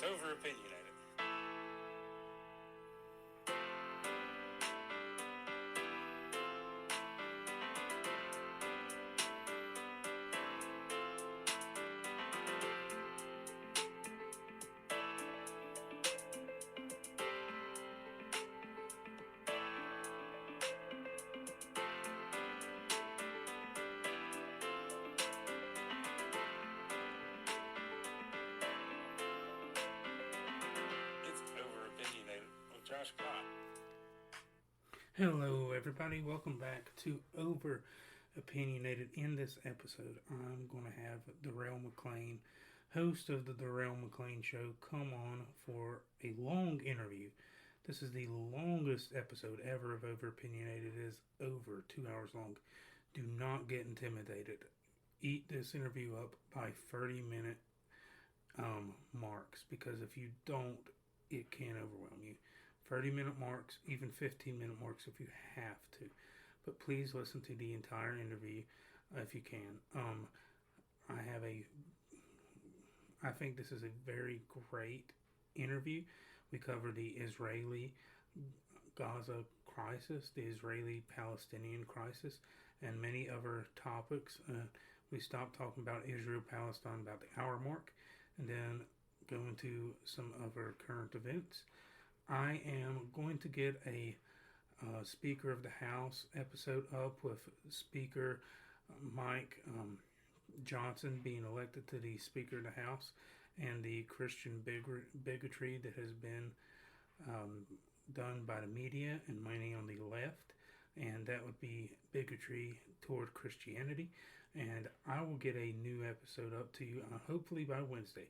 Over Opinionated. Hello everybody, welcome back to Over Opinionated. In this episode, I'm going to have Darrell McCain, host of the Darrell McCain Show, come on for a long interview. This is the longest episode ever of Over Opinionated. It is over 2 hours long. Do not get intimidated. Eat this interview up by 30-minute marks, because if you don't, it can overwhelm you. 30-minute marks, even 15-minute marks if you have to. But please listen to the entire interview if you can. I think this is a very great interview. We cover the Israeli-Gaza crisis, the Israeli-Palestinian crisis, and many other topics. We stopped talking about Israel-Palestine about the hour mark, and then go into some other current events. I am going to get a Speaker of the House episode up with Speaker Mike Johnson being elected to the Speaker of the House, and the Christian bigotry that has been done by the media and many on the left, and that would be bigotry toward Christianity. And I will get a new episode up to you hopefully by Wednesday.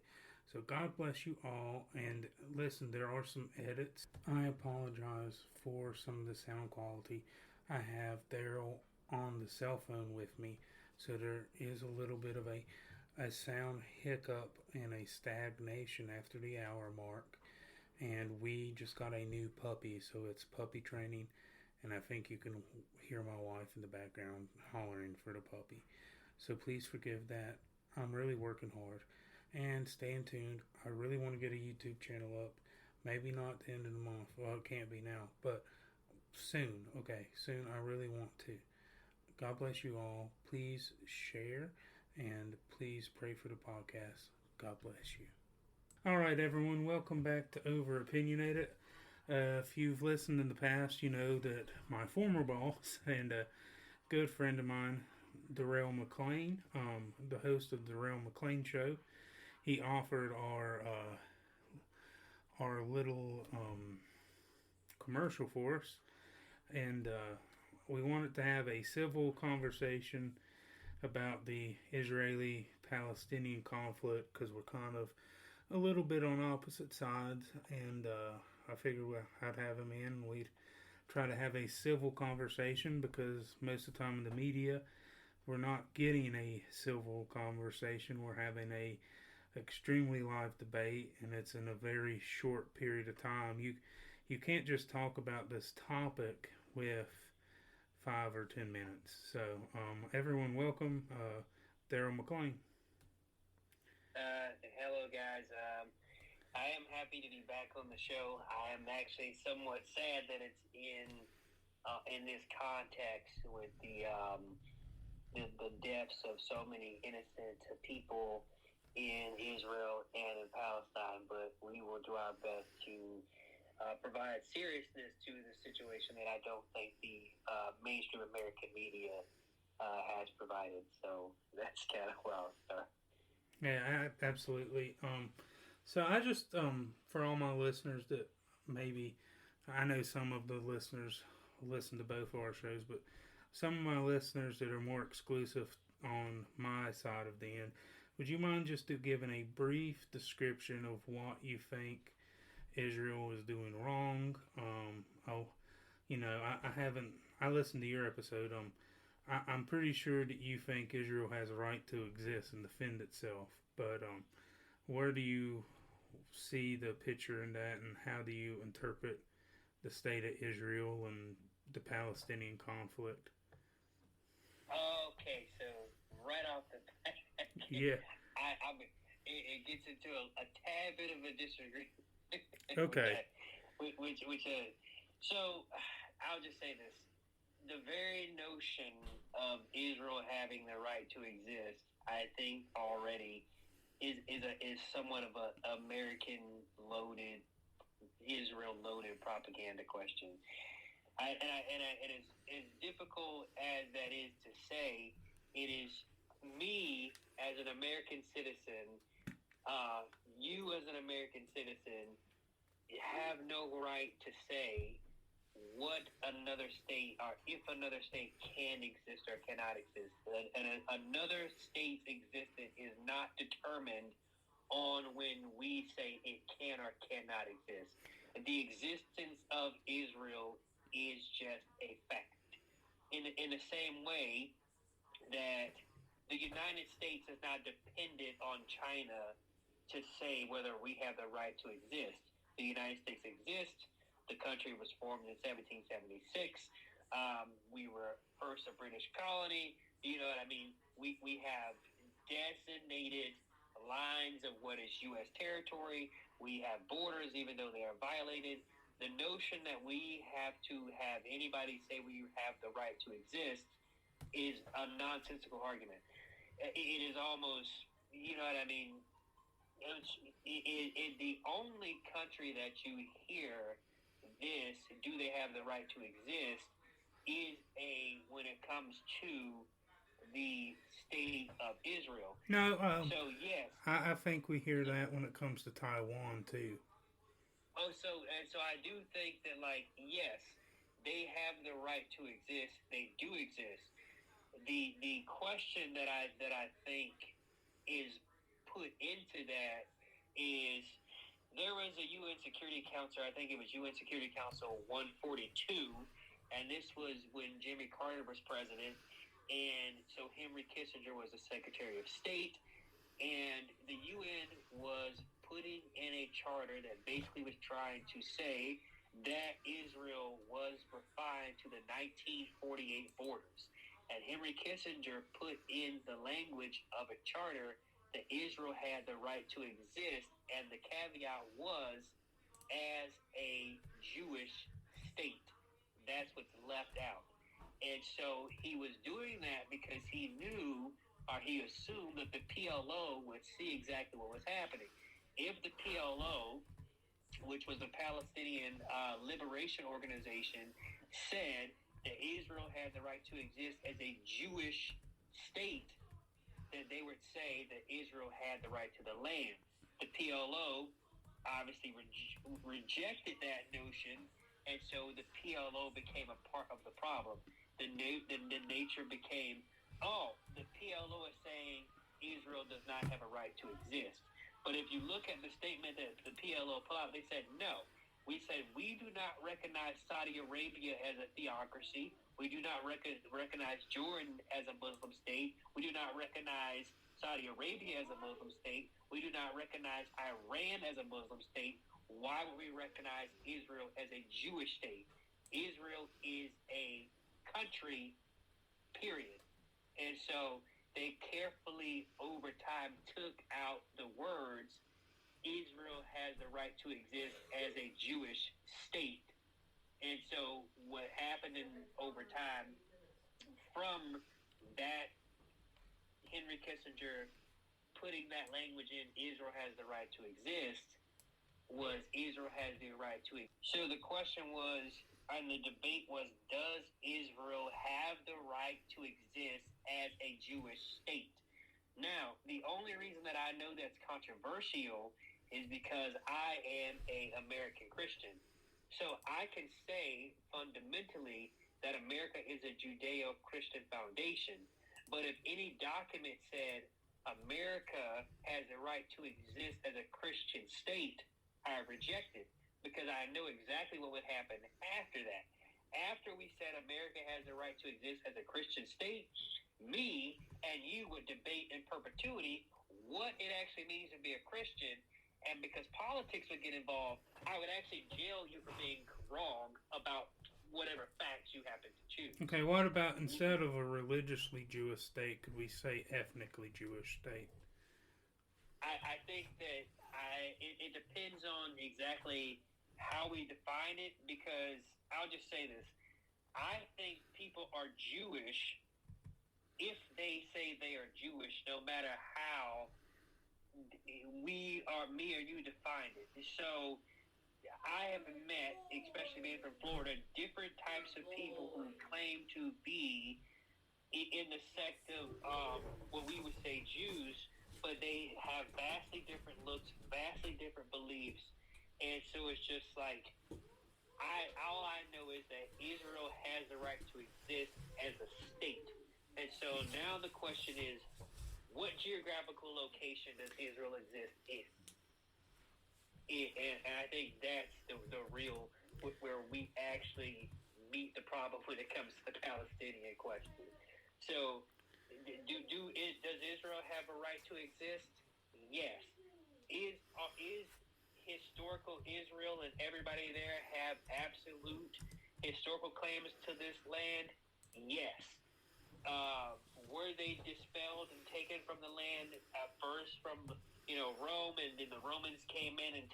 So God bless you all, and listen, there are some edits. I apologize for some of the sound quality. I have Darrell on the cell phone with me, so there is a little bit of a sound hiccup and a stagnation after the hour mark. And we just got a new puppy, so it's puppy training, and I think you can hear my wife in the background hollering for the puppy. So please forgive that. I'm really working hard. And stay tuned. I really want to get a YouTube channel up. Maybe not the end of the month. Well, it can't be now. But soon. Okay, soon. I really want to. God bless you all. Please share. And please pray for the podcast. God bless you. All right, everyone. Welcome back to Over Opinionated. If you've listened in the past, you know that my former boss and a good friend of mine, Darrell McCain, the host of the Darrell McCain Show, he offered our little commercial for us, and we wanted to have a civil conversation about the Israeli-Palestinian conflict, because we're kind of a little bit on opposite sides, and I figured I'd have him in, and we'd try to have a civil conversation, because most of the time in the media, we're not getting a civil conversation. We're having a extremely live debate, and it's in a very short period of time. You can't just talk about this topic with 5 or 10 minutes. So everyone, welcome Darrell McCain. Hello guys. I am happy to be back on the show. I am actually somewhat sad that it's in this context with the deaths of so many innocent people in Israel and in Palestine, but we will do our best to provide seriousness to the situation that I don't think the mainstream American media has provided. So that's kind of where I'll start. Yeah, absolutely. So I just, for all my listeners that maybe, I know some of the listeners listen to both of our shows, but some of my listeners that are more exclusive on my side of the end, would you mind just giving a brief description of what you think Israel is doing wrong? I listened to your episode. I'm pretty sure that you think Israel has a right to exist and defend itself, but where do you see the picture in that, and how do you interpret the state of Israel and the Palestinian conflict? Okay, so right off the bat, yeah, it gets into a tad bit of a disagreement. Okay. So I'll just say this: the very notion of Israel having the right to exist, I think, already is somewhat of a American loaded, Israel loaded propaganda question. And as difficult as that is to say, it is me as an American citizen, you as an American citizen, have no right to say what another state or if another state can exist or cannot exist. And another state's existence is not determined on when we say it can or cannot exist. The existence of Israel is just a fact. In the same way that the United States is not dependent on China to say whether we have the right to exist. The United States exists. The country was formed in 1776. We were first a British colony. You know what I mean? We have designated lines of what is U.S. territory. We have borders, even though they are violated. The notion that we have to have anybody say we have the right to exist is a nonsensical argument. It is almost, you know what I mean? The only country that you hear this, do they have the right to exist, is when it comes to the state of Israel. No, so yes, I think we hear that when it comes to Taiwan too. So I do think that, like, yes, they have the right to exist. They do exist. The question that I think is put into that is there was a UN Security Council. I think it was UN Security Council 142, and this was when Jimmy Carter was president, and so Henry Kissinger was the Secretary of State, and the UN was putting in a charter that basically was trying to say that Israel was refined to the 1948 borders. And Henry Kissinger put in the language of a charter that Israel had the right to exist, and the caveat was as a Jewish state. That's what's left out. And so he was doing that because he knew, or he assumed, that the PLO would see exactly what was happening. If the PLO, which was the Palestinian Liberation Organization, said that Israel had the right to exist as a Jewish state, then they would say that Israel had the right to the land. The PLO obviously rejected that notion, and so the PLO became a part of the problem. The nature became, the PLO is saying Israel does not have a right to exist. But if you look at the statement that the PLO put out, they said no. We said we do not recognize Saudi Arabia as a theocracy. We do not recognize Jordan as a Muslim state. We do not recognize Saudi Arabia as a Muslim state. We do not recognize Iran as a Muslim state. Why would we recognize Israel as a Jewish state? Israel is a country, period. And so they carefully, over time, took out the words Israel has the right to exist as a Jewish state. And so what happened over time, from that Henry Kissinger putting that language in, Israel has the right to exist, was Israel has the right to exist. So the question was, and the debate was, does Israel have the right to exist as a Jewish state? Now, the only reason that I know that's controversial is because I am an American Christian. So I can say fundamentally that America is a Judeo-Christian foundation. But if any document said America has the right to exist as a Christian state, I reject it, because I know exactly what would happen after that. After we said America has the right to exist as a Christian state, me and you would debate in perpetuity what it actually means to be a Christian. And because politics would get involved, I would actually jail you for being wrong about whatever facts you happen to choose. Okay, what about instead of a religiously Jewish state, could we say ethnically Jewish state? I think that it depends on exactly how we define it, because I'll just say this. I think people are Jewish if they say they are Jewish, no matter how me or you define it. So I have met, especially being from Florida, different types of people who claim to be in the sect of what we would say Jews, but they have vastly different looks, vastly different beliefs, and so it's just like all I know is that Israel has the right to exist as a state, and so now the question is, what geographical location does Israel exist in? And I think that's the real where we actually meet the problem when it comes to the Palestinian question. So, does Israel have a right to exist? Yes. Is historical Israel and everybody there have absolute historical claims to this land? Yes. Were they dispelled and taken from the land first from Rome, and then the Romans came in and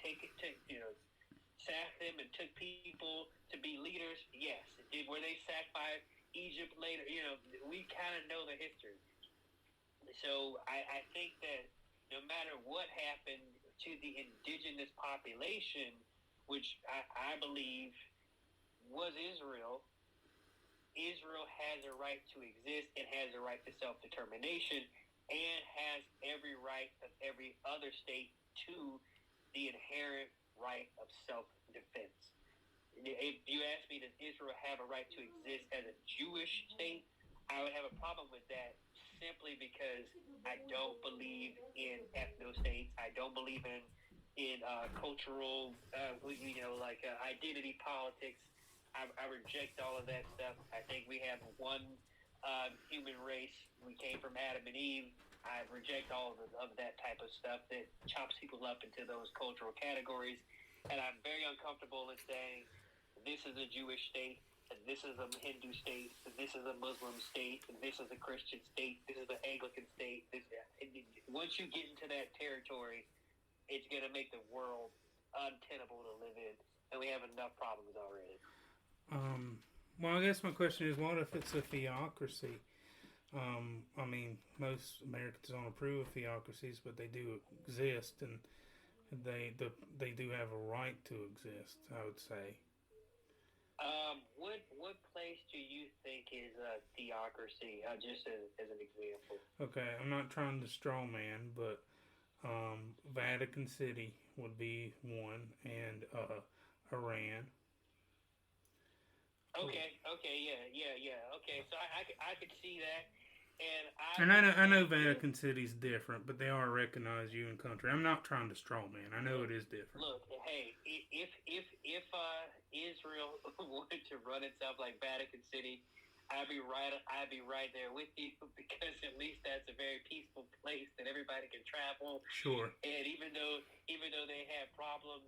sacked them and took people to be leaders? Yes. Were they sacked by Egypt later? We kind of know the history. So I think that no matter what happened to the indigenous population, which I believe was Israel has a right to exist and has a right to self-determination and has every right of every other state to the inherent right of self-defense. If you ask me, does Israel have a right to exist as a Jewish state, I would have a problem with that simply because I don't believe in ethno-states. I don't believe in cultural, identity politics. I reject all of that stuff. I think we have one human race. We came from Adam and Eve. I reject all of that type of stuff that chops people up into those cultural categories. And I'm very uncomfortable in saying this is a Jewish state, and this is a Hindu state, and this is a Muslim state, and this is a Christian state, this is an Anglican state. Once you get into that territory, it's going to make the world untenable to live in. And we have enough problems already. Well, I guess my question is, what if it's a theocracy? Most Americans don't approve of theocracies, but they do exist, and they do have a right to exist, I would say. What place do you think is a theocracy? Just as an example. Okay, I'm not trying to straw man, but Vatican City would be one, and Iran. Okay, yeah. Okay, so I could see that, and I know Vatican City's different, but they are a recognized UN country. I'm not trying to straw man. I know it is different. Look, hey, if Israel wanted to run itself like Vatican City, I'd be right there with you, because at least that's a very peaceful place that everybody can travel. Sure. And even though they had problems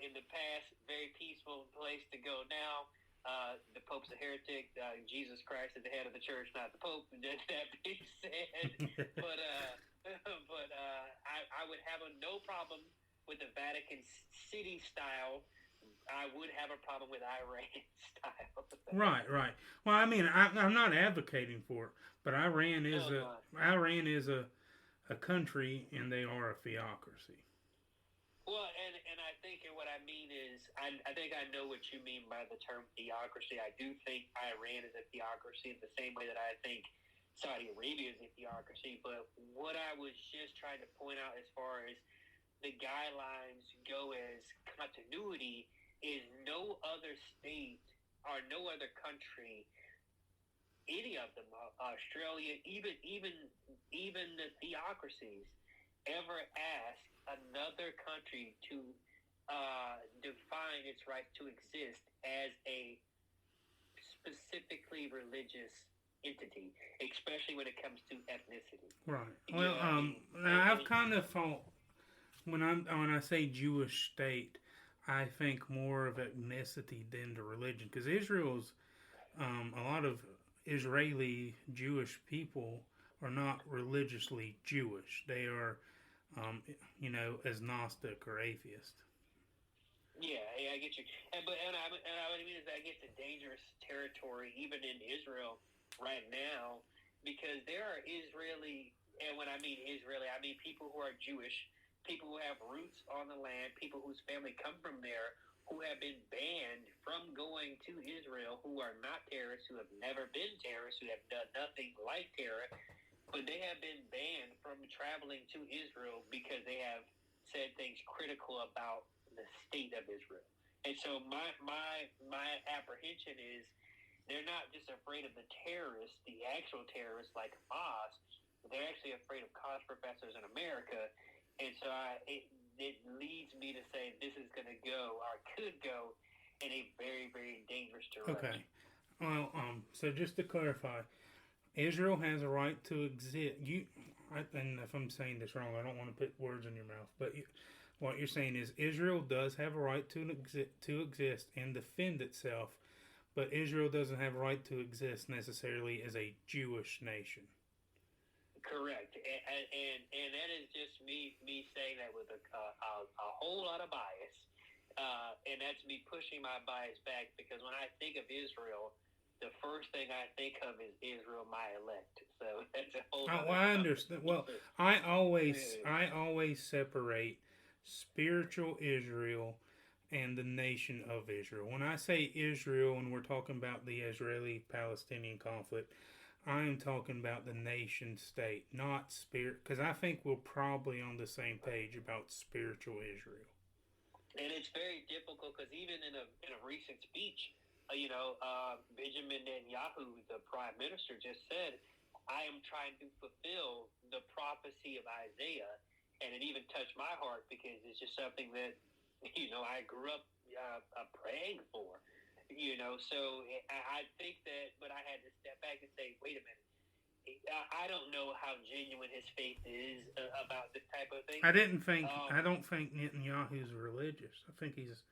in the past, very peaceful place to go now. The Pope's a heretic. Jesus Christ is the head of the church, not the Pope. That being said, but I would have no problem with the Vatican City style. I would have a problem with Iran style. Right. Well, I'm not advocating for it, but Iran is a country, and they are a theocracy. Well, and I think what I mean is, I think I know what you mean by the term theocracy. I do think Iran is a theocracy in the same way that I think Saudi Arabia is a theocracy. But what I was just trying to point out as far as the guidelines go as continuity is no other state or no other country, any of them, Australia, even the theocracies, ever asked another country to define its right to exist as a specifically religious entity, especially when it comes to ethnicity. Right. Well, I've kind of thought when I say Jewish state, I think more of ethnicity than the religion, because Israel's a lot of Israeli Jewish people are not religiously Jewish. They are as Gnostic or atheist. Yeah, I get you. And what I mean is that gets to dangerous territory even in Israel right now, because there are Israeli, and when I mean Israeli, I mean people who are Jewish, people who have roots on the land, people whose family come from there, who have been banned from going to Israel, who are not terrorists, who have never been terrorists, who have done nothing like terror, but they have been banned from traveling to Israel because they have said things critical about the state of Israel. And so my apprehension is they're not just afraid of the terrorists, the actual terrorists like Hamas. They're actually afraid of college professors in America. And so it leads me to say this is going to go, or could go, in a very, very dangerous direction. Okay. Well, so just to clarify, Israel has a right to exist. And if I'm saying this wrong, I don't want to put words in your mouth. But what you're saying is Israel does have a right to exist and defend itself, but Israel doesn't have a right to exist necessarily as a Jewish nation. Correct, and that is just me saying that with a whole lot of bias, and that's me pushing my bias back, because when I think of Israel, the first thing I think of is Israel, my elect. So that's a whole. I understand. Well, I always separate spiritual Israel and the nation of Israel. When I say Israel, and we're talking about the Israeli-Palestinian conflict, I am talking about the nation state, not spirit, because I think we're probably on the same page about spiritual Israel. And it's very difficult, because even in a recent speech, Benjamin Netanyahu, the prime minister, just said, I am trying to fulfill the prophecy of Isaiah. And it even touched my heart, because it's just something that, I grew up praying for. So I think that, but I had to step back and say, wait a minute. I don't know how genuine his faith is about this type of thing. I don't think Netanyahu's religious. I think he's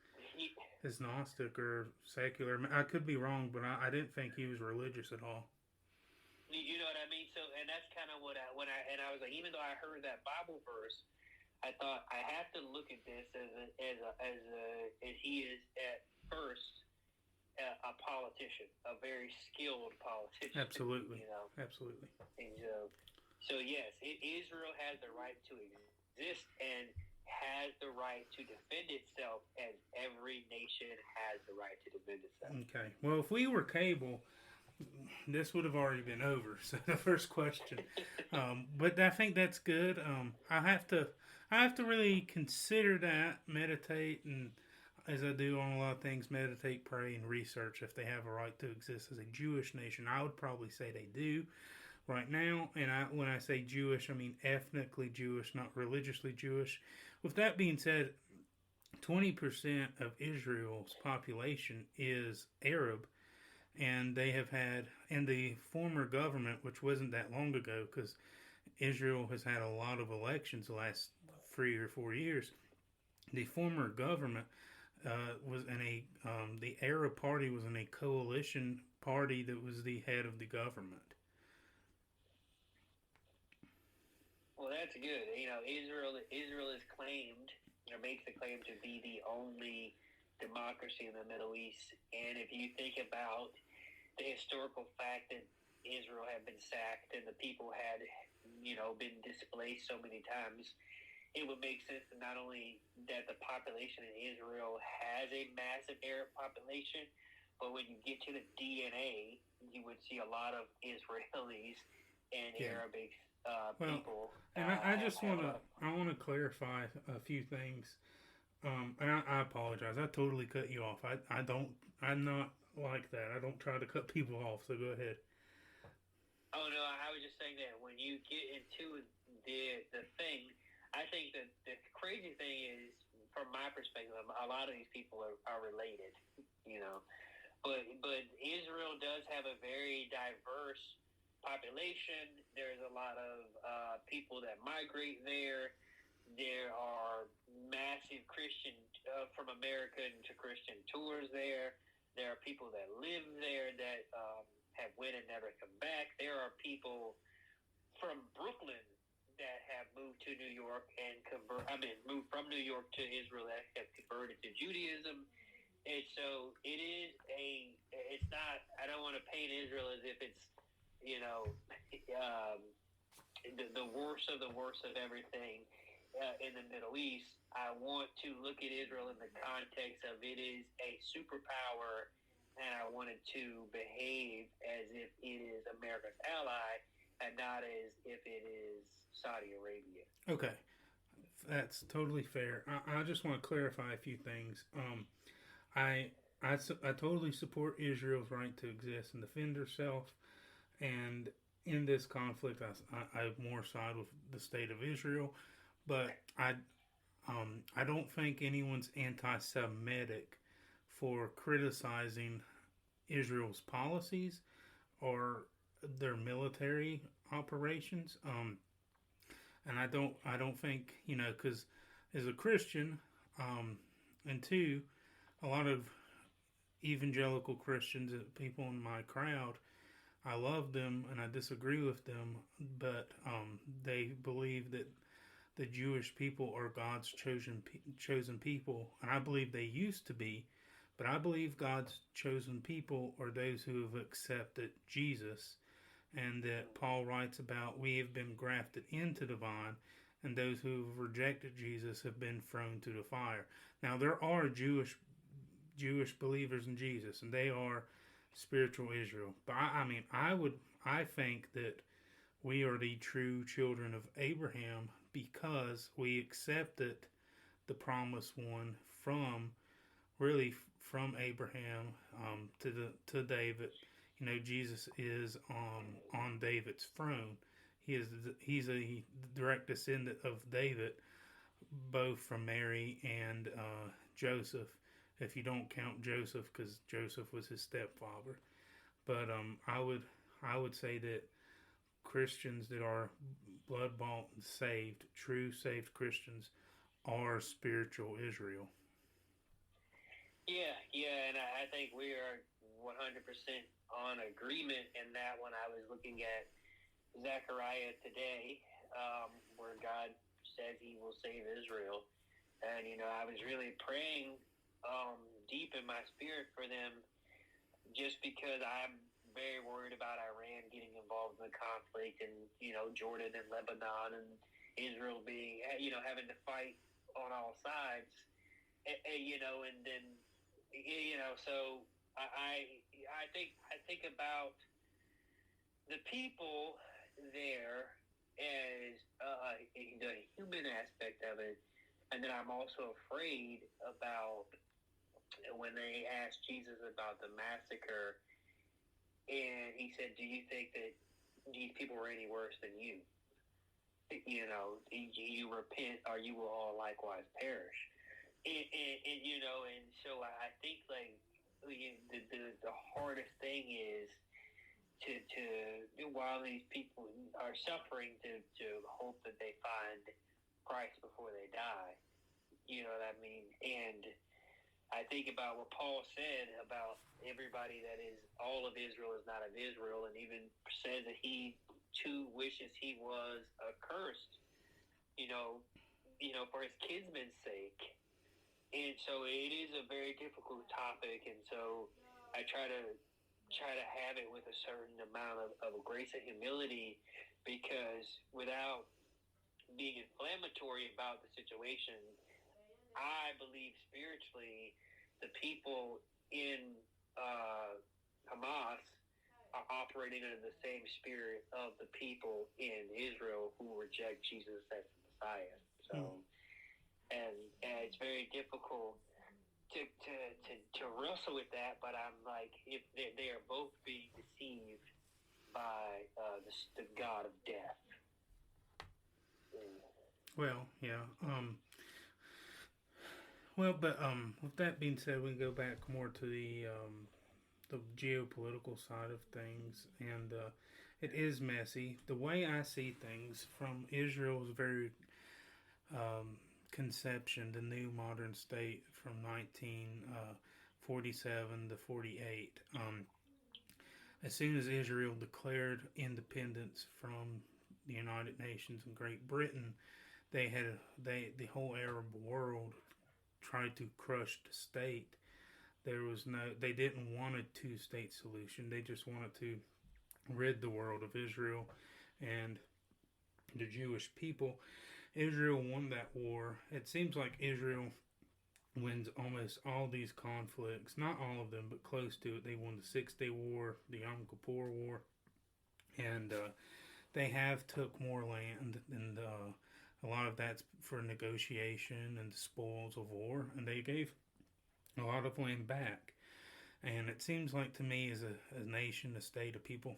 Gnostic or secular. I could be wrong, but I didn't think he was religious at all. You know what I mean? So, and that's kind of what I was like, even though I heard that Bible verse, I thought I have to look at this as he is at first a politician, a very skilled politician. Absolutely. Absolutely. And so yes, Israel has the right to exist and has the right to defend itself, as every nation has the right to defend itself. Okay. Well, if we were cable, this would have already been over. So the first question, but I think that's good. I have to really consider that, meditate, and as I do on a lot of things, meditate, pray, and research if they have a right to exist as a Jewish nation. I would probably say they do right now. And when I say Jewish, I mean ethnically Jewish, not religiously Jewish. With that being said, 20% of Israel's population is Arab, and they have had, in the former government, which wasn't that long ago, because Israel has had a lot of elections the last 3 or 4 years, the former government was in the Arab Party was in a coalition party that was the head of the government. Well, that's good. Israel is claimed, or makes the claim to be the only democracy in the Middle East. And if you think about the historical fact that Israel had been sacked and the people had, been displaced so many times, it would make sense that not only that the population in Israel has a massive Arab population, but when you get to the DNA, you would see a lot of Israelis and Arabic people. And I just want to clarify a few things. And I apologize. I totally cut you off. I'm not like that. I don't try to cut people off. So go ahead. Oh no, I was just saying that when you get into the thing, I think that the crazy thing is, from my perspective, a lot of these people are related, But Israel does have a very diverse population. There's a lot of people that migrate there. There are massive Christian from America into Christian tours there. There are people that live there that have went and never come back. There are people from Brooklyn that have have moved to New York and moved from New York to Israel that have converted to Judaism. And so it's not, I don't want to paint Israel as if it's, the worst of everything in the Middle East. I want to look at Israel in the context of it is a superpower, and I wanted to behave as if it is America's ally and not as if it is Saudi Arabia. Okay, that's totally fair. I just want to clarify a few things. I totally support Israel's right to exist and defend herself, and in this conflict, I more side with the state of Israel, but I don't think anyone's anti-Semitic for criticizing Israel's policies or their military operations. And I don't think, because as a Christian, and two, a lot of evangelical Christians, people in my crowd, I love them and I disagree with them, but they believe that the Jewish people are God's chosen people, and I believe they used to be, but I believe God's chosen people are those who have accepted Jesus, and that Paul writes about we have been grafted into the vine, and those who have rejected Jesus have been thrown to the fire. Now there are Jewish believers in Jesus, and they are spiritual Israel. But I think that we are the true children of Abraham because we accepted the promised one from Abraham to David. Jesus is on David's throne. He's a direct descendant of David, both from Mary and Joseph, if you don't count Joseph, because Joseph was his stepfather. But I would say that Christians that are blood bought and saved, true saved Christians, are spiritual Israel. Yeah, and I think we are 100% on agreement in that when I was looking at Zechariah today, where God says he will save Israel. And, I was really praying deep in my spirit for them just because I'm very worried about Iran getting involved in the conflict and, Jordan and Lebanon and Israel being, having to fight on all sides, and then, so I think about the people there as the human aspect of it, and then I'm also afraid about when they asked Jesus about the massacre, and he said, "Do you think that these people were any worse than you? You repent, or you will all likewise perish." And so I think the hardest thing is to while these people are suffering to hope that they find Christ before they die. You know what I mean? And I think about what Paul said about everybody that is all of Israel is not of Israel, and even says that he too wishes he was accursed, for his kinsmen's sake. And so it is a very difficult topic, and so I try to have it with a certain amount of grace and humility, because without being inflammatory about the situation, I believe spiritually the people in Hamas are operating under the same spirit of the people in Israel who reject Jesus as the Messiah. So, and it's very difficult to wrestle with that, but I'm like, if they are both being deceived by the God of death. Well, yeah. But with that being said, we can go back more to the geopolitical side of things, and it is messy. The way I see things from Israel's very conception, the new modern state from 1947 to 48. As soon as Israel declared independence from the United Nations and Great Britain, the whole Arab world tried to crush the state. They didn't want a two-state solution. They just wanted to rid the world of Israel and the Jewish people. Israel won that war. It seems like Israel wins almost all these conflicts. Not all of them, but close to it. They won the 6-Day War, the Yom Kippur War, and they have took more land, and a lot of that's for negotiation and the spoils of war, and they gave a lot of land back. And it seems like to me, as a nation, a state of people,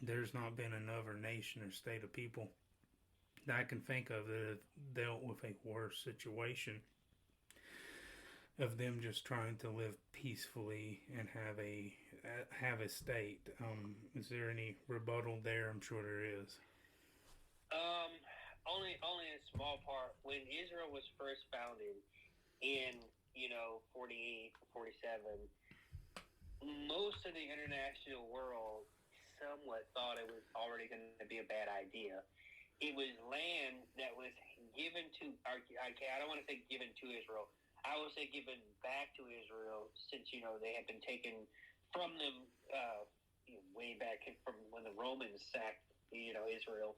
there's not been another nation or state of people that I can think of that have dealt with a worse situation of them just trying to live peacefully and have a state. Is there any rebuttal there? I'm sure there is. Only a small part. When Israel was first founded in 48, 47, most of the international world somewhat thought it was already going to be a bad idea. It was land that was given to, I don't want to say given to Israel. I will say given back to Israel, since they had been taken from them way back from when the Romans sacked Israel.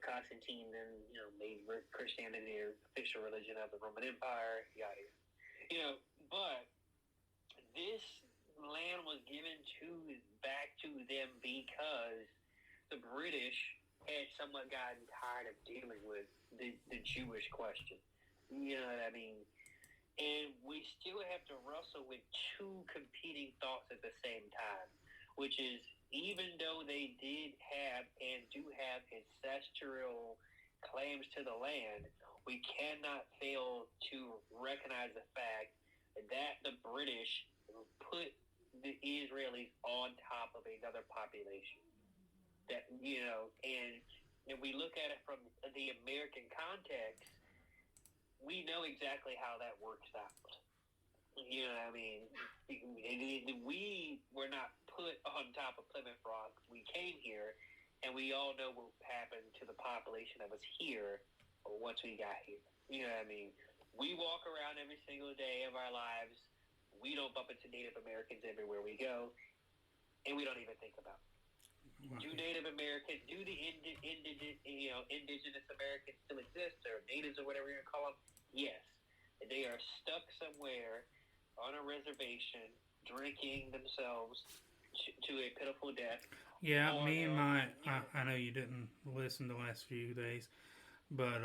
Constantine then made Christianity the official religion of the Roman Empire. Yada yada. But this land was given back to them because the British had somewhat gotten tired of dealing with the Jewish question. You know what I mean? And we still have to wrestle with two competing thoughts at the same time, which is, even though they did have and do have ancestral claims to the land, we cannot fail to recognize the fact that the British put the Israelis on top of another population. That, and if we look at it from the American context, we know exactly how that works out. You know what I mean? We were not put on top of Plymouth Rock. We came here, and we all know what happened to the population that was here once we got here. You know what I mean? We walk around every single day of our lives. We don't bump into Native Americans everywhere we go, and we don't even think about it. Do Native Americans, do the indigenous Americans still exist, or natives, or whatever you're going to call them? Yes. They are stuck somewhere on a reservation, drinking themselves to a pitiful death. Yeah, I know you didn't listen the last few days, but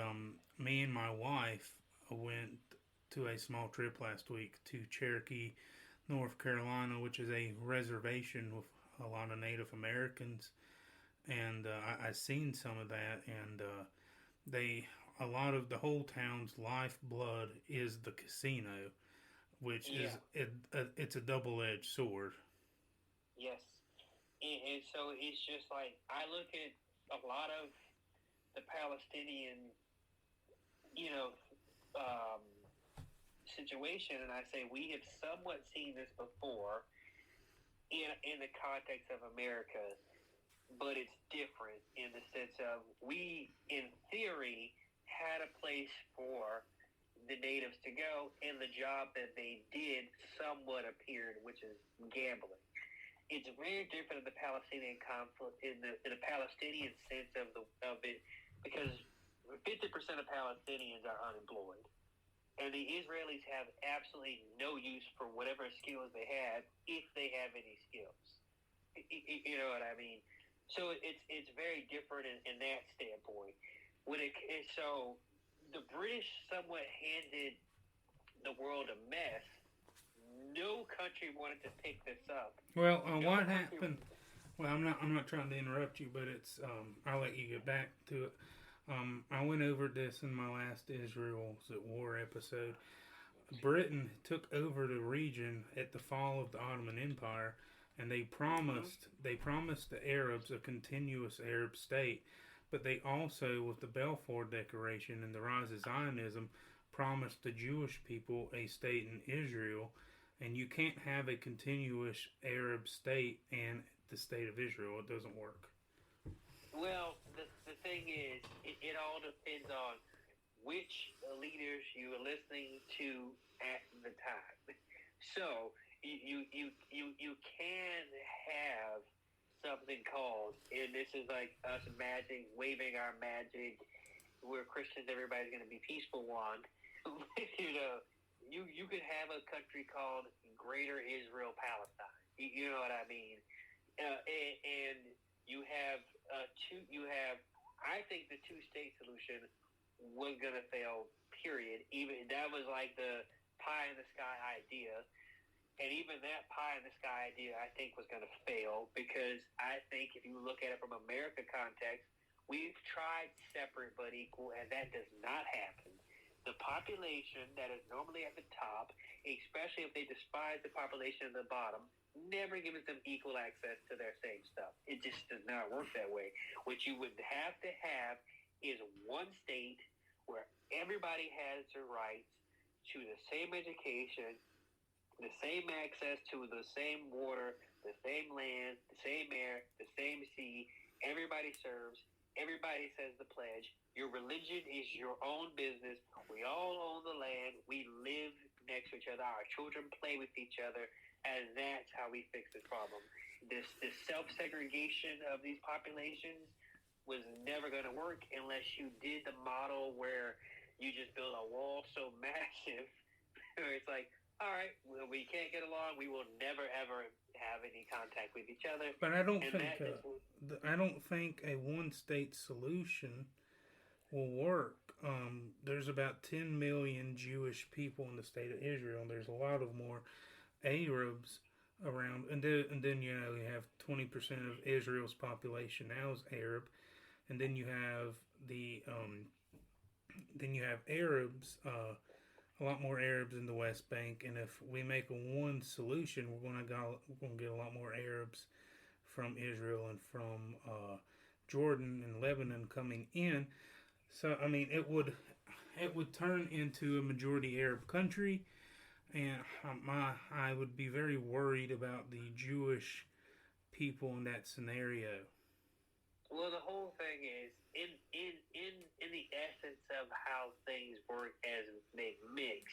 me and my wife went to a small trip last week to Cherokee, North Carolina, which is a reservation with a lot of Native Americans, and I seen some of that, and a lot of the whole town's lifeblood is the casino, which is it's a double-edged sword. Yes, and so it's just like, I look at a lot of the Palestinian, situation, and I say we have somewhat seen this before in the context of America, but it's different in the sense of we, in theory, had a place for the natives to go, and the job that they did somewhat appeared, which is gambling. It's very different in the Palestinian conflict, in the Palestinian sense of it, because 50% of Palestinians are unemployed, and the Israelis have absolutely no use for whatever skills they have, if they have any skills. You know what I mean? So it's very different in that standpoint. So the British somewhat handed the world a mess. No country wanted to pick this up. Well, what happened? Well, I'm not trying to interrupt you, but it's I'll let you get back to it. I went over this in my last Israel's at War episode. Britain took over the region at the fall of the Ottoman Empire, and they promised the Arabs a continuous Arab state, but they also, with the Balfour Declaration and the rise of Zionism, promised the Jewish people a state in Israel, and you can't have a continuous Arab state and the state of Israel. It doesn't work. Well, the thing is, it all depends on which leaders you are listening to at the time. So you can have something called, and this is like us magic, waving our magic. We're Christians, everybody's going to be peaceful wand. you know, you could have a country called Greater Israel Palestine. You know what I mean? And you have two. You have. I think the two-state solution was going to fail. Period. Even that was like the pie in the sky idea, and even that pie in the sky idea, I think, was going to fail because I think if you look at it from America context, we've tried separate but equal, and that does not happen. The population that is normally at the top, especially if they despise the population at the bottom, never gives them equal access to their same stuff. It just does not work that way. What you would have to have is one state where everybody has their rights to the same education, the same access to the same water, the same land, the same air, the same sea. Everybody serves. Everybody says the pledge. Your religion is your own business. We all own the land. We live next to each other. Our children play with each other. And that's how we fix this problem. This self-segregation of these populations was never going to work unless you did the model where you just build a wall so massive where it's like, all right, well, we can't get along. We will never, ever have any contact with each other. But I don't think a one-state solution will work. There's about 10 million Jewish people in the state of Israel, and there's a lot of more Arabs around, and then you have 20% of Israel's population now is Arab, and then you have Arabs, a lot more Arabs in the West Bank, and if we make a one solution, we're gonna get a lot more Arabs from Israel and from Jordan and Lebanon coming in. So I mean, it would turn into a majority Arab country. And I would be very worried about the Jewish people in that scenario. Well, the whole thing is in the essence of how things work as they mix,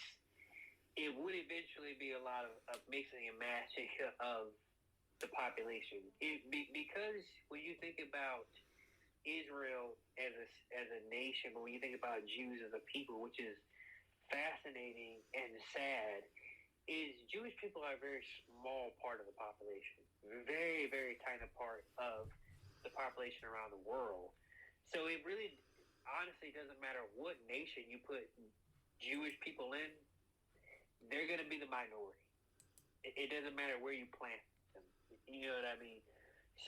it would eventually be a lot of mixing and matching of the population. Because when you think about Israel as a nation, but when you think about Jews as a people, which is fascinating and sad, is Jewish people are a very small part of the population, very, very tiny part of the population around the world. So it really, honestly, doesn't matter what nation you put Jewish people in, they're going to be the minority. It doesn't matter where you plant them. You know what I mean?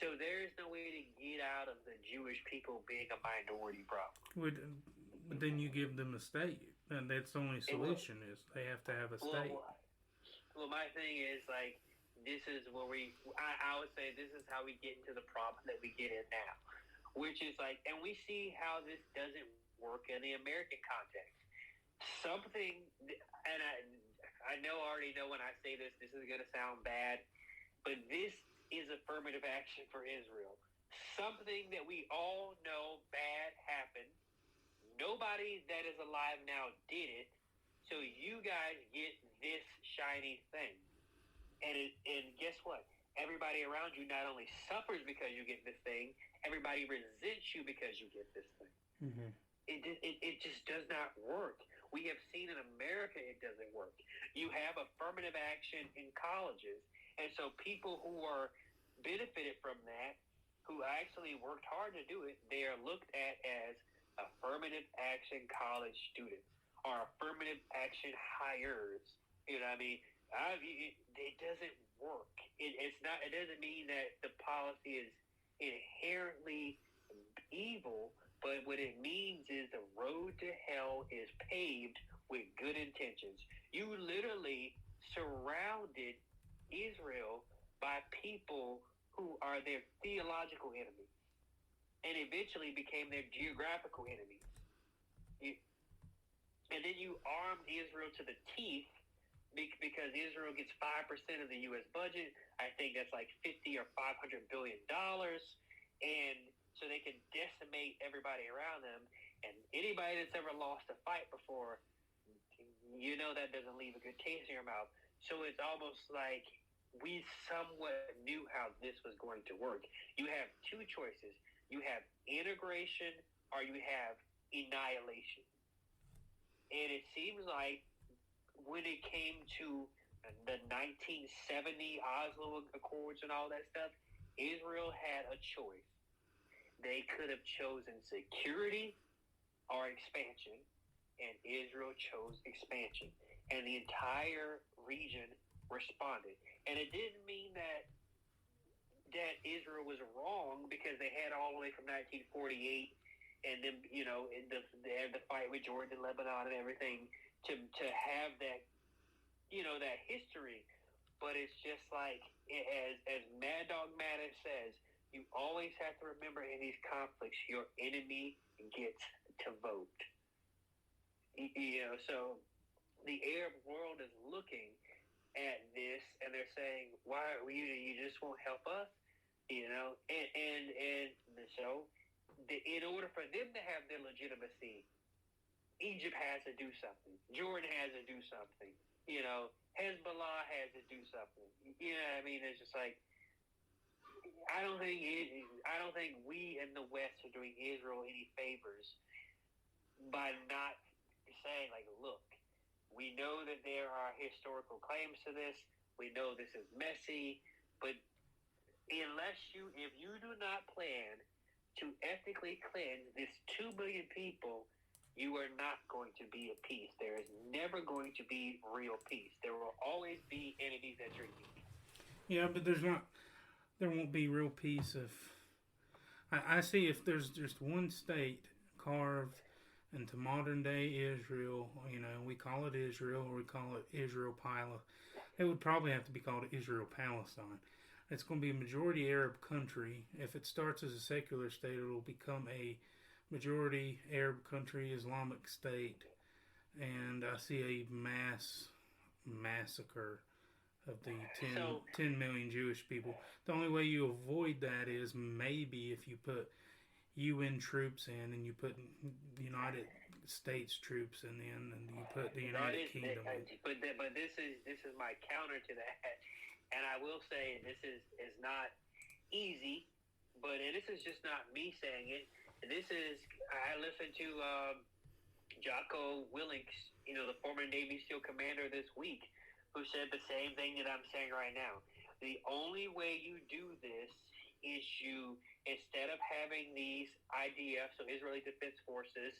So there's no way to get out of the Jewish people being a minority problem. But then you give them a state, and that's the only solution is they have to have a state. Well, my thing is, like, this is where I would say this is how we get into the problem that we get in now, which is like, and we see how this doesn't work in the American context. Something, and I already know when I say this is going to sound bad, but this is affirmative action for Israel. Something that we all know bad happened. Nobody that is alive now did it, so you guys get this shiny thing. And guess what? Everybody around you not only suffers because you get this thing, everybody resents you because you get this thing. Mm-hmm. It just does not work. We have seen in America it doesn't work. You have affirmative action in colleges, and so people who are benefited from that, who actually worked hard to do it, they are looked at as affirmative action college students or affirmative action hires. You know what I mean? It doesn't work. It's not. It doesn't mean that the policy is inherently evil, but what it means is the road to hell is paved with good intentions. You literally surrounded Israel by people who are their theological enemies, and eventually became their geographical enemies. And then you armed Israel to the teeth because Israel gets 5% of the U.S. budget. I think that's like $50 or $500 billion. And so they can decimate everybody around them. And anybody that's ever lost a fight before, that doesn't leave a good taste in your mouth. So it's almost like we somewhat knew how this was going to work. You have two choices. You have integration or you have annihilation. And it seems like when it came to the 1970 Oslo Accords and all that stuff, Israel had a choice. They could have chosen security or expansion, and Israel chose expansion. And the entire region responded. And it didn't mean that Israel was wrong, because they had all the way from 1948 and then, they had the fight with Jordan and Lebanon and everything to have that, that history. But it's just like, as Mad Dog Mattis says, you always have to remember in these conflicts, your enemy gets to vote. So the Arab world is looking at this and they're saying, why you just won't help us? And so in order for them to have their legitimacy, Egypt has to do something. Jordan has to do something. Hezbollah has to do something. It's just like, I don't think we in the West are doing Israel any favors by not saying, like, look, we know that there are historical claims to this. We know this is messy, but if you do not plan to ethically cleanse this 2 billion people, you are not going to be at peace. There is never going to be real peace. There will always be enemies at your feet. Yeah, but there won't be real peace if I see if there's just one state carved into modern day Israel. We call it Israel or we call it Israel Palestine. It would probably have to be called Israel Palestine. It's going to be a majority Arab country. If it starts as a secular state, it will become a majority Arab country, Islamic state, and I see a massacre of the 10 million Jewish people. The only way you avoid that is maybe if you put UN troops in and you put United States troops in, and you put the United Kingdom in. But this is my counter to that. And I will say this is not easy, but this is just not me saying it. I listened to Jocko Willink, the former Navy SEAL commander, this week, who said the same thing that I'm saying right now. The only way you do this is instead of having these IDF, so Israeli Defense Forces,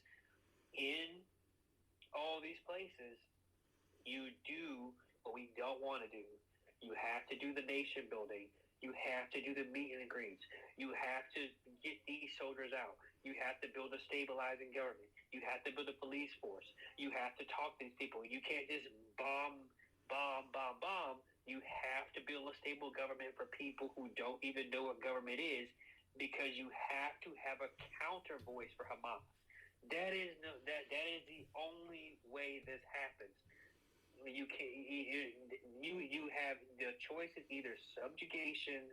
in all these places, you do what we don't want to do. You have to do the nation building. You have to do the meet and greets. You have to get these soldiers out. You have to build a stabilizing government. You have to build a police force. You have to talk to these people. You can't just bomb. You have to build a stable government for people who don't even know what government is, because you have to have a counter voice for Hamas. That is the only way this happens. You have the choice of either subjugation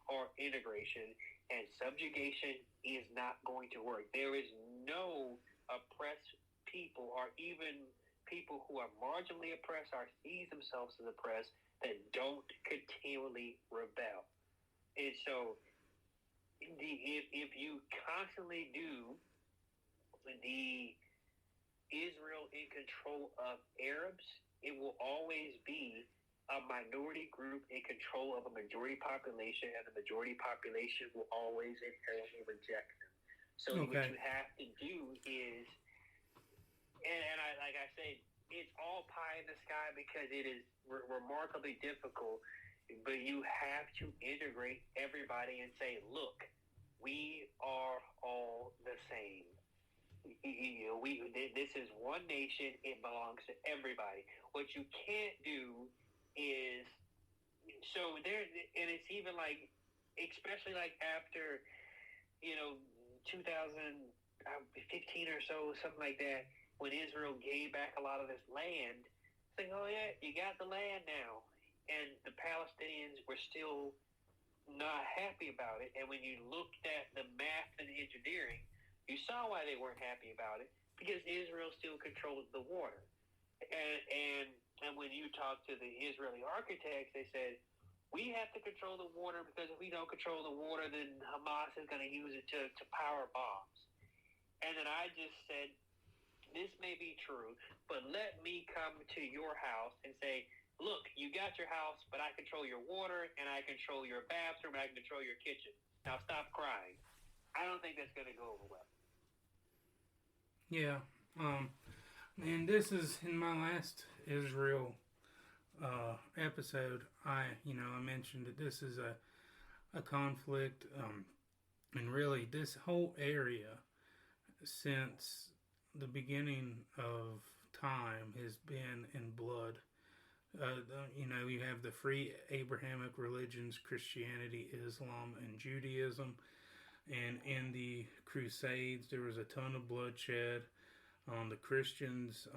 or integration, and subjugation is not going to work. There is no oppressed people, or even people who are marginally oppressed or see themselves as oppressed, that don't continually rebel. And so if you constantly do the Israel in control of Arabs, it will always be a minority group in control of a majority population, and the majority population will always inherently reject them. So What you have to do is, and like I say, it's all pie in the sky because it is remarkably difficult, but you have to integrate everybody and say, look, we are all the same. This is one nation. It belongs to everybody. What you can't do is, so there, and it's even like, especially like after 2015 or so, something like that, when Israel gave back a lot of this land. It's like, oh yeah, you got the land now, and the Palestinians were still not happy about it. And when you looked at the math and engineering, you saw why they weren't happy about it, because Israel still controls the water. And when you talk to the Israeli architects, they said, we have to control the water, because if we don't control the water, then Hamas is going to use it to power bombs. And then I just said, this may be true, but let me come to your house and say, look, you got your house, but I control your water, and I control your bathroom, and I can control your kitchen. Now stop crying. I don't think that's going to go over well. Yeah. And this is in my last Israel episode. I mentioned that this is a conflict, and really this whole area since the beginning of time has been in blood. You have the free Abrahamic religions, Christianity, Islam, and Judaism. And in the Crusades, there was a ton of bloodshed on the Christians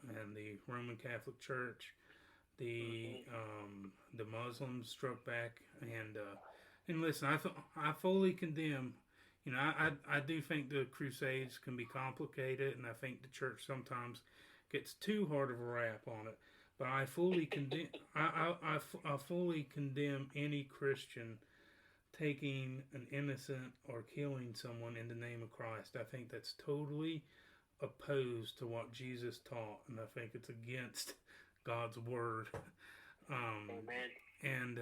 and the Roman Catholic Church. The Muslims struck back, and listen, I fully condemn. I do think the Crusades can be complicated, and I think the church sometimes gets too hard of a rap on it. But I fully condemn. I fully condemn any Christian taking an innocent or killing someone in the name of Christ. I think that's totally opposed to what Jesus taught, and I think it's against God's word. Amen.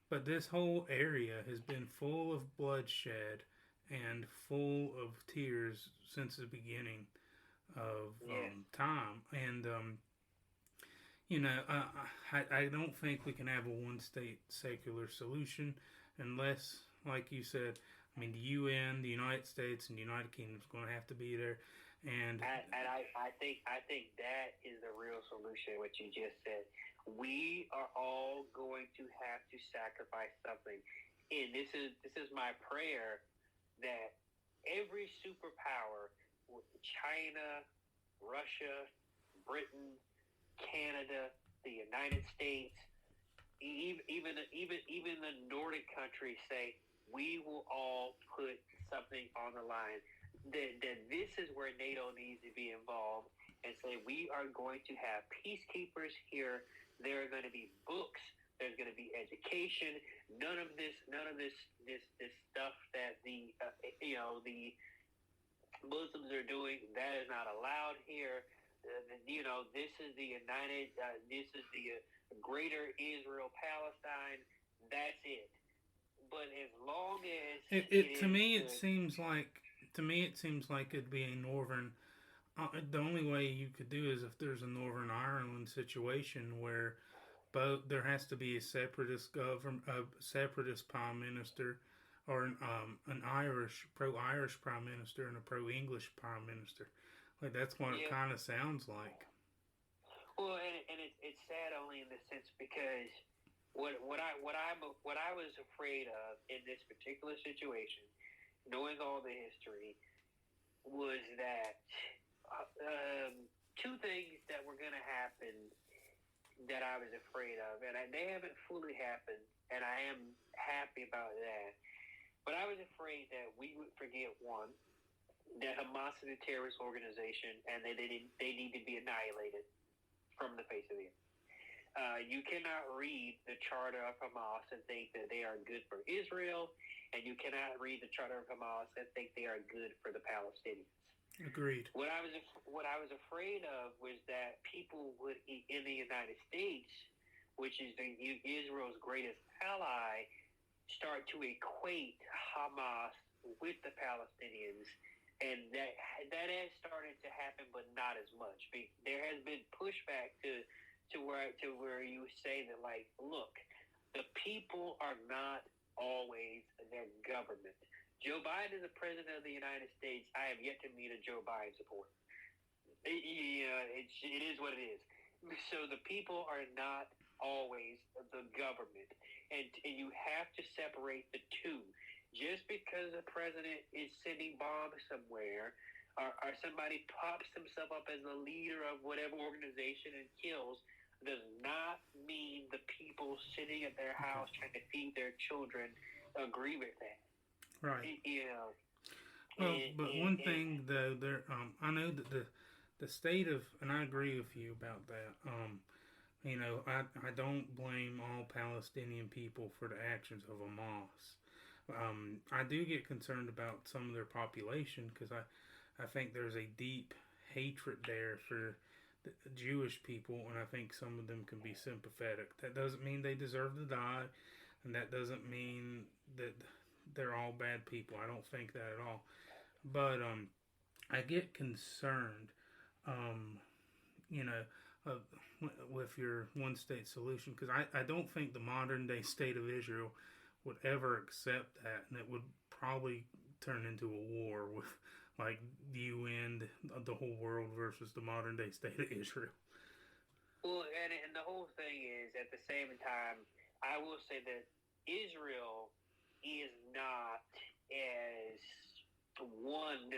But this whole area has been full of bloodshed and full of tears since the beginning of time. And I don't think we can have a one-state secular solution unless, like you said, the UN, the United States, and the United Kingdom is going to have to be there. And I think that is the real solution. What you just said, we are all going to have to sacrifice something, and this is my prayer, that every superpower, China, Russia, Britain, Canada, the United States, even the Nordic countries say, we will all put something on the line. That this is where NATO needs to be involved, and say, we are going to have peacekeepers here. There are going to be books. There's going to be education. None of this stuff that the Muslims are doing, that is not allowed here. This is the this is the Greater Israel Palestine. That's it. But as long as it seems like it'd be a northern. The only way you could do is if there's a Northern Ireland situation where there has to be a separatist separatist prime minister, or an pro-Irish prime minister and a pro-English prime minister. Like, that's what it kind of sounds like. Well, and it's sad only in the sense because what I was afraid of in this particular situation, knowing all the history, was that two things that were going to happen that I was afraid of, and they haven't fully happened, and I am happy about that. But I was afraid that we would forget, one, that Hamas is a terrorist organization, and they need to be annihilated from the face of the earth. You cannot read the charter of Hamas and think that they are good for Israel, and you cannot read the charter of Hamas and think they are good for the Palestinians. Agreed. What I was afraid of was that people would, in the United States, which is Israel's greatest ally, start to equate Hamas with the Palestinians, and that has started to happen, but not as much. There has been pushback to where you say that, like, look, the people are not always their government. Joe Biden is the president of the United States. I have yet to meet a Joe Biden supporter. It is what it is. So the people are not always the government, and you have to separate the two. Just because the president is sending bombs somewhere, or somebody pops himself up as the leader of whatever organization and kills, does not mean the people people sitting at their house trying to feed their children agree with that. Right. You know. Well, but one thing though, I know that the state of, and I agree with you about that. I don't blame all Palestinian people for the actions of Hamas. I do get concerned about some of their population because I think there's a deep hatred there for the Jewish people, and I think some of them can be sympathetic. That doesn't mean they deserve to die, and that doesn't mean that they're all bad people. I don't think that at all. But I get concerned, um, you know, uh, with your one state solution because I don't think the modern day state of Israel would ever accept that, and it would probably turn into a war with like the UN, the whole world versus the modern day state of Israel. Well, and the whole thing is, at the same time, I will say that Israel is not as one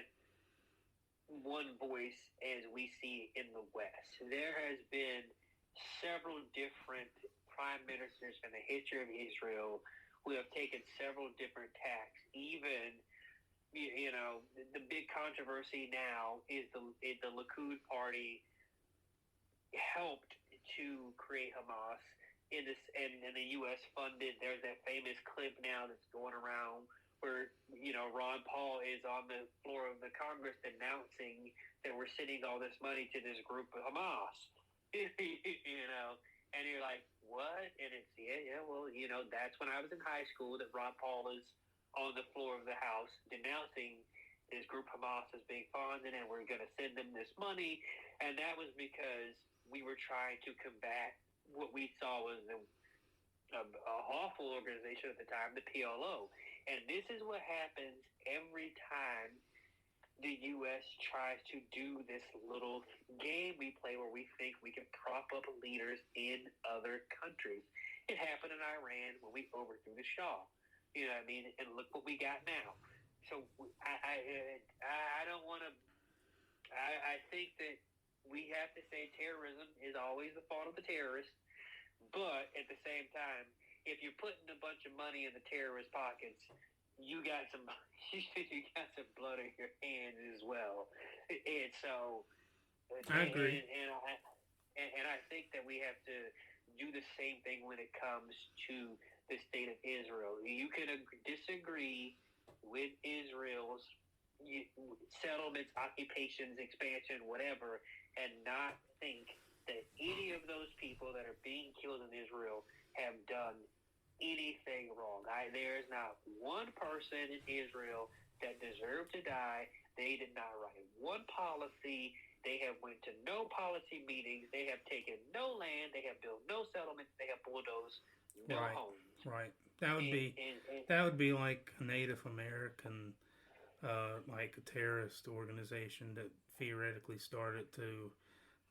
voice as we see in the West. There has been several different prime ministers in the history of Israel who have taken several different tacks. Even, the big controversy now is the Likud party helped to create Hamas in the U.S. funded. There's that famous clip now that's going around where Ron Paul is on the floor of the Congress announcing that we're sending all this money to this group of Hamas. And you're like, what? And it's well, that's when I was in high school that Ron Paul is on the floor of the House denouncing this group Hamas is being funded and we're going to send them this money. And that was because we were trying to combat what we saw was an awful organization at the time, the PLO. And this is what happens every time the U.S. tries to do this little game we play where we think we can prop up leaders in other countries. It happened in Iran when we overthrew the Shah. You know what I mean? And look what we got now. So I don't want to. I think that we have to say terrorism is always the fault of the terrorists. But at the same time, if you're putting a bunch of money in the terrorist pockets, you got some blood on your hands as well. And so, I agree. And I think that we have to do the same thing when it comes to the state of Israel. You can disagree with Israel's settlements, occupations, expansion, whatever, and not think that any of those people that are being killed in Israel have done anything wrong. There is not one person in Israel that deserved to die. They did not write one policy. They have went to no policy meetings. They have taken no land. They have built no settlements. They have bulldozed no homes. Right. That would be like a Native American, like a terrorist organization that theoretically started to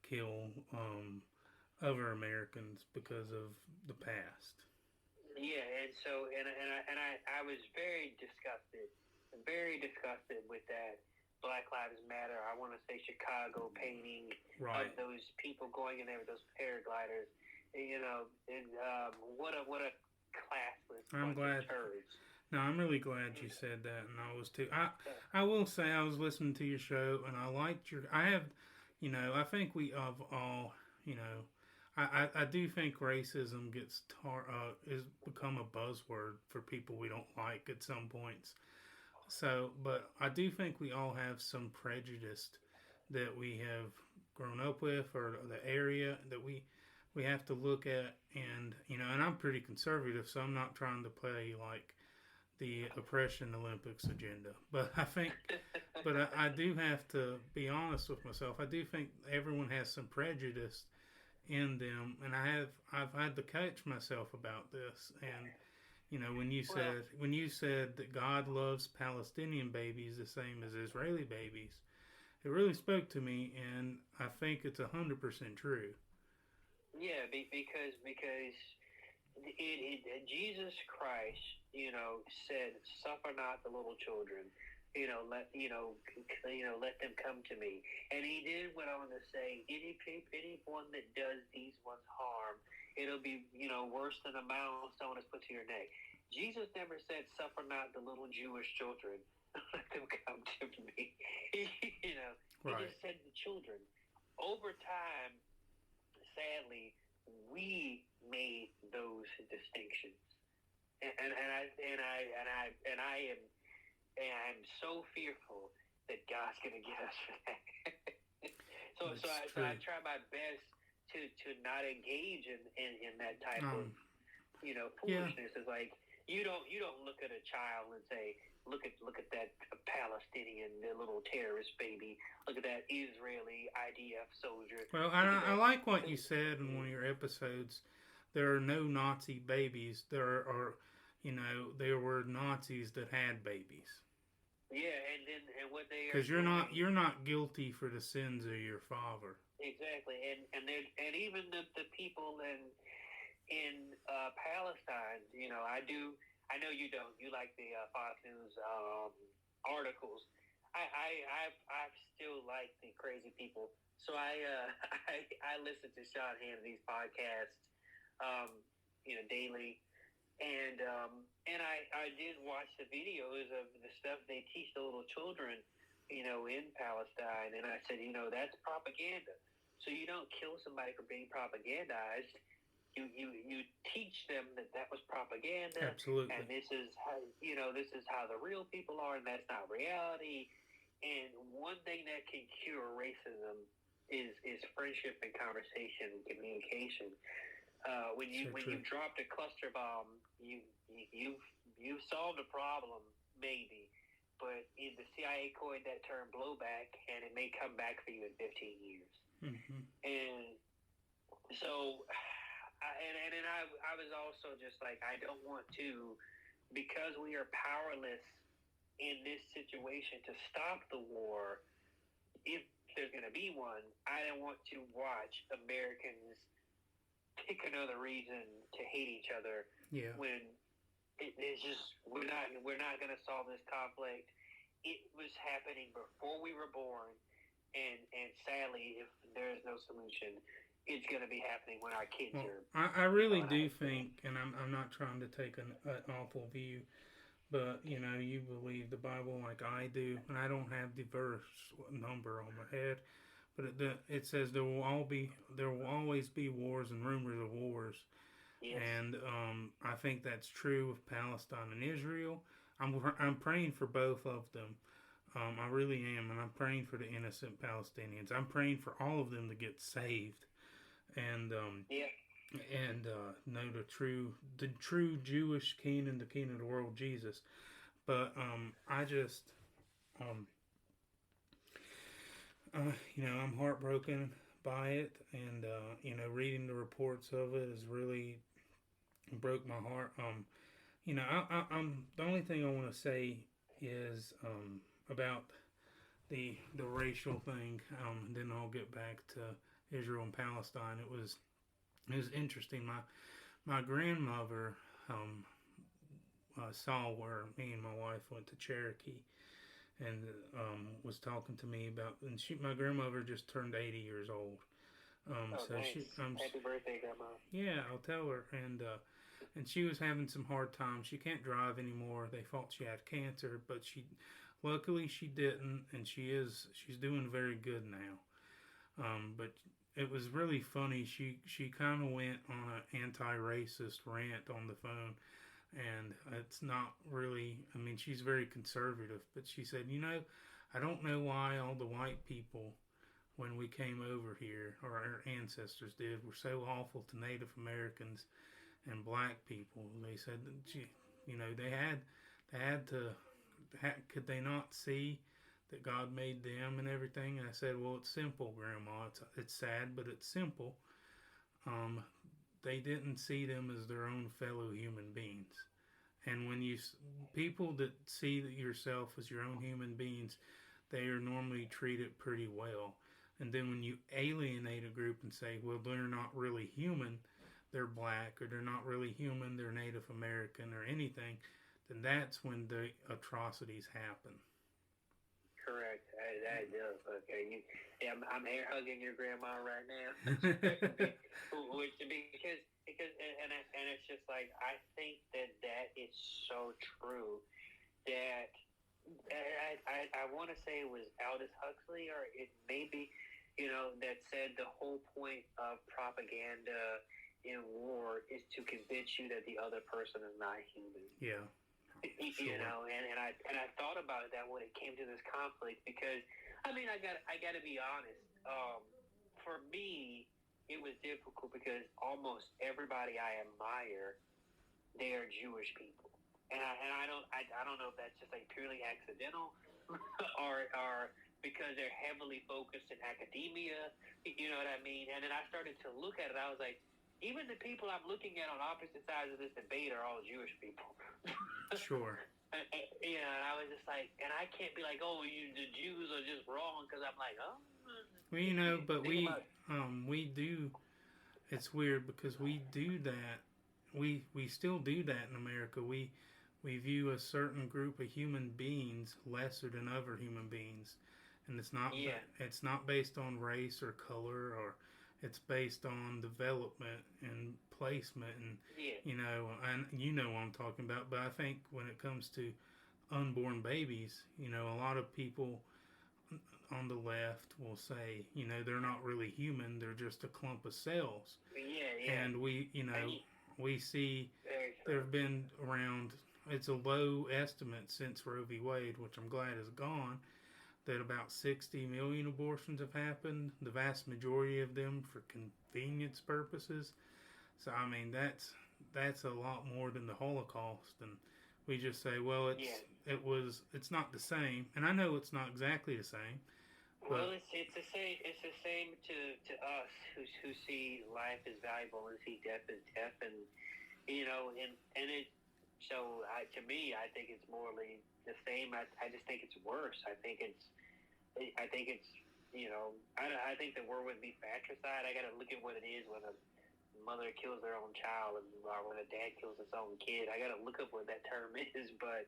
kill other Americans because of the past. Yeah, and so I was very disgusted with that Black Lives Matter. I want to say Chicago painting of those people going in there with those paragliders. What a classless bunch of turds. No, I'm really glad you said that, and I was too. I will say I was listening to your show, and I liked your. I think we have all, I do think racism is become a buzzword for people we don't like at some points. So, but I do think we all have some prejudice that we have grown up with, or the area that we have to look at, and and I'm pretty conservative, so I'm not trying to play like the oppression Olympics agenda. But I think, I do have to be honest with myself. I do think everyone has some prejudice in them, and I've had to catch myself about this. And when you said that God loves Palestinian babies the same as Israeli babies, it really spoke to me, and I think it's 100% true. Yeah, because Jesus Christ, said, "Suffer not the little children, let them come to me." And he did went on to say, anyone that does these ones harm, it'll be, worse than a milestone is put to your neck. Jesus never said, "Suffer not the little Jewish children, let them come to me." He Right. just said the children. Over time, sadly, we made those distinctions, and I'm so fearful that God's gonna get us for that. So I try my best to not engage in that type of foolishness. Yeah. It's like you don't look at a child and say, look at that Palestinian, the little terrorist baby. Look at that Israeli IDF soldier. Well, I like what you said in one of your episodes. There are no Nazi babies. There there were Nazis that had babies. Yeah, and what they are, because you're not guilty for the sins of your father. Exactly, and even the people in Palestine, I know you don't. You like the Fox News articles. I still like the crazy people. So I listen to Sean Hannity's podcast, daily, and I did watch the videos of the stuff they teach the little children, in Palestine, and I said, that's propaganda. So you don't kill somebody for being propagandized. You teach them that was propaganda. Absolutely. And this is how the real people are, and that's not reality. And one thing that can cure racism is friendship and conversation and communication. When you've dropped a cluster bomb, you've solved a problem, maybe, but the CIA coined that term blowback, and it may come back for you in 15 years. Mm-hmm. And so. I was also just like, I don't want to, because we are powerless in this situation to stop the war, if there's going to be one, I don't want to watch Americans pick another reason to hate each other. Yeah. When it's just, we're not going to solve this conflict. It was happening before we were born, and sadly, if there is no solution, it's going to be happening when our kids are. I really do think, and I'm not trying to take an awful view, but you believe the Bible like I do, and I don't have the verse number on my head, but it says there will always be wars and rumors of wars. Yes. And I think that's true of Palestine and Israel. I'm praying for both of them. I really am, and I'm praying for the innocent Palestinians. I'm praying for all of them to get saved. And know the true Jewish King and the King of the world, Jesus. But I just I'm heartbroken by it, and reading the reports of it has really broke my heart. I'm the only thing I want to say is about the racial thing. Then I'll get back to Israel and Palestine. It was interesting. My grandmother saw where me and my wife went to Cherokee, and was talking to me about. And my grandmother just turned 80 years old. So nice. she, Happy birthday, Grandma. Yeah, I'll tell her. And she was having some hard times. She can't drive anymore. They thought she had cancer, but luckily she didn't, and she's doing very good now. But it was really funny. She kind of went on an anti-racist rant on the phone, and it's not really. I mean, she's very conservative, but she said, I don't know why all the white people, when we came over here, or our ancestors did, were so awful to Native Americans and black people. They said that they had to. Could they not see that God made them and everything? And I said, well, it's simple, Grandma. It's sad, but it's simple. They didn't see them as their own fellow human beings. And when people that see yourself as your own human beings, they are normally treated pretty well. And then when you alienate a group and say, well, they're not really human, they're black, or they're not really human, they're Native American or anything, then that's when the atrocities happen. Correct. That does. Okay. I'm air hugging your grandma right now. Because like, I think that is so true that I want to say it was Aldous Huxley, or it may be, that said the whole point of propaganda in war is to convince you that the other person is not human. Yeah. Sure. And I thought about that when it came to this conflict, because I got to be honest. For me, it was difficult because almost everybody I admire, they are Jewish people, and I don't know if that's just like purely accidental, or because they're heavily focused in academia. You know what I mean? And then I started to look at it. I was like, even the people I'm looking at on opposite sides of this debate are all Jewish people. Sure. And I was just like, and I can't be like, the Jews are just wrong, because I'm like, oh. Well, but we do. It's weird because we do that. We still do that in America. We view a certain group of human beings lesser than other human beings, and it's not based on race or color, or it's based on development and placement, and and what I'm talking about. But I think when it comes to unborn babies, a lot of people on the left will say, they're not really human, they're just a clump of cells. Yeah. And we see there have been around, it's a low estimate since Roe v. Wade, which I'm glad is gone, that about 60 million abortions have happened, the vast majority of them for convenience purposes. So, that's a lot more than the Holocaust, and we just say, well, it's not the same, and I know it's not exactly the same. Well, it's the same. It's the same to us who see life as valuable and see death as death, and it. So to me, I think it's morally the same. I just think it's worse. I think it's. I think the word would be fratricide. I got to look at what it is when a mother kills their own child, or when a dad kills his own kid. I got to look up what that term is, but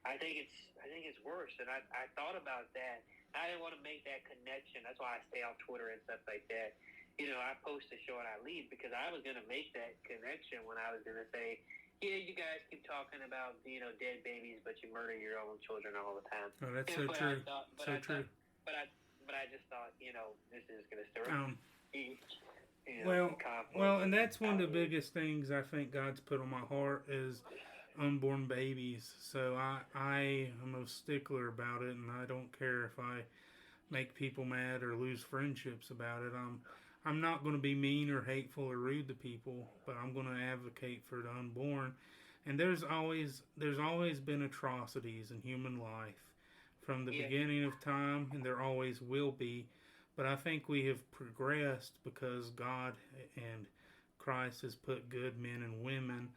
I think it's worse. And I thought about that. I didn't want to make that connection. That's why I stay off Twitter and stuff like that. I post the show and I leave, because I was going to make that connection when I was going to say, yeah, you guys keep talking about, dead babies, but you murder your own children all the time. Oh, that's so true. True. But I just thought, this is going to stir up. Well, and that's one of the biggest things I think God's put on my heart is unborn babies. So I am a stickler about it, and I don't care if I make people mad or lose friendships about it. I'm not going to be mean or hateful or rude to people, but I'm going to advocate for the unborn. And there's always been atrocities in human life from the beginning of time, and there always will be. But I think we have progressed because God and Christ has put good men and women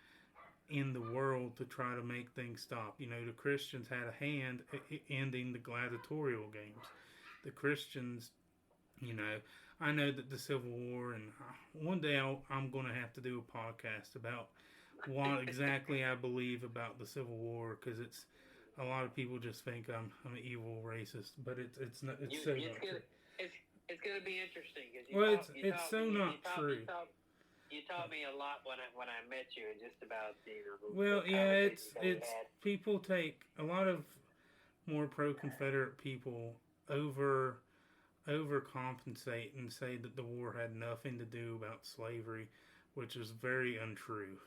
in the world to try to make things stop. The Christians had a hand ending the gladiatorial games. The Christians, I know that the Civil War, and one day I'm going to have to do a podcast about what exactly I believe about the Civil War, because it's a lot of people just think I'm an evil racist, but it's not. It's so not true. It's going to be interesting. It's so not true. You taught me a lot when I met you, just about it's people take a lot of more pro-Confederate people overcompensate and say that the war had nothing to do about slavery, which is very untrue.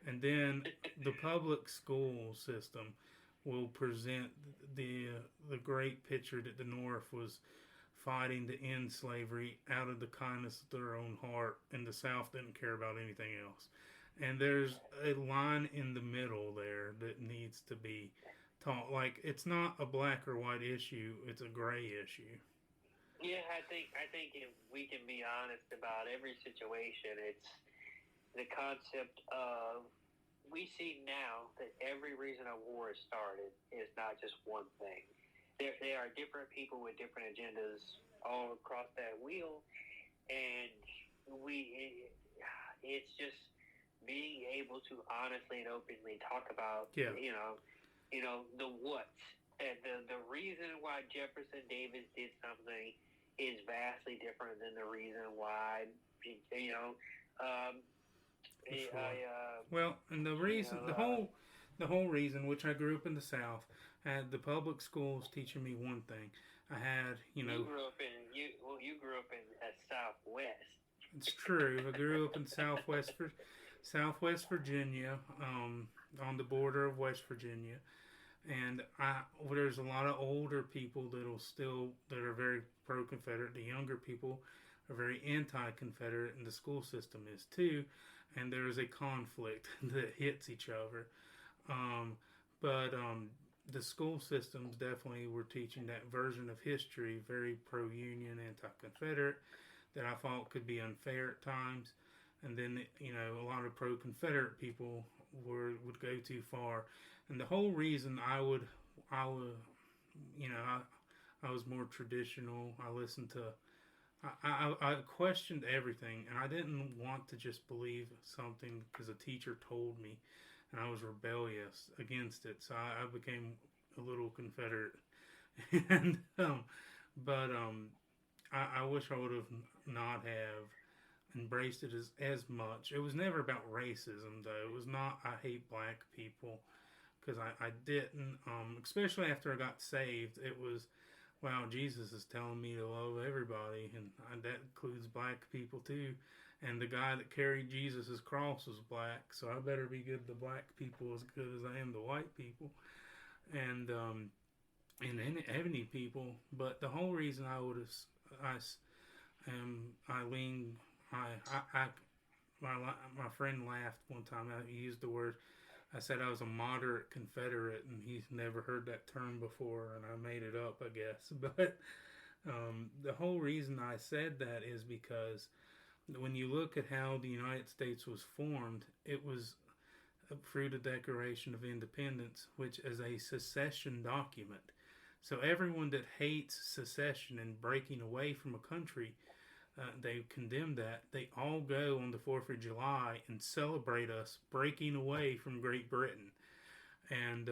And then the public school system will present the great picture that the North was fighting to end slavery out of the kindness of their own heart, and the South didn't care about anything else. And there's a line in the middle there that needs to be taught. Like, it's not a black or white issue, it's a gray issue. Yeah, I think if we can be honest about every situation, it's the concept of, we see now that every reason a war is started is not just one thing. There are different people with different agendas all across that wheel, and it's just being able to honestly and openly talk about, the what. The reason why Jefferson Davis did something is vastly different than the reason why, for sure. I Well, and the whole reason, which I grew up in the South, I had the public schools teaching me one thing. I had, you grew up in Southwest. it's true. I grew up in Southwest Virginia, on the border of West Virginia, and there's a lot of older people that are very pro-Confederate. The younger people are very anti-Confederate, and the school system is too. And there is a conflict that hits each other. But the school systems definitely were teaching that version of history, very pro-Union, anti-Confederate, that I thought could be unfair at times. And then, a lot of pro-Confederate people would go too far. And the whole reason I was more traditional. I listened to, I questioned everything, and I didn't want to just believe something because a teacher told me, and I was rebellious against it. So I became a little Confederate, and I wish I would have not have embraced it as much. It was never about racism, though. It was not, I hate black people, because I didn't, especially after I got saved. It was, wow, Jesus is telling me to love everybody, and that includes black people too. And the guy that carried Jesus' cross was black, so I better be good to black people as good as I am to white people, and any people. But the whole reason my friend laughed one time. I used the word. I said I was a moderate Confederate, and he's never heard that term before, and I made it up, I guess. But the whole reason I said that is because when you look at how the United States was formed, it was through the Declaration of Independence, which is a secession document. So everyone that hates secession and breaking away from a country, they condemn that. They all go on the 4th of July and celebrate us breaking away from Great Britain. And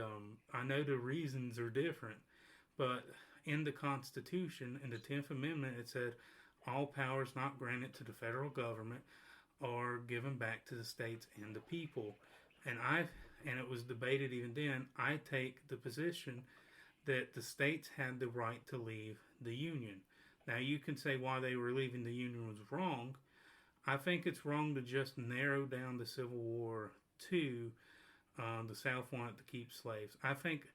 I know the reasons are different, but in the Constitution, in the 10th Amendment, it said all powers not granted to the federal government are given back to the states and the people. And it was debated even then. I take the position that the states had the right to leave the Union. Now, you can say why they were leaving the Union was wrong. I think it's wrong to just narrow down the Civil War to the South wanted to keep slaves. I think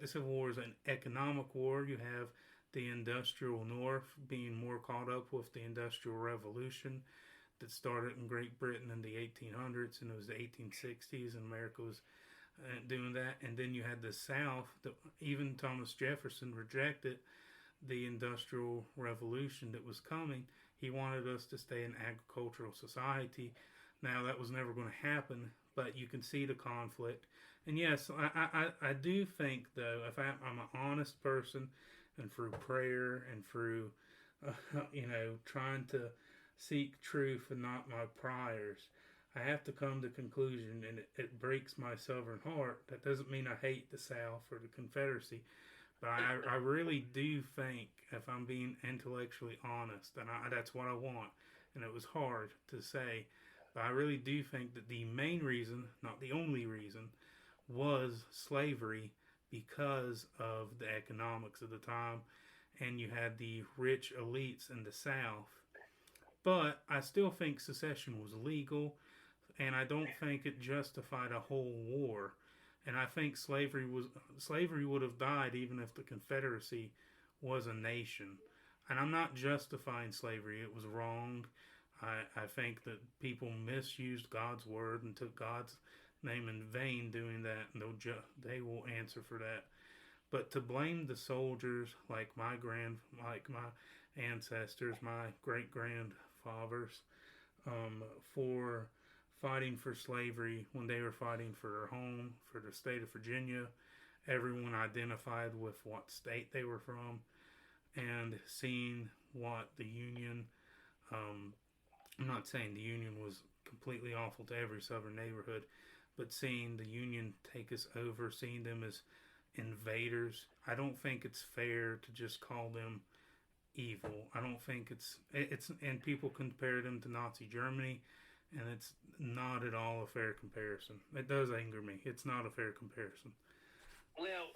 the Civil War is an economic war. You have the industrial North being more caught up with the Industrial Revolution that started in Great Britain in the 1800s, and it was the 1860s, and America was doing that. And then you had the South, even Thomas Jefferson rejected the Industrial Revolution that was coming. He wanted us to stay an agricultural society. Now, that was never going to happen, but you can see the conflict. And yes, I do think, though, if I'm an honest person, and through prayer and through, trying to seek truth and not my priors, I have to come to the conclusion, and it breaks my Southern heart. That doesn't mean I hate the South or the Confederacy, but I really do think, if I'm being intellectually honest, and that's what I want, and it was hard to say, but I really do think that the main reason, not the only reason, was slavery, because of the economics of the time, and you had the rich elites in the South. But I still think secession was legal, and I don't think it justified a whole war. And I think slavery would have died even if the Confederacy was a nation. And I'm not justifying slavery. It was wrong. I think that people misused God's word and took God's name in vain doing that, and they will answer for that. But to blame the soldiers, like my ancestors, my great grandfathers, for fighting for slavery when they were fighting for their home, for the state of Virginia, everyone identified with what state they were from, and seeing what the Union, I'm not saying the Union was completely awful to every southern neighborhood, but seeing the Union take us over, seeing them as invaders, I don't think it's fair to just call them evil. I don't think it's and people compare them to Nazi Germany, and it's not at all a fair comparison. It does anger me. It's not a fair comparison. Well,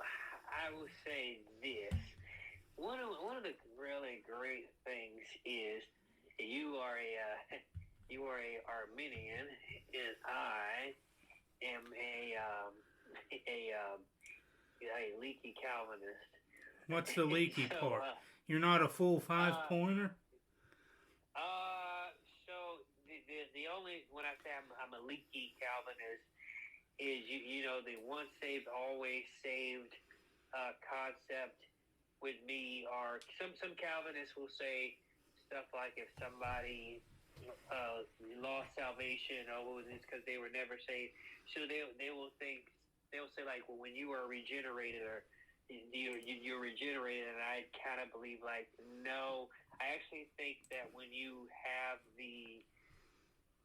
I will say this. One of the really great things is you are a you are a Arminian, and I am a leaky Calvinist. What's the leaky So, part? You're not a full 5-pointer? So the only, when I say I'm a leaky Calvinist, is you know the once saved always saved concept with me. Or some Calvinists will say stuff like if somebody lost salvation, oh, it's because they were never saved. So they'll say like, well, when you are regenerated, or you're regenerated, and I kind of believe like, no, I actually think that when you have the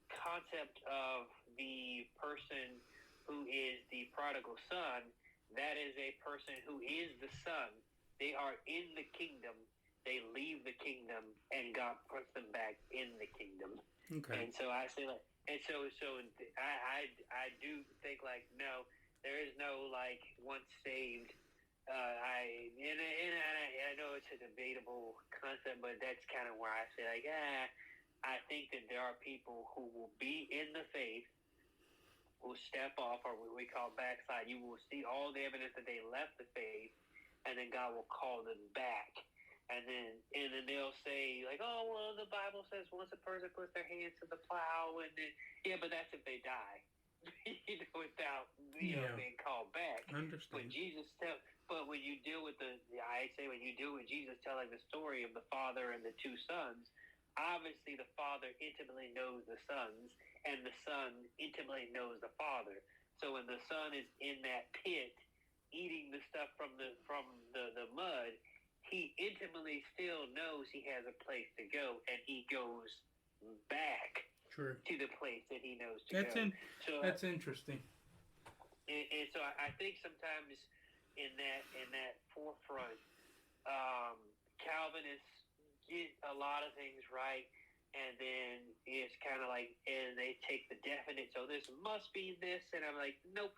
concept of the person who is the prodigal son, that is a person who is the son. They are in the kingdom. They leave the kingdom, and God puts them back in the kingdom. Okay. And so I say like, and so I do think like, no, there is no like once saved. I know it's a debatable concept, but that's kind of where I say like, I think that there are people who will be in the faith, will step off, or what we call backslide. You will see all the evidence that they left the faith, and then God will call them back. And then they'll say like, oh, well, the Bible says once a person puts their hands to the plow, and then, yeah, but that's if they die, without being called back. I understand. But when you deal with when you deal with Jesus telling the story of the Father and the two sons, obviously the Father intimately knows the sons, and the Son intimately knows the Father. So when the Son is in that pit eating the stuff from the mud, he intimately still knows he has a place to go, and he goes back to the place that he knows to go. That's interesting. And so I think sometimes in that forefront, Calvinists get a lot of things right, and then it's kind of like, and they take the definite, so this must be this, and I'm like, nope,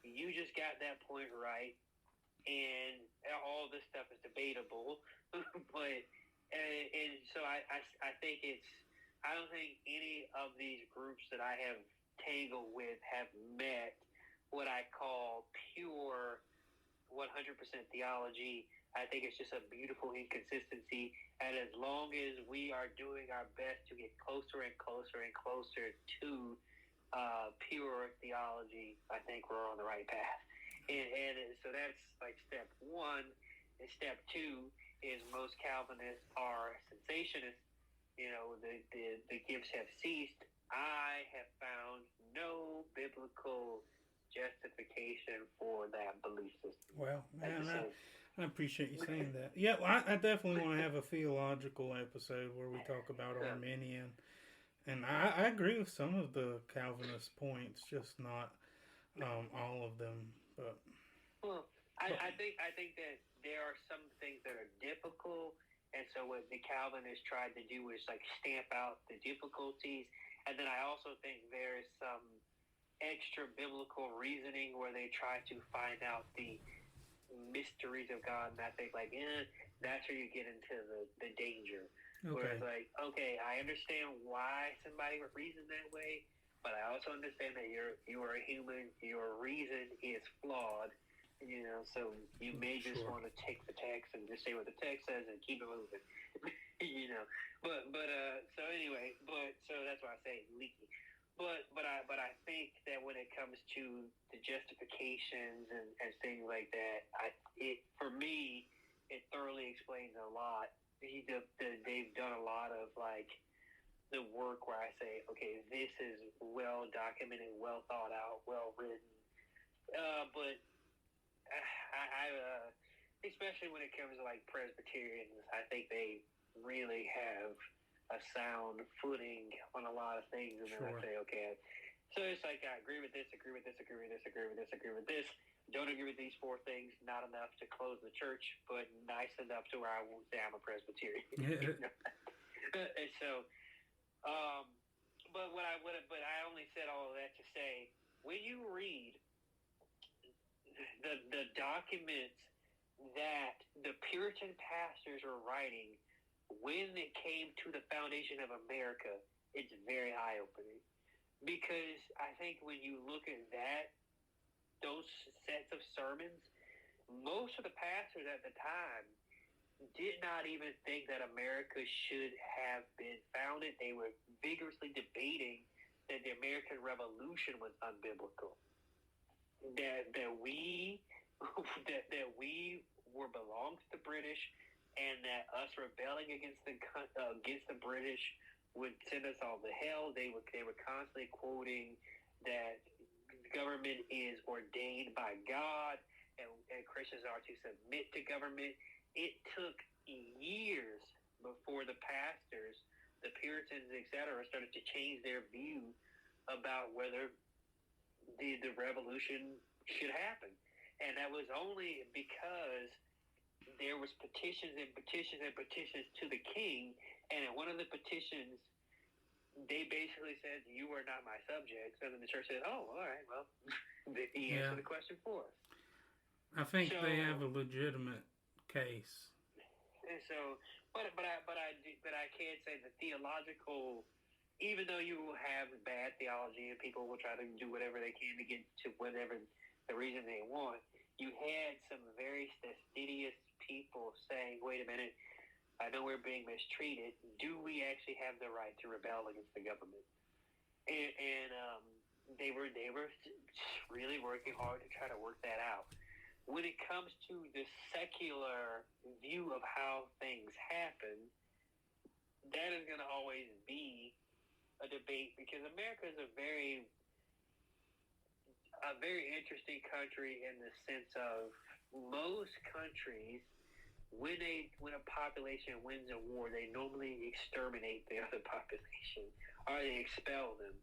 you just got that point right, and all this stuff is debatable, but and so I think I don't think any of these groups that I have tangled with have met what I call pure 100% theology. I think it's just a beautiful inconsistency, and as long as we are doing our best to get closer and closer and closer to pure theology, I think we're on the right path. And so that's like step one. And step two is most Calvinists are cessationists. The gifts have ceased. I have found no biblical justification for that belief system. Well, man, I appreciate you saying that. Yeah, well, I definitely want to have a theological episode where we talk about Arminian. And I agree with some of the Calvinist points, just not all of them. But I think that there are some things that are difficult, and so what the Calvinists tried to do is like stamp out the difficulties. And then I also think there is some extra biblical reasoning where they try to find out the mysteries of God, and I think like, that's where you get into the danger. Okay. Where it's like, okay, I understand why somebody would reason that way, but I also understand that you are a human. Your reason is flawed, so you may just want to take the text and just say what the text says and keep it moving, so anyway, so that's why I say leaky. But I think that when it comes to the justifications and things like that, for me, it thoroughly explains a lot. They've done a lot of like the work where I say, okay, this is well documented, well thought out, well written. But I especially when it comes to like Presbyterians, I think they really have a sound footing on a lot of things, and then I say, okay, so it's like I agree with this, agree with this, agree with this, agree with this, agree with this. Don't agree with these four things. Not enough to close the church, but nice enough to where I won't say I'm a Presbyterian. And so, but I only said all of that to say, when you read the documents that the Puritan pastors were writing when it came to the foundation of America, it's very eye-opening. Because I think when you look at those sets of sermons, most of the pastors at the time did not even think that America should have been founded. They were vigorously debating that the American Revolution was unbiblical. That we were belonged to the British, and that us rebelling against the British would send us all to hell. They were constantly quoting that government is ordained by God, and Christians are to submit to government. It took years before the pastors, the Puritans, etc., started to change their view about whether the revolution should happen. And that was only because there was petitions and petitions and petitions to the king, and in one of the petitions, they basically said, "You are not my subjects." And then the church said, "Oh, all right, well, he answered the question for us." I think they have a legitimate case. And so, but I can't say the theological. Even though you will have bad theology and people will try to do whatever they can to get to whatever the reason they want, you had some very fastidious people saying, "Wait a minute, I know we're being mistreated. Do we actually have the right to rebel against the government?" And they were really working hard to try to work that out. When it comes to the secular view of how things happen, that is going to always be a debate, because America is a very interesting country in the sense of most countries, when a population wins a war, they normally exterminate the other population or they expel them.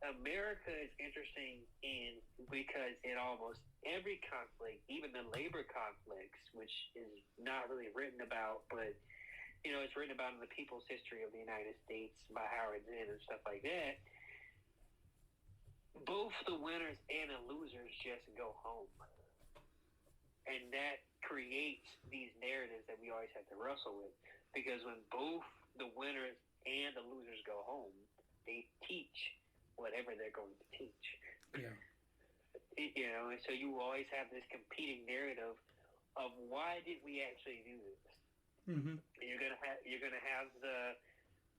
America is interesting because in almost every conflict, even the labor conflicts, which is not really written about, but it's written about in the People's History of the United States by Howard Zinn and stuff like that. Both the winners and the losers just go home, and that creates these narratives that we always have to wrestle with. Because when both the winners and the losers go home, they teach whatever they're going to teach. Yeah. And so you always have this competing narrative of why did we actually do this? Mm-hmm. You're gonna have the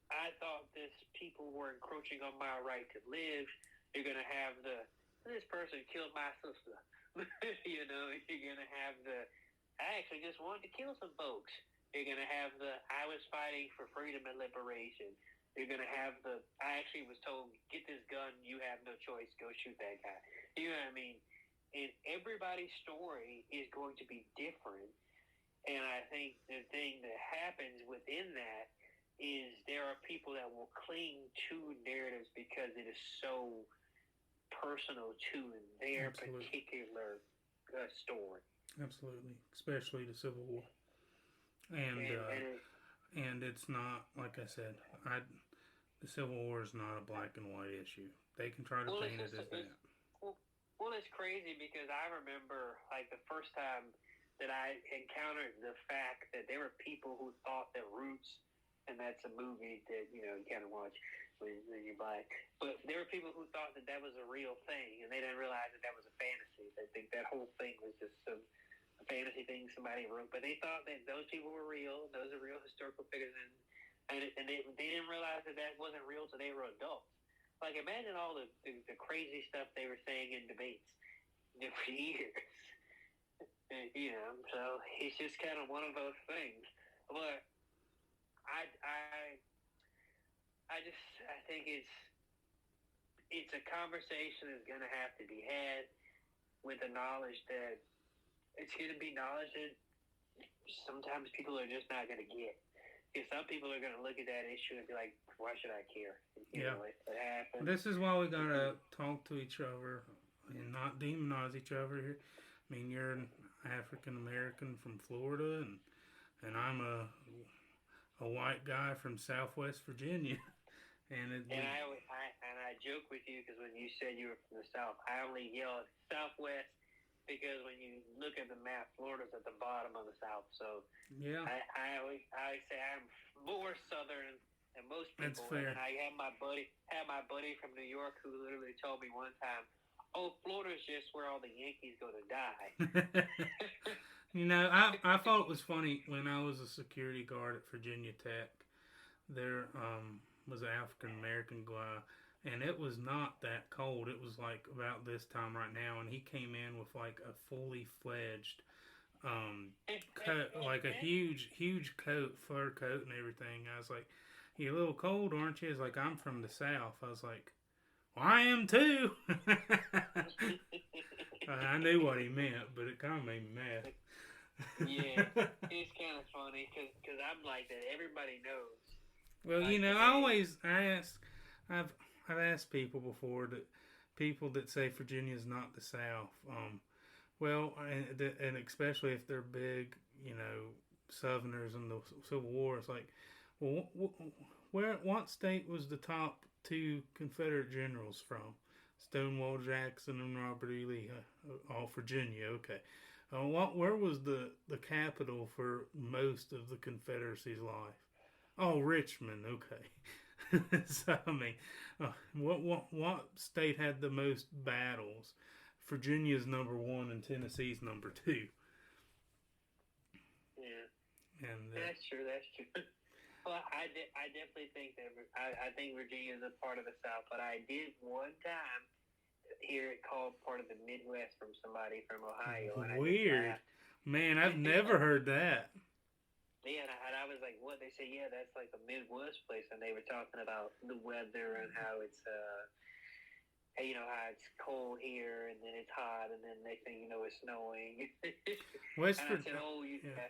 I thought people were encroaching on my right to live. You're gonna have this person killed my sister. You're gonna have I actually just wanted to kill some folks. You're gonna have I was fighting for freedom and liberation. You're going to have I actually was told, get this gun, you have no choice, go shoot that guy. You know what I mean? And everybody's story is going to be different. And I think the thing that happens within that is there are people that will cling to narratives because it is so personal to their particular story. Absolutely. Especially the Civil War. And it's not, like I said, the Civil War is not a black and white issue. They can try to paint it as that. Well, it's crazy because I remember, like, the first time that I encountered the fact that there were people who thought that Roots, and that's a movie that, you kind of watch when you're black, but there were people who thought that was a real thing, and they didn't realize that was a fantasy. They think that whole thing was just some fantasy thing somebody wrote, but they thought that those people were real. Those are real historical figures, and they didn't realize that wasn't real until they were adults. Like, imagine all the crazy stuff they were saying in debates for years. So it's just kind of one of those things. But I think it's a conversation that's going to have to be had with the knowledge that it's going to be knowledge that sometimes people are just not going to get. Because some people are going to look at that issue and be like, why should I care? It happens. This is why we got to talk to each other and not demonize each other here. I mean, you're an African-American from Florida, and I'm a white guy from Southwest Virginia. I joke with you because when you said you were from the South, I only yelled Southwest because when you look at the map, Florida's at the bottom of the South. So yeah, I always say I'm more Southern than most people. that's fair. And I had my buddy from New York who literally told me one time, "Oh, Florida's just where all the Yankees go to die." You know, I thought it was funny when I was a security guard at Virginia Tech. There was an African American guy, and it was not that cold. It was like about this time right now, and he came in with like a fully fledged coat, like a huge coat, fur coat, and everything. I was like, "You're a little cold, aren't you?" He's like, "I'm from the South." I was like, "Well, I am too." I knew what he meant, but it kind of made me mad. Yeah, it's kind of funny because I'm like that. Everybody knows. Well, Like you know, I've asked people before that say Virginia's not the South. Well, and especially if they're big, you know, Southerners in the Civil War, it's like, well, what state was the top two Confederate generals from? Stonewall Jackson and Robert E. Lee, all Virginia. Okay. Where was the capital for most of the Confederacy's life? Oh, Richmond. Okay. So I mean, what state had the most battles? Virginia's number 1 and Tennessee's number 2. Yeah, And that's true. Well, I definitely think that I think Virginia is a part of the South, but I did one time hear it called part of the Midwest from somebody from Ohio. And weird. Man, I've never heard that. Yeah, and I was like, what? They say, yeah, that's like a Midwest place. And they were talking about the weather and how it's, you know, how it's cold here and then it's hot and then next thing you know it's snowing. West Virginia.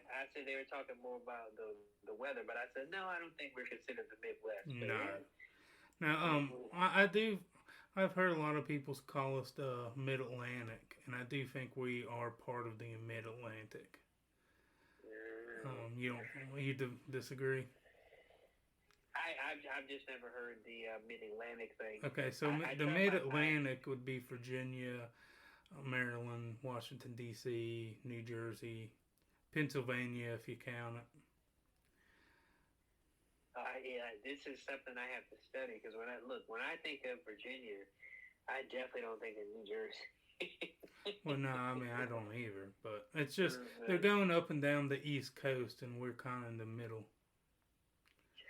I said they were talking more about the weather, but I said, no, I don't think we're considered the Midwest. No. Now, I've heard a lot of people call us the Mid-Atlantic, and I do think we are part of the Mid-Atlantic. You disagree? I've just never heard the Mid-Atlantic thing. Okay, so the Mid-Atlantic would be Virginia, Maryland, Washington, D.C., New Jersey, Pennsylvania, if you count it. Yeah, this is something I have to study because when I think of Virginia, I definitely don't think of New Jersey. Well, no, I mean I don't either, but it's just they're going up and down the East Coast, and we're kind of in the middle.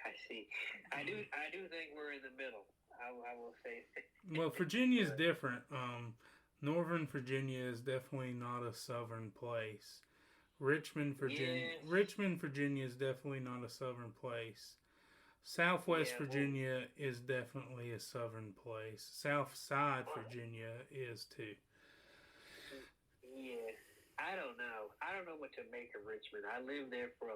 I see. I do think we're in the middle. I will say. Well, Virginia's different. Northern Virginia is definitely not a southern place. Richmond, Virginia is definitely not a southern place. Southwest Virginia is definitely a southern place. South Side Virginia is too. Yeah, I don't know. I don't know what to make of Richmond. I lived there for a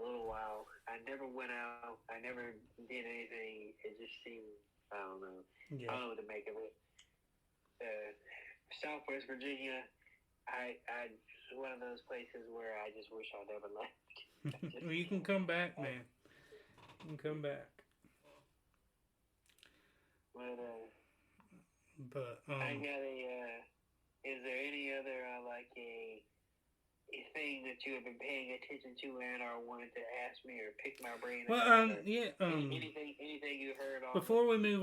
little while. I never went out. I never did anything. It just seemed, I don't know. Yeah. I don't know what to make of it. Southwest Virginia, it's one of those places where I just wish I never left. Well, you can come back, man. You can come back. But I got is there any other a thing that you have been paying attention to and or wanted to ask me or pick my brain about? Anything you heard on before we move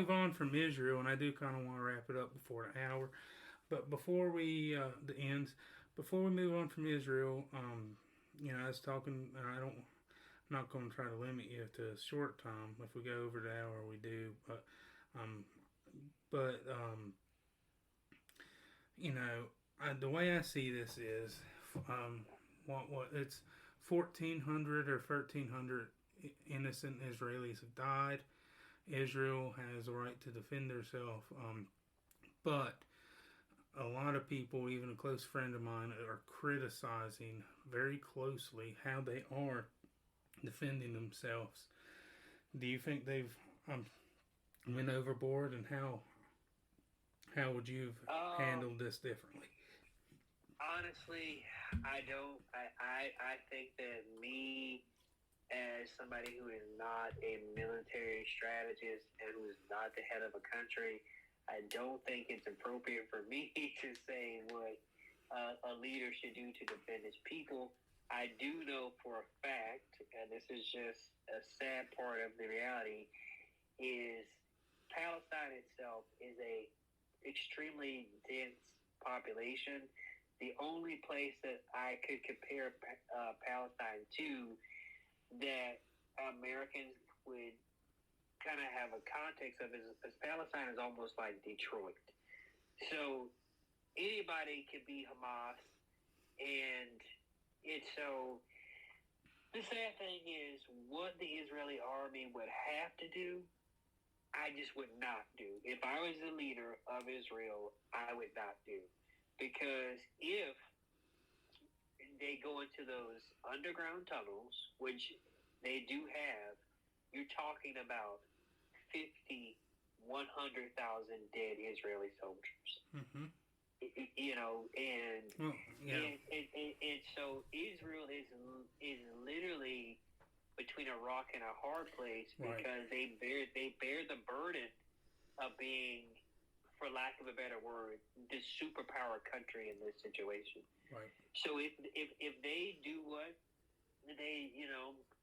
on from Israel, and I do kind of want to wrap it up before the hour, but before we move on from Israel, you know, I was talking. I'm not going to try to limit you to a short time. If we go over the hour, we do. But you know, the way I see this is, it's 1,400 or 1,300 innocent Israelis have died. Israel has a right to defend herself, but a lot of people, even a close friend of mine, are criticizing very closely how they are defending themselves. Do you think they've went overboard, and how would you have handled this differently? Honestly, I don't. I think that me as somebody who is not a military strategist and who is not the head of a country, I don't think it's appropriate for me to say what a leader should do to defend his people. I do know for a fact, and this is just a sad part of the reality, is Palestine itself is a extremely dense population. The only place that I could compare Palestine to that Americans would kind of have a context of is Palestine is almost like Detroit. So anybody can be Hamas, and it's so. The sad thing is, what the Israeli army would have to do, I just would not do. If I was the leader of Israel, I would not do. Because if they go into those underground tunnels, which they do have, you're talking about 50, 100,000 dead Israeli soldiers. Mm-hmm. And so Israel is literally between a rock and a hard place because they bear the burden of being, for lack of a better word, the superpower country in this situation. Right. So if they do what they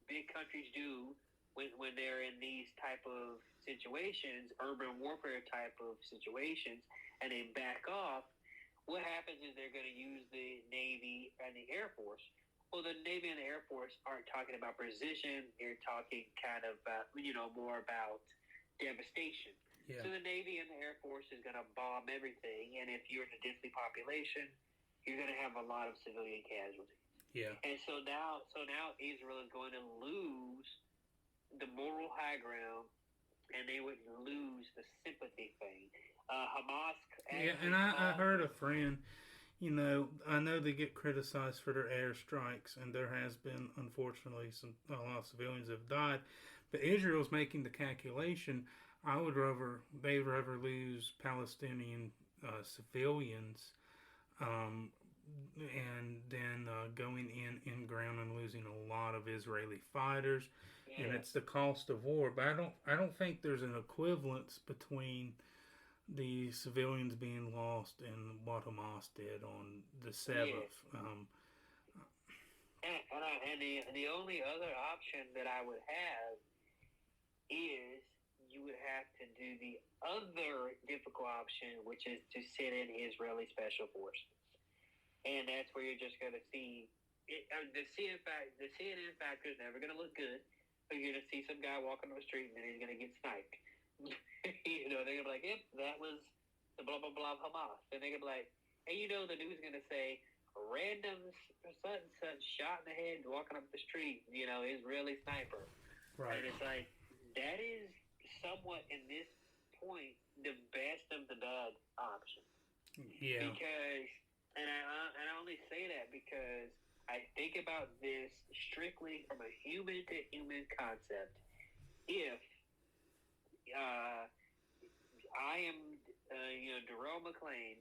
big countries do when they're in these type of situations, urban warfare type of situations, and they back off, what happens is they're going to use the Navy and the Air Force. Well, the Navy and the Air Force aren't talking about precision. They're talking kind of, more about devastation. Yeah. So the Navy and the Air Force is going to bomb everything. And if you're in a densely population, you're going to have a lot of civilian casualties. Yeah. And so now Israel is going to lose the moral high ground, and they would lose the sympathy thing. Hamas. Yeah, and I heard a friend, I know they get criticized for their airstrikes, and there has been, unfortunately, a lot of civilians have died. But Israel's making the calculation. They'd rather lose Palestinian civilians, and then going in ground and losing a lot of Israeli fighters. Yeah. And it's the cost of war. But I don't think there's an equivalence between the civilians being lost and what Hamas did on the 7th. And the only other option that I would have is you would have to do the other difficult option, which is to send in Israeli special forces. And that's where you're just going to see the CNN factor is never going to look good. So you're going to see some guy walking on the street and then he's going to get sniped. They're going to be like, yep, that was the blah, blah, blah of Hamas. And they're going to be like, hey, the news is going to say, random such and such shot in the head walking up the street, Israeli sniper. Right. And it's like, that is somewhat, in this point, the best of the bad option. Yeah. Because, and I only say that because I think about this strictly from a human-to-human concept. If I am, Darrell McCain,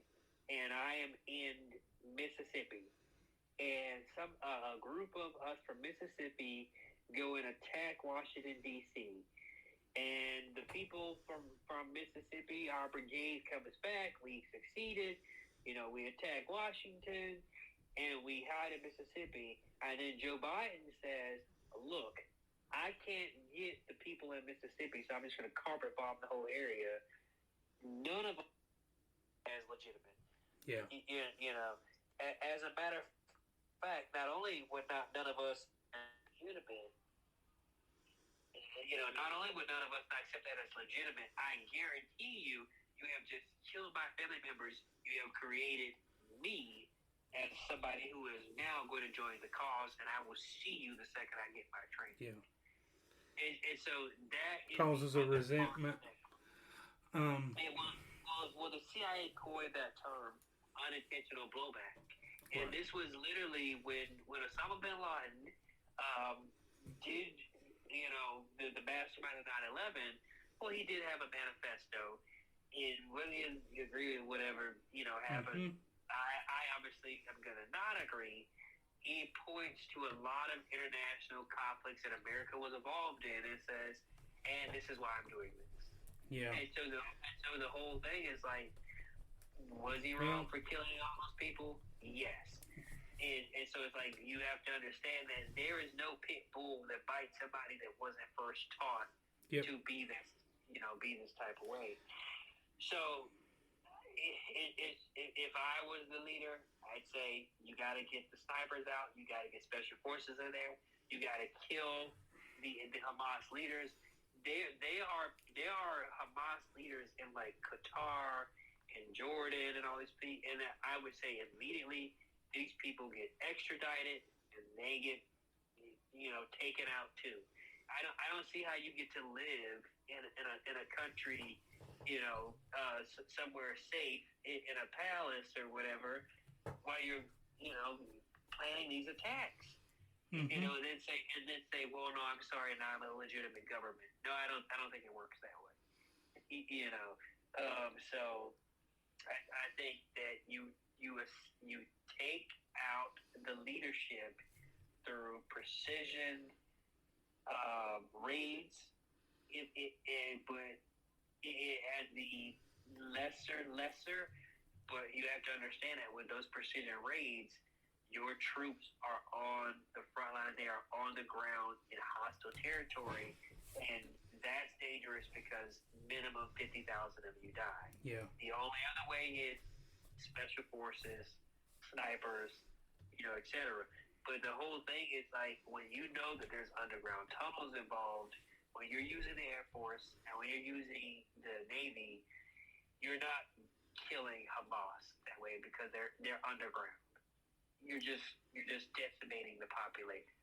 and I am in Mississippi, and a group of us from Mississippi go and attack Washington, D.C., and the people from Mississippi, our brigade comes back, we succeeded, we attack Washington, and we hide in Mississippi, and then Joe Biden says, look, I can't get the people in Mississippi, so I'm just going to carpet bomb the whole area. None of them is legitimate. Yeah. As a matter of fact, not only would none of us legitimate, not only would none of us not accept that as legitimate, I guarantee you have just killed my family members. You have created me as somebody who is now going to join the cause, and I will see you the second I get my training. Yeah. And so that causes a resentment. Well, the CIA coined that term unintentional blowback. And this was literally when Osama bin Laden did, the mastermind of 9/11, well, he did have a manifesto. And whether you agree with whatever, happened, I obviously am going to not agree. he points to a lot of international conflicts that America was involved in and says, and this is why I'm doing this. Yeah. And so the whole thing is like, was he wrong for killing all those people? Yes. And so it's like, you have to understand that there is no pit bull that bites somebody that wasn't first taught to be this type of way. So if I was the leader, I'd say you got to get the snipers out. You got to get special forces in there. You got to kill the Hamas leaders. There are Hamas leaders in like Qatar and Jordan and all these people. And I would say immediately these people get extradited and they get taken out too. I don't see how you get to live in a country, somewhere safe in a palace or whatever while you're planning these attacks. Mm-hmm. And then say, well, no, I'm sorry, now I'm a legitimate government. No, I don't think it works that way. So I think that you take out the leadership through precision raids, but it has the lesser. But you have to understand that with those precision raids, your troops are on the front line. They are on the ground in hostile territory, and that's dangerous because minimum 50,000 of you die. Yeah. The only other way is special forces, snipers, etc. But the whole thing is like when you know that there's underground tunnels involved, when you're using the Air Force and when you're using the Navy, you're not killing Hamas that way because they're underground. You're just decimating the population,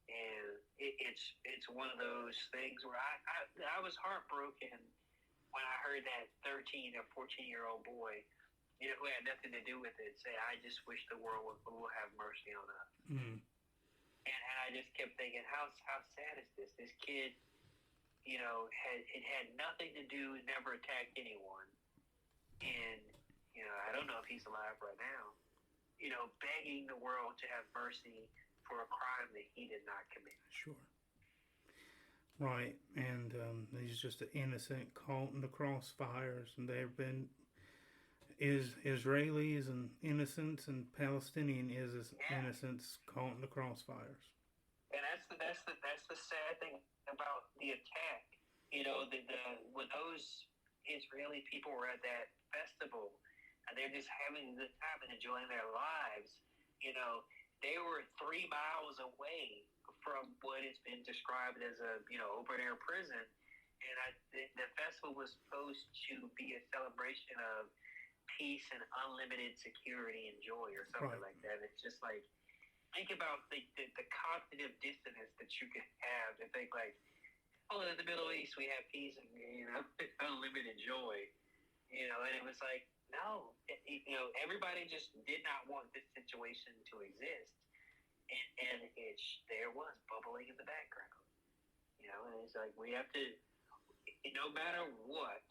and it's one of those things where I was heartbroken when I heard that 13 or 14-year-old boy, who had nothing to do with it, say, "I just wish the world will have mercy on us." Mm. And I just kept thinking, how sad is this? This kid, had nothing to do, never attacked anyone, and I don't know if he's alive right now. Begging the world to have mercy for a crime that he did not commit. Sure. Right, and he's just an innocent caught in the crossfires, and there have been Israelis and innocents and Palestinian innocents caught in the crossfires. And that's the sad thing about the attack. When those Israeli people were at that festival, and they're just having a good time and enjoying their lives. They were 3 miles away from what has been described as a open air prison, and the festival was supposed to be a celebration of peace and unlimited security and joy, or something like that. It's just like, think about the cognitive dissonance that you can have to think like, oh, in the Middle East we have peace and unlimited joy, and it was like, no, everybody just did not want this situation to exist, and there was bubbling in the background, and it's like we have to, no matter what,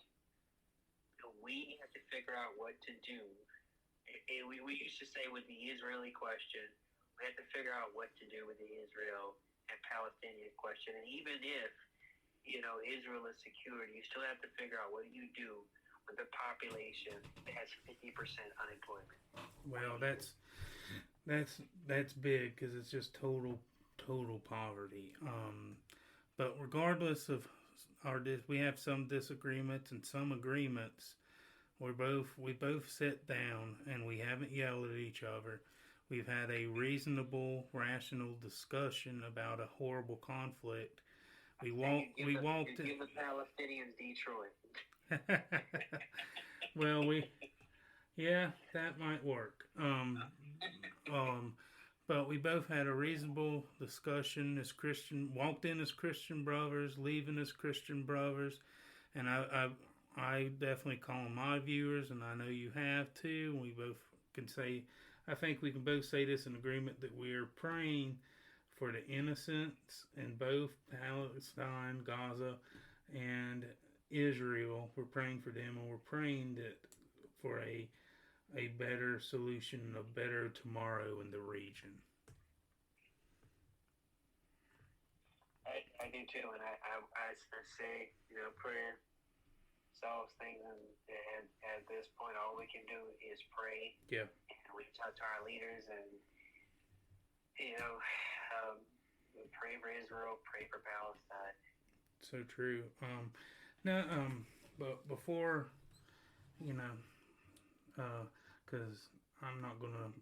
we have to figure out what to do. And we used to say with the Israeli question, we have to figure out what to do with the Israel and Palestinian question, and even if Israel is secured, you still have to figure out what do you do with a population that has 50% unemployment. Well, that's big because it's just total poverty. But regardless of we have some disagreements and some agreements. We both sit down and we haven't yelled at each other. We've had a reasonable, rational discussion about a horrible conflict. We walked. Give the Palestinians Detroit. Well, that might work. But we both had a reasonable discussion as walked in as Christian brothers, leaving as Christian brothers, and I definitely call them my viewers, and I know you have too. And we both can say, I think we can both say this in agreement that we are praying for the innocents in both Palestine, Gaza, and Israel. We're praying for them, and we're praying that for a better solution, a better tomorrow in the region. I do too, and I say, prayer solves things, and at this point, all we can do is pray. Yeah. And reach out to our leaders, and pray for Israel, pray for Palestine. So true. Now, but before, because I'm not gonna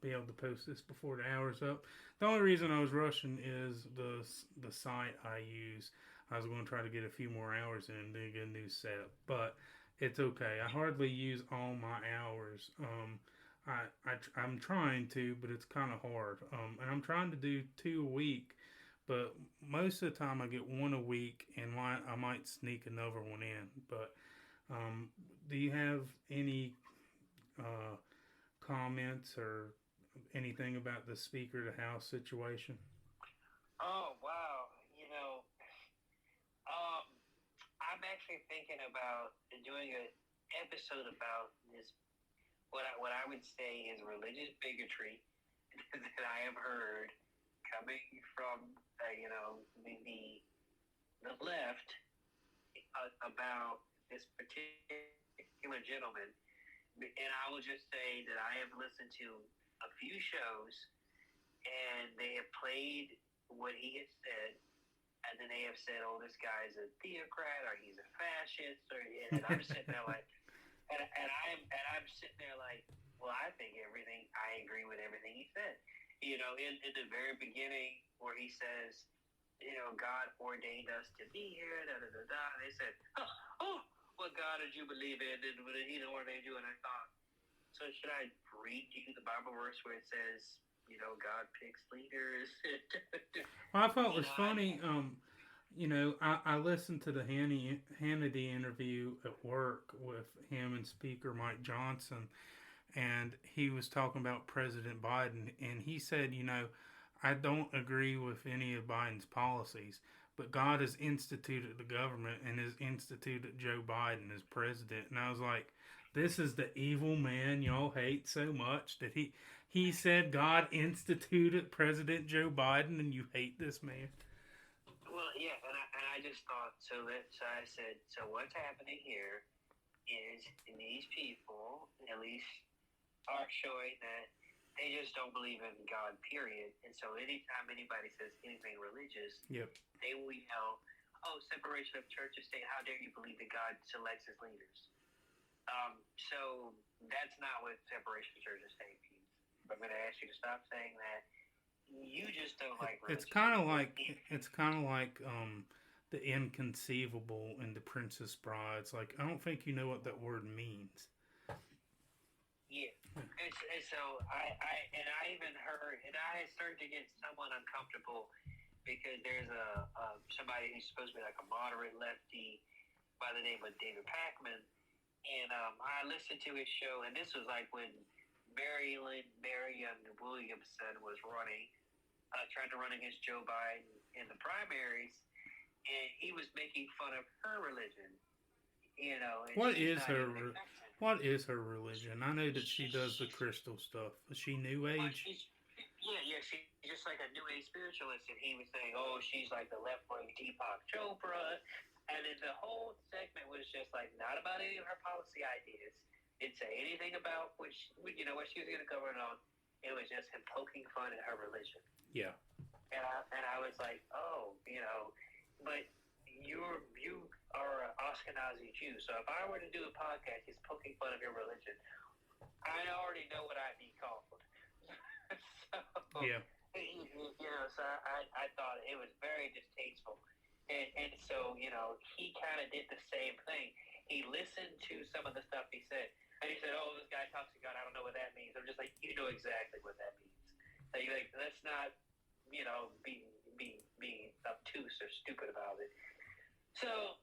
be able to post this before the hour's up. The only reason I was rushing is the site I use. I was going to try to get a few more hours in and then get a new setup, but it's okay. I hardly use all my hours. I'm trying to, but it's kind of hard. And I'm trying to do 2 a week, but most of the time I get 1 a week, and I might sneak another one in. But do you have any comments or anything about the Speaker of the House situation? Oh, wow. I'm actually thinking about doing an episode about this, what I would say is religious bigotry that I have heard coming from, the left about this particular gentleman. And I will just say that I have listened to a few shows, and they have played what he has said, and then they have said, "Oh, this guy's a theocrat, or he's a fascist," and I'm sitting there like, and I'm sitting there like, well, I think I agree with everything he said. In the very beginning, where he says, God ordained us to be here, da da da da. They said, oh, what God did you believe in? And he ordained you? And I thought, so should I read you the Bible verse where it says, God picks leaders? Well, I thought it was funny. I listened to the Hannity interview at work with him and Speaker Mike Johnson, and he was talking about President Biden, and he said, I don't agree with any of Biden's policies, but God has instituted the government and has instituted Joe Biden as president. And I was like, this is the evil man y'all hate so much, that he said God instituted President Joe Biden, and you hate this man. Well, yeah, and I just thought, so I said, so what's happening here is these people, at least, are showing that they just don't believe in God, period. And so anytime anybody says anything religious, yep, they will yell, oh, separation of church and state, how dare you believe that God selects his leaders? So that's not what separation of church and state means. I'm going to ask you to stop saying that. You just don't like religion. It's kind of like the inconceivable in The Princess Bride. It's like, I don't think you know what that word means. Yeah, and so I even heard, and I started to get somewhat uncomfortable because there's somebody who's supposed to be like a moderate lefty by the name of David Pakman, and I listened to his show, and this was like when Marion Williamson was running, trying to run against Joe Biden in the primaries, and he was making fun of her religion. What is her religion? I know that she does the crystal stuff. Is she New Age? She's just like a New Age spiritualist, and he was saying, oh, she's like the left-wing Deepak Chopra, and then the whole segment was just like not about any of her policy ideas. Didn't say anything about what she was going to cover it on. It was just him poking fun at her religion. Yeah. And I was like, oh, but you are an Ashkenazi Jew, so if I were to do a podcast just poking fun of your religion, I already know what I'd be called. So, yeah. So I thought it was very distasteful. And so, he kind of did the same thing. He listened to some of the stuff he said, and he said, oh, this guy talks to God, I don't know what that means. I'm just like, you know exactly what that means. So you're like, let's not, be obtuse or stupid about it. So,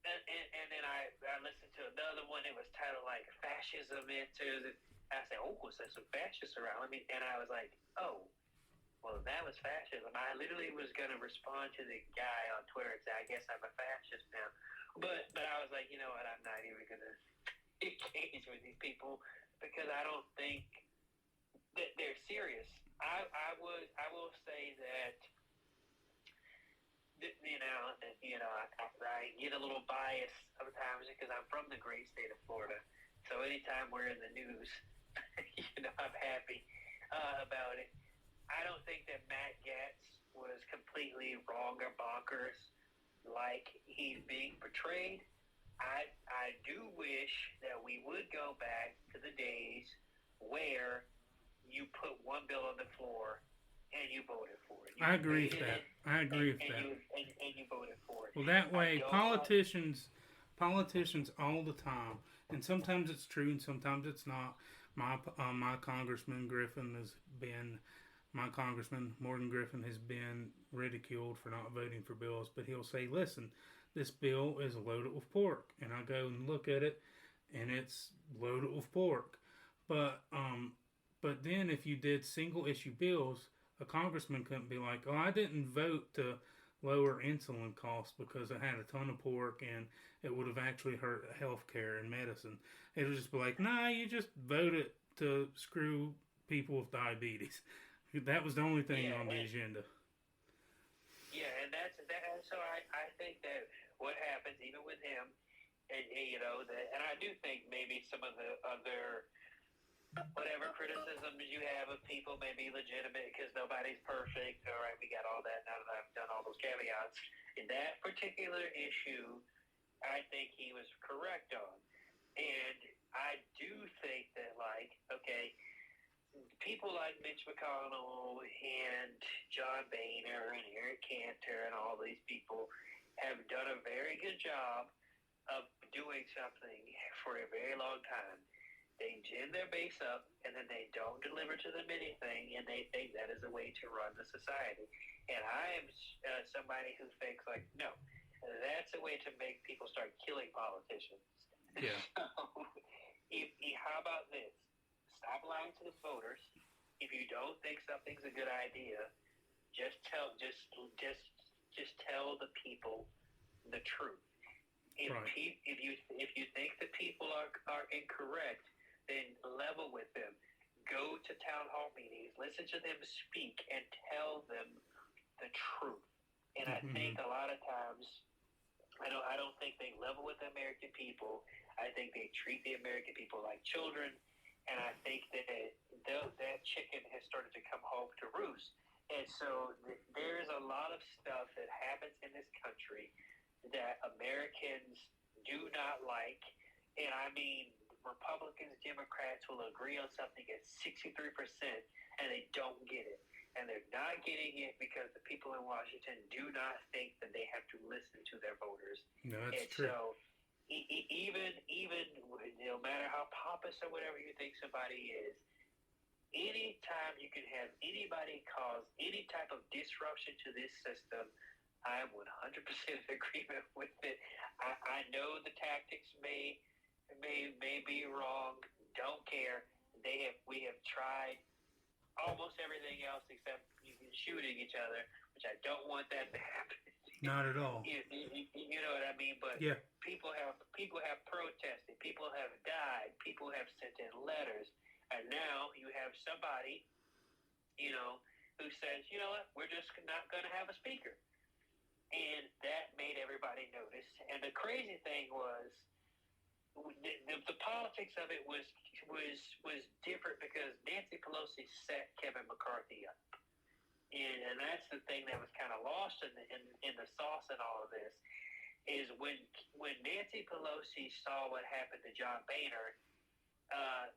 and then I listened to another one. It was titled like Fascism Enters. I said, oh, so there's some fascists around. And I was like, oh, well, that was fascism. I literally was going to respond to the guy on Twitter and say, I guess I'm a fascist now. But I was like, you know what? I'm not even going to engage with these people because I don't think that they're serious. I will say that I get a little biased sometimes because I'm from the great state of Florida. So anytime we're in the news, I'm happy about it. I don't think that Matt Gaetz was completely wrong or bonkers like he's being portrayed. I do wish that we would go back to the days where you put one bill on the floor and you voted for it. I agree with that. I agree with that. And you voted for it. Well, that way, politicians all the time, and sometimes it's true and sometimes it's not. My Congressman Morgan Griffin has been ridiculed for not voting for bills, but he'll say, "Listen, this bill is loaded with pork," and I go and look at it, and it's loaded with pork. But then if you did single issue bills, a congressman couldn't be like, "Oh, I didn't vote to lower insulin costs because it had a ton of pork and it would have actually hurt healthcare and medicine." It'll just be like, "Nah, you just voted to screw people with diabetes." That was the only thing on the agenda. Yeah, and that's that. So I think that what happens even with him, and I do think maybe some of the other whatever criticisms you have of people may be legitimate because nobody's perfect. All right, we got all that now that I've done all those caveats. In that particular issue, I think he was correct on. And I do think that, people like Mitch McConnell and John Boehner and Eric Cantor and all these people have done a very good job of doing something for a very long time. They gin their base up, and then they don't deliver to them anything, and they think that is a way to run the society. And I am somebody who thinks, no, that's a way to make people start killing politicians. Yeah. So, how about this? Stop lying to the voters. If you don't think something's a good idea, just tell the people the truth. If you think the people are incorrect, then level with them. Go to town hall meetings, listen to them speak, and tell them the truth. And I think a lot of times, I don't think they level with the American people. I think they treat the American people like children, and I think that chicken has started to come home to roost. And so there's a lot of stuff that happens in this country that Americans do not like, and I mean, Republicans, Democrats will agree on something at 63%, and they don't get it. And they're not getting it because the people in Washington do not think that they have to listen to their voters. No, that's true. So even no matter how pompous or whatever you think somebody is, anytime you can have anybody cause any type of disruption to this system, I am 100% in agreement with it. I know the tactics may be wrong. Don't care. We have tried almost everything else except shooting each other, which I don't want that to happen. Not at all. You know what I mean? But yeah. People have protested. People have died. People have sent in letters. And now you have somebody, who says, you know what, we're just not going to have a speaker. And that made everybody notice. And the crazy thing was, the politics of it was different because Nancy Pelosi set Kevin McCarthy up. And that's the thing that was kind of lost in the sauce in all of this, is when Nancy Pelosi saw what happened to John Boehner,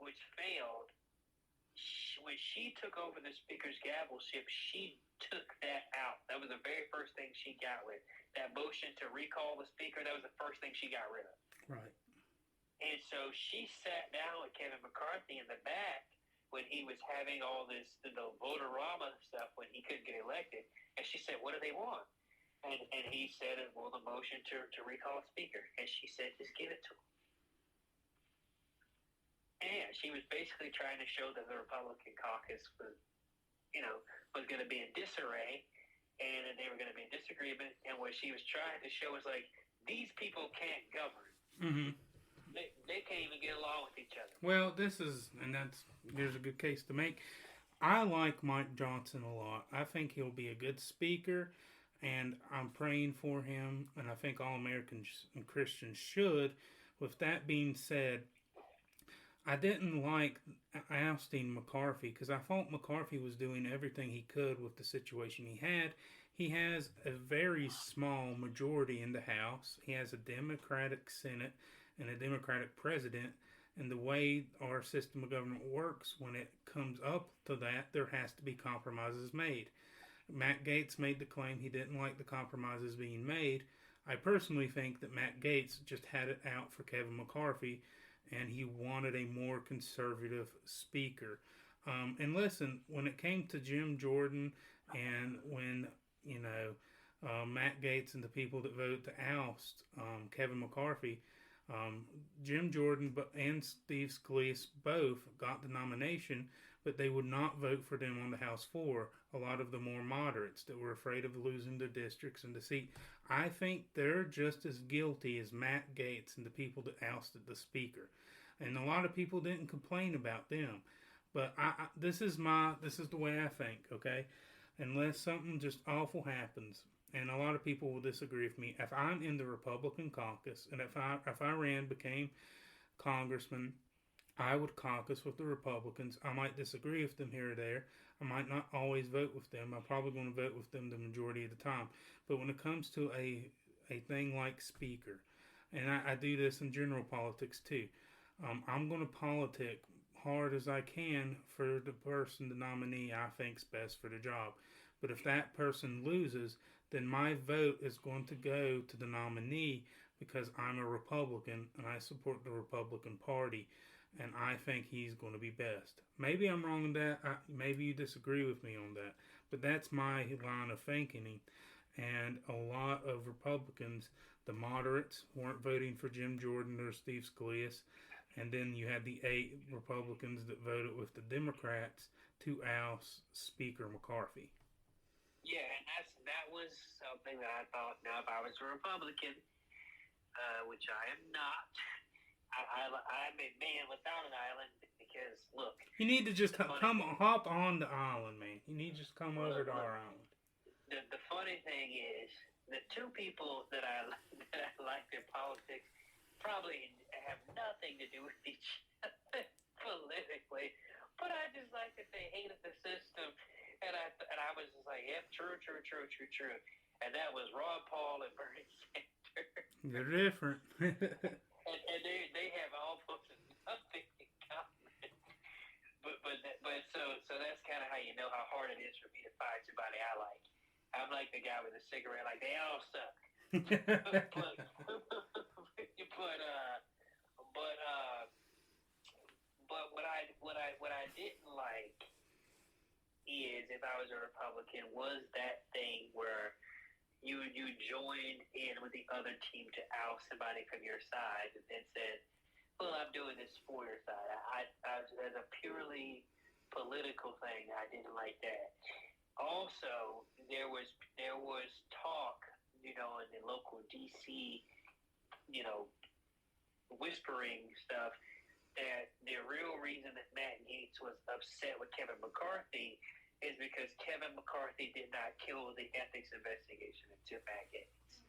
which failed, when she took over the speaker's gavelship, she took that out. That was the very first thing she got with. That motion to recall the speaker, that was the first thing she got rid of. Right. And so she sat down with Kevin McCarthy in the back when he was having all this, the voterama stuff when he couldn't get elected. And she said, what do they want? And he said, well, the motion to recall a speaker. And she said, just give it to him. And she was basically trying to show that the Republican caucus was going to be in disarray, and they were going to be in disagreement. And what she was trying to show was these people can't govern. Mm-hmm. They can't even get along with each other. Well, there's a good case to make. I like Mike Johnson a lot. I think he'll be a good speaker, and I'm praying for him, and I think all Americans and Christians should. With that being said, I didn't like ousting McCarthy because I thought McCarthy was doing everything he could with the situation he had. He has a very small majority in the House. He has a Democratic Senate and a Democratic president. And the way our system of government works, when it comes up to that, there has to be compromises made. Matt Gaetz made the claim he didn't like the compromises being made. I personally think that Matt Gaetz just had it out for Kevin McCarthy, and he wanted a more conservative speaker. And listen, when it came to Jim Jordan, and when Matt Gaetz and the people that voted to oust Kevin McCarthy, Jim Jordan and Steve Scalise both got the nomination, but they would not vote for them on the House floor. A lot of the more moderates that were afraid of losing the districts and the seat. I think they're just as guilty as Matt Gaetz and the people that ousted the speaker. And a lot of people didn't complain about them. But this is the way I think, okay? Unless something just awful happens, and a lot of people will disagree with me. If I'm in the Republican caucus, and if I became congressman, I would caucus with the Republicans. I might disagree with them here or there. I might not always vote with them. I'm probably going to vote with them the majority of the time. But when it comes to a thing like speaker, and I do this in general politics too, I'm going to politic hard as I can for the person, the nominee I think's best for the job. But if that person loses, then my vote is going to go to the nominee because I'm a Republican and I support the Republican Party, and I think he's going to be best. Maybe I'm wrong in that. Maybe you disagree with me on that, but that's my line of thinking. And a lot of Republicans, the moderates, weren't voting for Jim Jordan or Steve Scalise. And then you had the 8 Republicans that voted with the Democrats to oust Speaker McCarthy. Yeah, and that was something that I thought, now if I was a Republican, which I am not, I'm a man without an island because, look. You need to just hop on the island, man. You need to just come over to our island. The funny thing is, the two people that I like in politics probably have nothing to do with each other politically, but I just like that they hated the system, and I was just like, yep, true, and that was Ron Paul and Bernie Sanders. They're different. and they have almost nothing in common, but so that's kind of how you know how hard it is for me to find somebody I like. I'm like the guy with a cigarette, like they all suck. But what I didn't like is, if I was a Republican, was that thing where you joined in with the other team to oust somebody from your side and then said, well, I'm doing this for your side. I as a purely political thing, I didn't like that. Also, there was talk, in the local DC, whispering stuff, that the real reason that Matt Gaetz was upset with Kevin McCarthy is because Kevin McCarthy did not kill the ethics investigation into Matt Gaetz.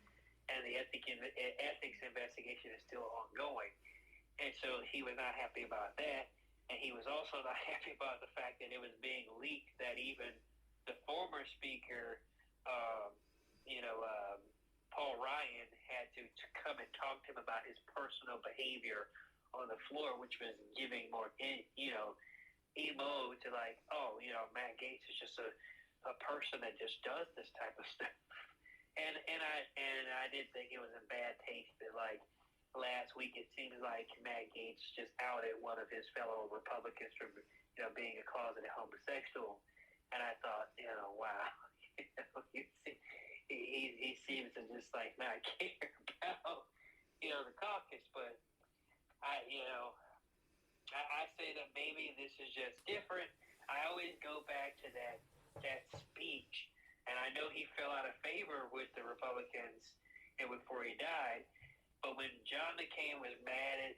And the ethics investigation is still ongoing. And so he was not happy about that. And he was also not happy about the fact that it was being leaked that even the former speaker, Paul Ryan, had to come and talk to him about his personal behavior on the floor, which was giving more, emo to like, Matt Gaetz is just a person that just does this type of stuff. And I did think it was in bad taste that, like, last week it seems like Matt Gaetz just outed one of his fellow Republicans from, being a closeted homosexual. And I thought, wow, he seems to just like not care about, the caucus. But I say that maybe this is just different. I always go back to that speech, and I know he fell out of favor with the Republicans and before he died. But when John McCain was mad at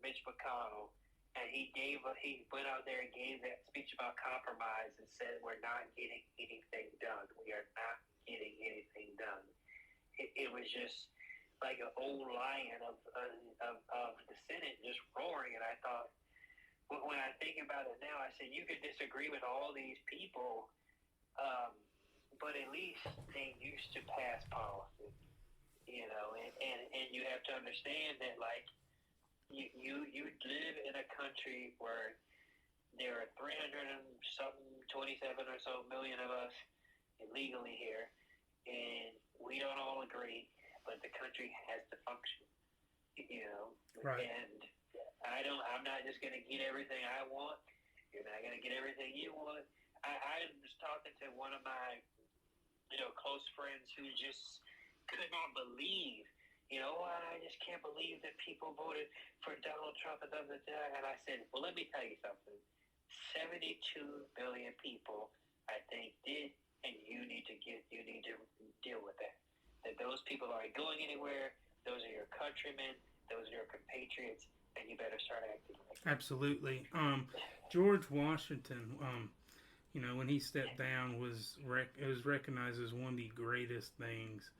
Mitch McConnell, and he went out there and gave that speech about compromise and said, we're not getting anything done. We are not getting anything done. It was just like an old lion of the Senate just roaring. And I thought, when I think about it now, I said, you could disagree with all these people, but at least they used to pass policy, and you have to understand that, like, you live in a country where there are 300 and something, 27 or so million of us illegally here, and we don't all agree, but the country has to function, Right. And I'm not just going to get everything I want. You're not going to get everything you want. I was talking to one of my, close friends who just could not believe, I just can't believe that people voted for Donald Trump and and I said, well, let me tell you something. 72 billion people, I think, did, and you need to deal with that. That those people aren't going anywhere. Those are your countrymen. Those are your compatriots, and you better start acting like that. Absolutely. George Washington, when he stepped down, it was recognized as one of the greatest things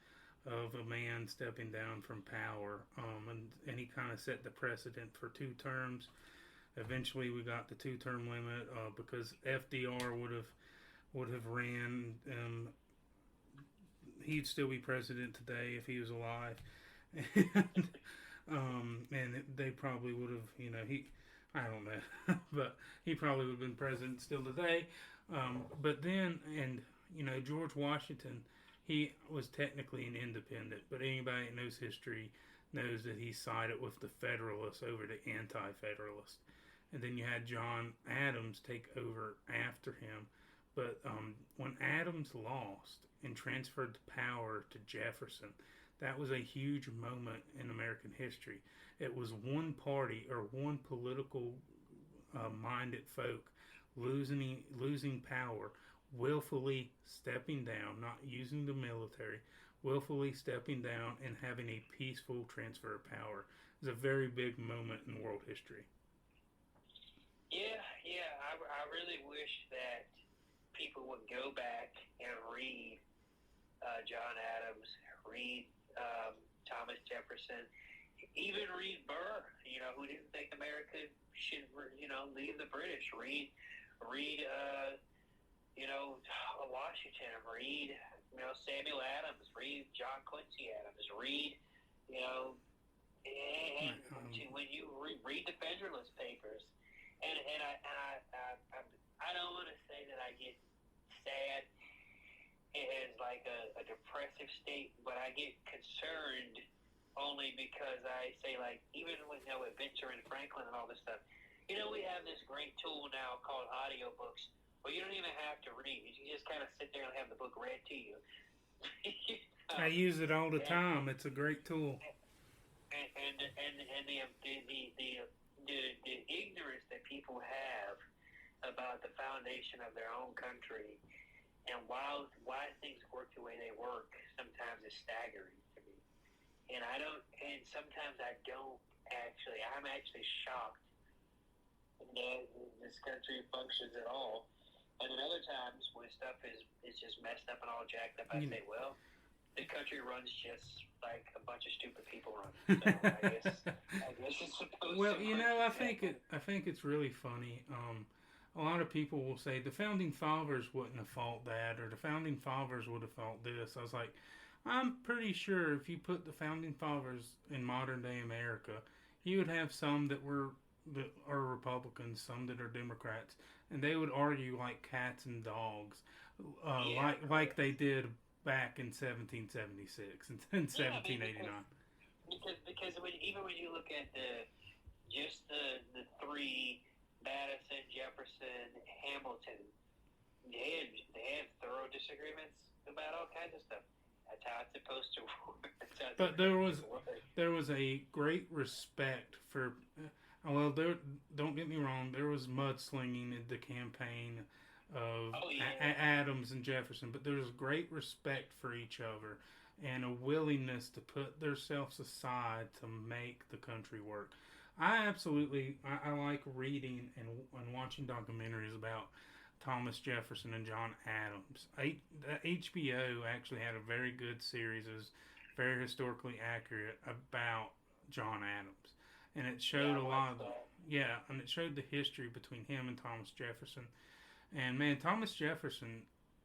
of a man stepping down from power. And he kind of set the precedent for 2 terms. Eventually, we got the 2-term limit because FDR would have ran. He'd still be president today if he was alive, and they probably would have. I don't know, but he probably would have been president still today. But then, George Washington, he was technically an independent, but anybody that knows history knows that he sided with the Federalists over the Anti-Federalists. And then you had John Adams take over after him. But when Adams lost and transferred the power to Jefferson, that was a huge moment in American history. It was one party or one political minded folk losing power, willfully stepping down, not using the military, willfully stepping down and having a peaceful transfer of power. It was a very big moment in world history. Yeah. I really wish that people would go back and read John Adams, read Thomas Jefferson, even read Burr, who didn't think America should, leave the British. Read Washington, read, Samuel Adams, read John Quincy Adams, read, and when you read the Federalist Papers, and I don't want to say that I get sad as like a depressive state, but I get concerned only because I say, like, even with Benjamin Franklin and all this stuff, we have this great tool now called audiobooks where you don't even have to read. You can just kind of sit there and have the book read to you. I use it all the time. It's a great tool. And the ignorance that people have about the foundation of their own country and why things work the way they work sometimes is staggering to me. And sometimes I don't actually. I'm actually shocked that this country functions at all. And then other times when stuff is just messed up and all jacked up, I say, well, the country runs just like a bunch of stupid people run. So I guess it's supposed well, to. I think it's really funny. A lot of people will say the founding fathers wouldn't have fought that, or the founding fathers would have fought this. I was like, I'm pretty sure if you put the founding fathers in modern day America, you would have some that are Republicans, some that are Democrats, and they would argue like cats and dogs, like they did back in 1776 and 1789. Because even when you look at the three, Madison, Jefferson, Hamilton, they had thorough disagreements about all kinds of stuff. That's how it's supposed to work. But there was a great respect for. Don't get me wrong. There was mudslinging in the campaign of Adams and Jefferson, but there was great respect for each other and a willingness to put themselves aside to make the country work. I like reading and watching documentaries about Thomas Jefferson and John Adams. HBO actually had a very good series. It was very historically accurate about John Adams, and it showed a lot of and it showed the history between him and Thomas Jefferson. And man, Thomas Jefferson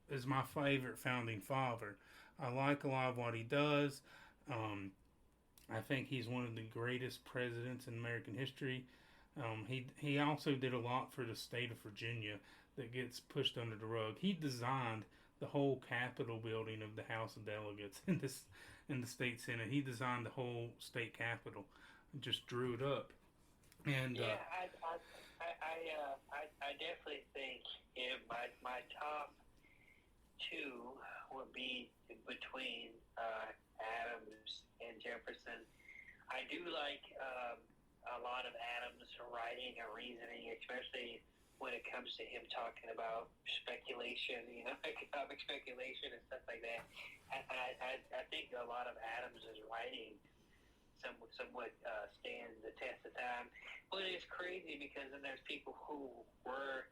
is my favorite founding father. I like a lot of what he does. I think he's one of the greatest presidents in American history. He also did a lot for the state of Virginia that gets pushed under the rug. He designed the whole Capitol building of the House of Delegates in the state Senate. He designed the whole state Capitol, just drew it up. And I definitely think my top two would be between Adams and Jefferson. I do like a lot of Adams' writing and reasoning, especially when it comes to him talking about speculation, economic speculation and stuff like that. I think a lot of Adams' writing somewhat stands the test of time. But it's crazy because then there's people who were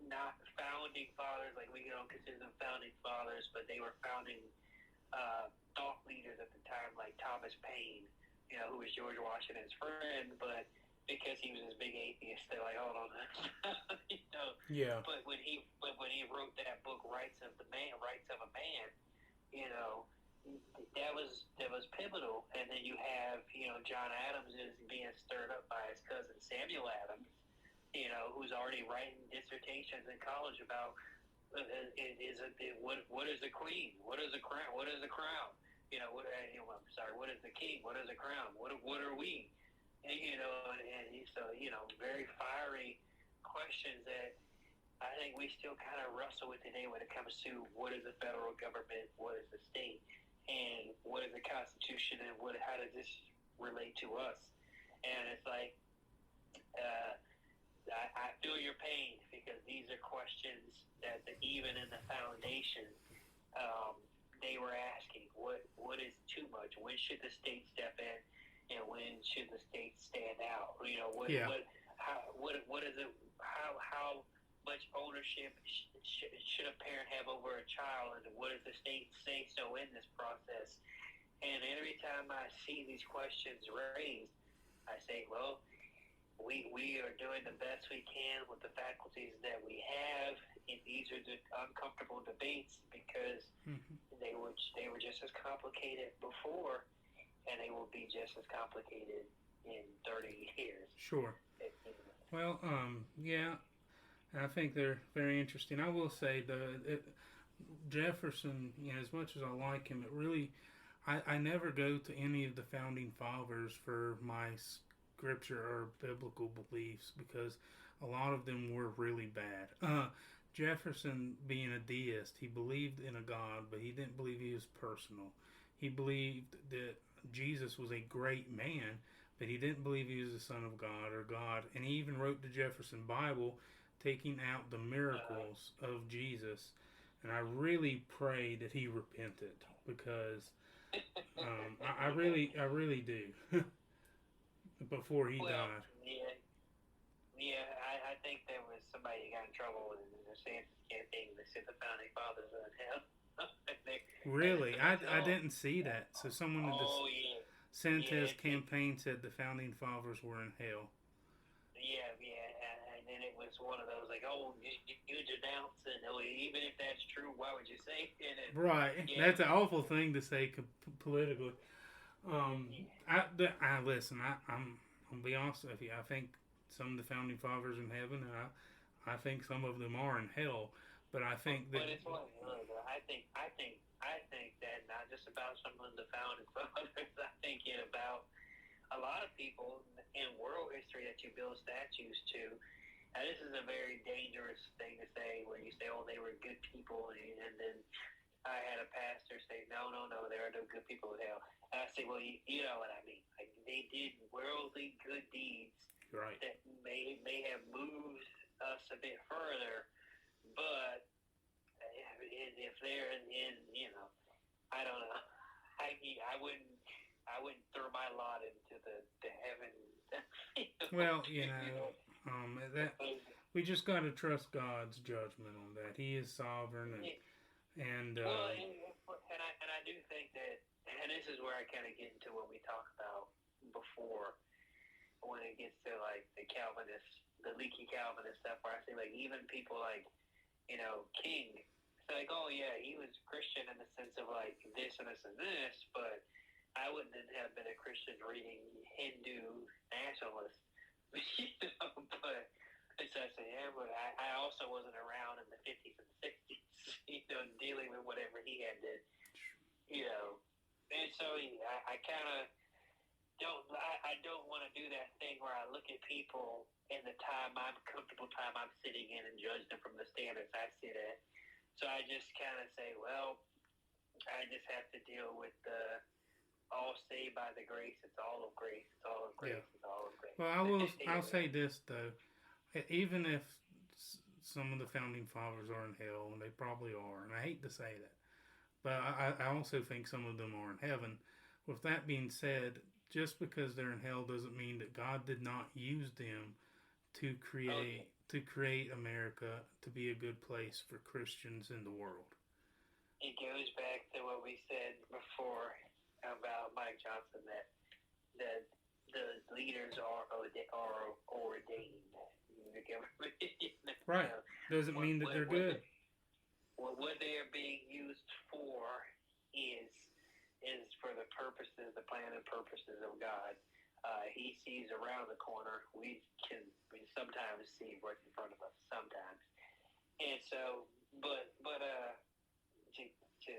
not founding fathers, like we don't consider them founding fathers, but they were founding thought leaders at the time, like Thomas Paine, who was George Washington's friend, but because he was this big atheist, they're like, hold on, Yeah. But when he wrote that book, Rights of a Man, that was pivotal. And then you have, John Adams is being stirred up by his cousin Samuel Adams, who's already writing dissertations in college about what is the queen? What is the crown? What is the crown? What is the king? What is the crown? What are we? And so very fiery questions that I think we still kind of wrestle with today when it comes to what is the federal government, what is the state, and what is the Constitution, and how does this relate to us? And it's like I feel your pain because these are questions that even in the foundation they were asking. What is too much? When should the state step in? And when should the state stand out? How much ownership should a parent have over a child, and what does the state say so in this process? And every time I see these questions raised, I say, well, we are doing the best we can with the faculties that we have, and these are the uncomfortable debates because they were just as complicated before, and they will be just as complicated in 30 years. Sure. Well, yeah, I think they're very interesting. I will say, Jefferson, as much as I like him, it really, I never go to any of the founding fathers for my scripture or biblical beliefs because a lot of them were really bad. Jefferson, being a deist, he believed in a God, but he didn't believe he was personal. He believed that Jesus was a great man, but he didn't believe he was the Son of God or God. And he even wrote the Jefferson Bible, taking out the miracles of Jesus. And I really pray that he repented because I really do. Before he died. Yeah. I think there was somebody who got in trouble with the Santa's campaign that said the founding fathers are in hell. Really? I didn't see that. So someone in the Santa's campaign said the founding fathers were in hell. Yeah. And then it was one of those like, you denounce it. Even if that's true, why would you say it? Right. Yeah. That's an awful thing to say politically. Listen. I'm gonna be honest with you. I think some of the founding fathers in heaven, and I think some of them are in hell. But I think that. But it's one. I think that not just about some of the founding fathers. I think it about a lot of people in world history that you build statues to. And this is a very dangerous thing to say, where you say, "Oh, they were good people," and then I had a pastor say, no, there are no good people in hell. And I say, well, you know what I mean. Like, they did worldly good deeds right. that may have moved us a bit further, but if they're in I don't know. I wouldn't throw my lot into the heaven. Well, we just got to trust God's judgment on that. He is sovereign, and well, and I do think that, and this is where I kind of get into what we talked about before, when it gets to like the Calvinist, the leaky Calvinist stuff, where I say like even people like, King, it's like, oh yeah, he was Christian in the sense of like this and this and this, but I wouldn't have been a Christian reading Hindu nationalist, but it's I say, yeah, but I also wasn't around in the 50s and 60s, dealing with whatever he had to, and so I kind of don't want to do that thing where I look at people in the comfortable time I'm sitting in and judge them from the standards I sit at. So I just kind of say, well, I just have to deal with the all saved by the grace. It's all of grace. It's all of grace. Yeah. It's all of grace. Well, I'll say this though, even if some of the founding fathers are in hell, and they probably are, and I hate to say that, but I also think some of them are in heaven. With that being said, just because they're in hell doesn't mean that God did not use them to create America to be a good place for Christians in the world. It goes back to what we said before about Mike Johnson, that the leaders are ordained. Right. Doesn't mean that they're good. What they are being used for is for the plan and purposes of God. He sees around the corner. We sometimes see what's in front of us. Sometimes, and so, but to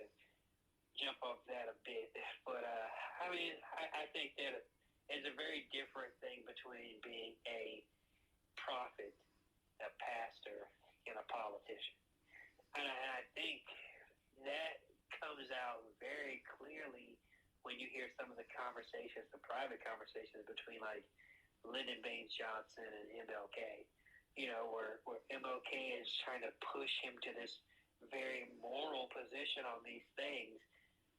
jump off that a bit, but I think that it's a very different thing between being a prophet, a pastor, and a politician, and I think that comes out very clearly when you hear some of the conversations, the private conversations between like Lyndon Baines Johnson and MLK, where MLK is trying to push him to this very moral position on these things,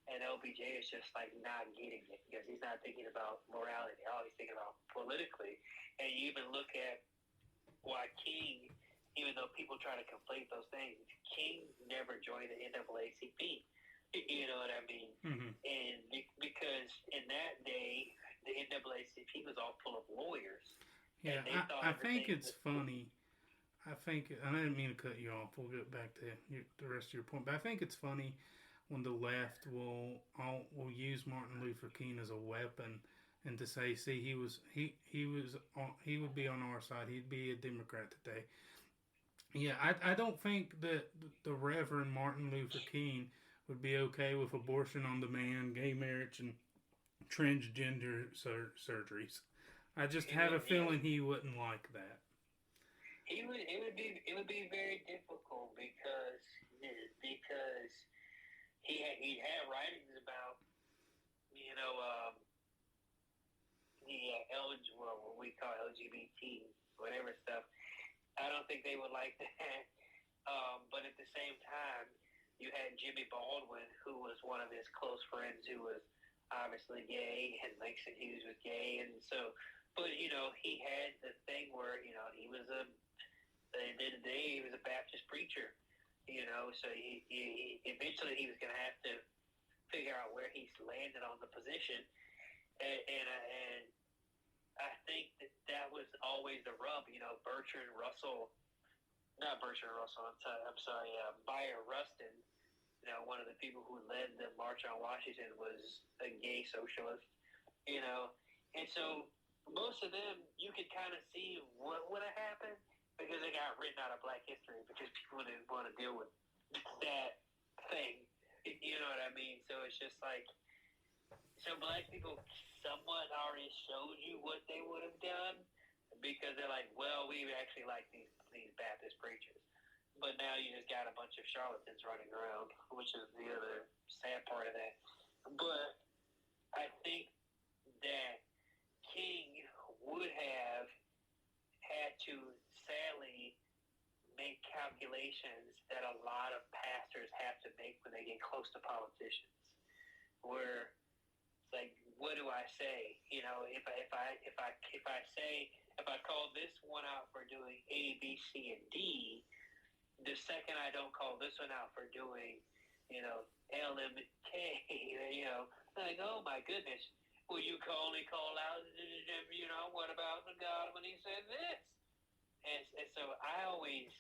and LBJ is just like not getting it because he's not thinking about morality. All he's thinking about politically. And you even look at why King, even though people try to conflate those things, King never joined the NAACP. You know what I mean? Mm-hmm. And because in that day, the NAACP was all full of lawyers. Yeah, I think it's funny. I didn't mean to cut you off. We'll get back to the rest of your point. But I think it's funny when the left will use Martin Luther King as a weapon and to say, see, he would be on our side. He'd be a Democrat today. Yeah, I don't think that the Reverend Martin Luther King would be okay with abortion on demand, gay marriage, and transgender surgeries. I just have a feeling he wouldn't like that. It would be very difficult because he had writings about what we call LGBT, whatever stuff. I don't think they would like that. But at the same time, you had Jimmy Baldwin, who was one of his close friends, who was obviously gay, and Langston Hughes was gay, and so, but he had the thing where he was at the end of the day he was a Baptist preacher, so he eventually he was going to have to figure out where he's landed on the position, and I think that was always the rub, Bertrand Russell. Not Bertrand Russell, I'm sorry, Bayard Rustin, one of the people who led the March on Washington was a gay socialist, and so most of them, you could kind of see what would have happened because they got written out of Black history because people didn't want to deal with that thing, you know what I mean? So it's just like, so Black people somewhat already showed you what they would have done because they're like, well, we actually like these Baptist preachers. But now you just got a bunch of charlatans running around, which is the other sad part of that. But I think that King would have had to sadly make calculations that a lot of pastors have to make when they get close to politicians. Where, like, what do I say? You know, if I call this one out for doing A, B, C, and D, the second I don't call this one out for doing, you know, L, M, K, you know, like, oh my goodness, well, you can only call out, you know, what about the God when he said this? And so I always,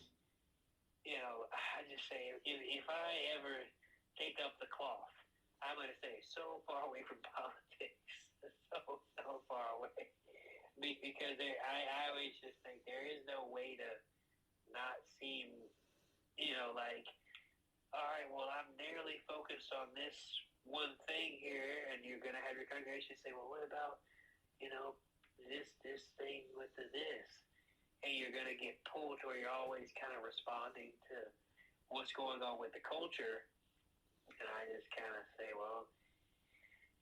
you know, I just say, if I ever take up the cloth, I'm going to stay so far away from politics, so far away. Because I always just think there is no way to not seem, you know, like, all right, well, I'm narrowly focused on this one thing here, and you're going to have your congregation say, well, what about, you know, this thing with this? And you're going to get pulled to where you're always kind of responding to what's going on with the culture. And I just kind of say, well,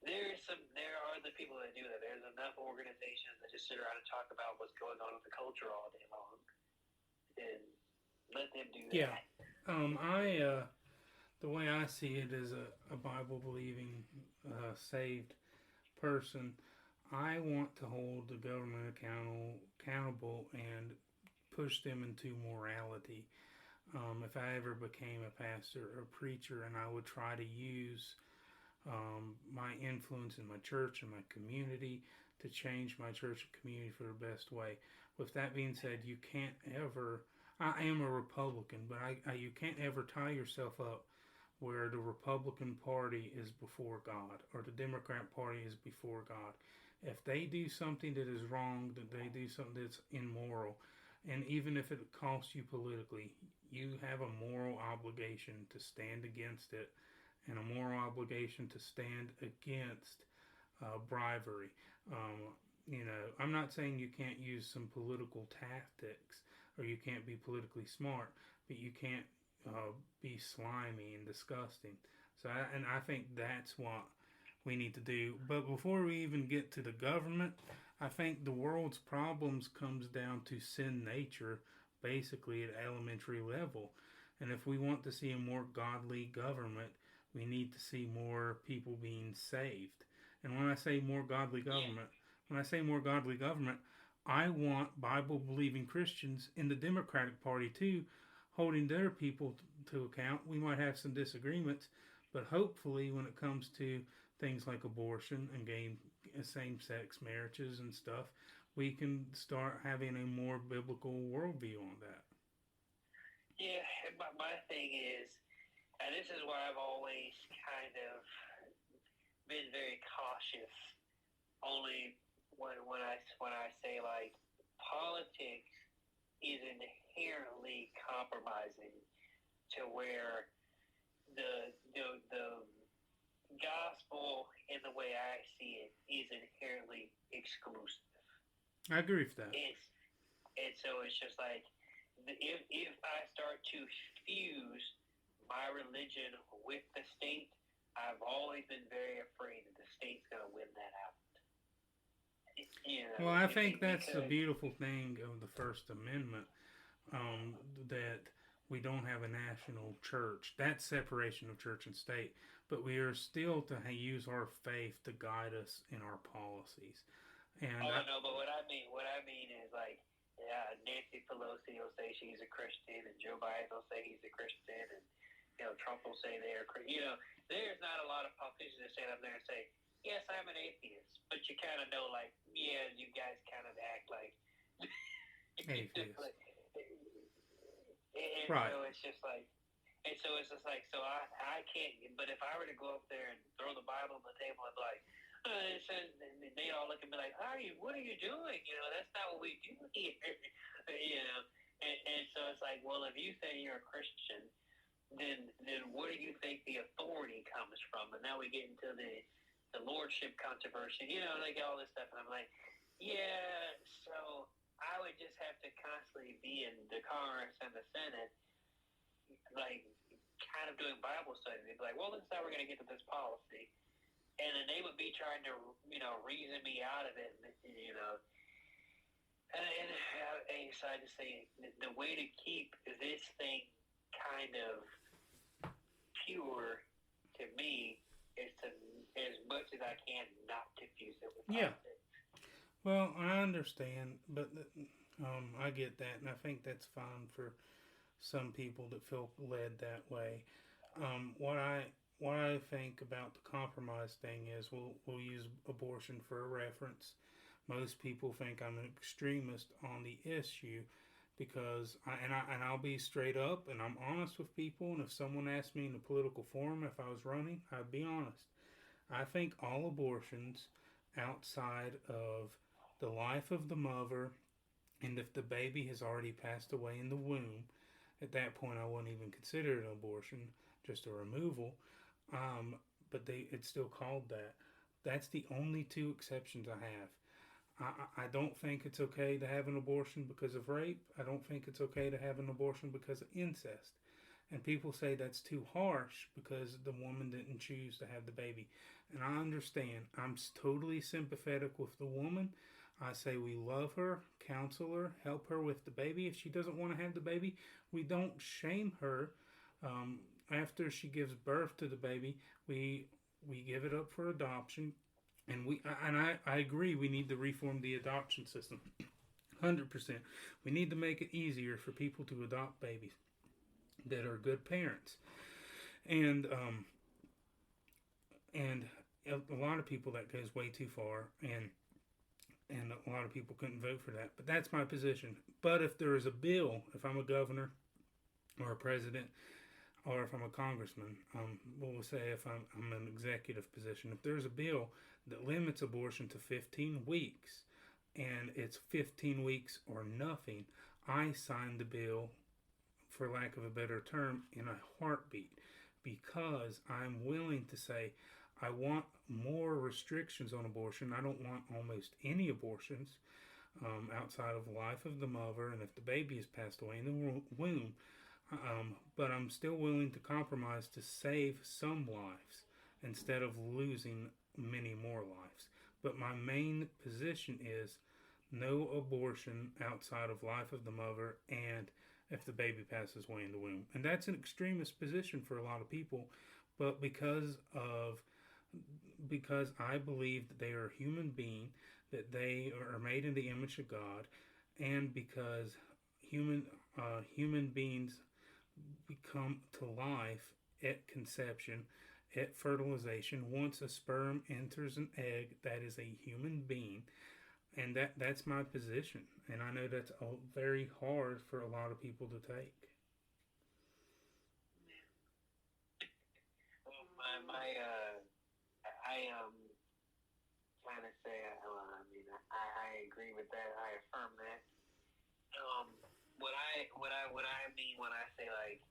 there are the people that do that. There's enough organizations that just sit around and talk about what's going on with the culture all day long, and let them do that. Yeah. The way I see it as a Bible believing, saved person, I want to hold the government accountable and push them into morality. If I ever became a pastor or preacher, and I would try to use my influence in my church and my community to change my church and community for the best way. With that being said, you can't ever, I am a Republican, but you can't ever tie yourself up where the Republican Party is before God or the Democrat Party is before God. If they do something that is wrong, that they do something that's immoral, and even if it costs you politically, you have a moral obligation to stand against it, and a moral obligation to stand against bribery. You know, I'm not saying you can't use some political tactics or you can't be politically smart, but you can't be slimy and disgusting. So, I think that's what we need to do. But before we even get to the government, I think the world's problems comes down to sin nature, basically at elementary level. And if we want to see a more godly government, we need to see more people being saved. And when I say more godly government, I want Bible-believing Christians in the Democratic Party too, holding their people to account. We might have some disagreements, but hopefully when it comes to things like abortion and same-sex marriages and stuff, we can start having a more biblical worldview on that. Yeah, my thing is, and this is why I've always kind of been very cautious. Only when I say, like, politics is inherently compromising to where the gospel, in the way I see it, is inherently exclusive. I agree with that. And so it's just like, if I start to fuse my religion with the state, I've always been very afraid that the state's going to win that out. You know, well, I think that's the beautiful thing of the First Amendment, that we don't have a national church. That's separation of church and state. But we are still to use our faith to guide us in our policies. And no, but what I mean is, like, yeah, Nancy Pelosi will say she's a Christian, and Joe Biden will say he's a Christian, and, you know, Trump will say they're Christian. You know, there's not a lot of politicians that stand up there and say, yes, I'm an atheist, but you kind of know, like, yeah, you guys kind of act like atheists. And right. So it's just like, so I can't, but if I were to go up there and throw the Bible on the table and be like, it says, they all look at me like, what are you doing? You know, that's not what we do here. You know, and so it's like, well, if you say you're a Christian, then where do you think the authority comes from? And now we get into the lordship controversy, you know, like all this stuff. And I'm like, yeah, so I would just have to constantly be in the Congress and the Senate, like, kind of doing Bible studies. They'd be like, well, this is how we're going to get to this policy. And then they would be trying to, you know, reason me out of it, you know. And so I just say, the way to keep this thing kind of pure, to me, as much as I can not confuse it with Yeah. politics. Well, I understand, but I get that, and I think that's fine for some people that feel led that way. What I think about the compromise thing is we'll use abortion for a reference. Most people think I'm an extremist on the issue because I'll be straight up and I'm honest with people. And if someone asked me in a political forum if I was running, I'd be honest. I think all abortions outside of the life of the mother, and if the baby has already passed away in the womb, at that point I wouldn't even consider it an abortion, just a removal. Um, but it's still called that. That's the only two exceptions I have. I don't think it's okay to have an abortion because of rape. I don't think it's okay to have an abortion because of incest. And people say that's too harsh because the woman didn't choose to have the baby. And I understand. I'm totally sympathetic with the woman. I say we love her, counsel her, help her with the baby. If she doesn't want to have the baby, we don't shame her. After she gives birth to the baby, we give it up for adoption. And I agree we need to reform the adoption system. 100%. We need to make it easier for people to adopt babies that are good parents. And and a lot of people that goes way too far, and a lot of people couldn't vote for that. But that's my position. But if there is a bill, if I'm a governor or a president, or if I'm a congressman, we'll say if I'm an executive position, if there's a bill that limits abortion to 15 weeks, and it's 15 weeks or nothing, I sign the bill, for lack of a better term, in a heartbeat, because I'm willing to say I want more restrictions on abortion. I don't want almost any abortions outside of the life of the mother, and if the baby has passed away in the womb. But I'm still willing to compromise to save some lives instead of losing many more lives. But my main position is no abortion outside of life of the mother and if the baby passes away in the womb. And that's an extremist position for a lot of people, but because I believe that they are a human being, that they are made in the image of God, and because human beings become to life at conception, at fertilization. Once a sperm enters an egg, that is a human being, and that's my position. And I know that's very hard for a lot of people to take. Well, I kind of say, I agree with that. I affirm that. Um, what I mean when I say like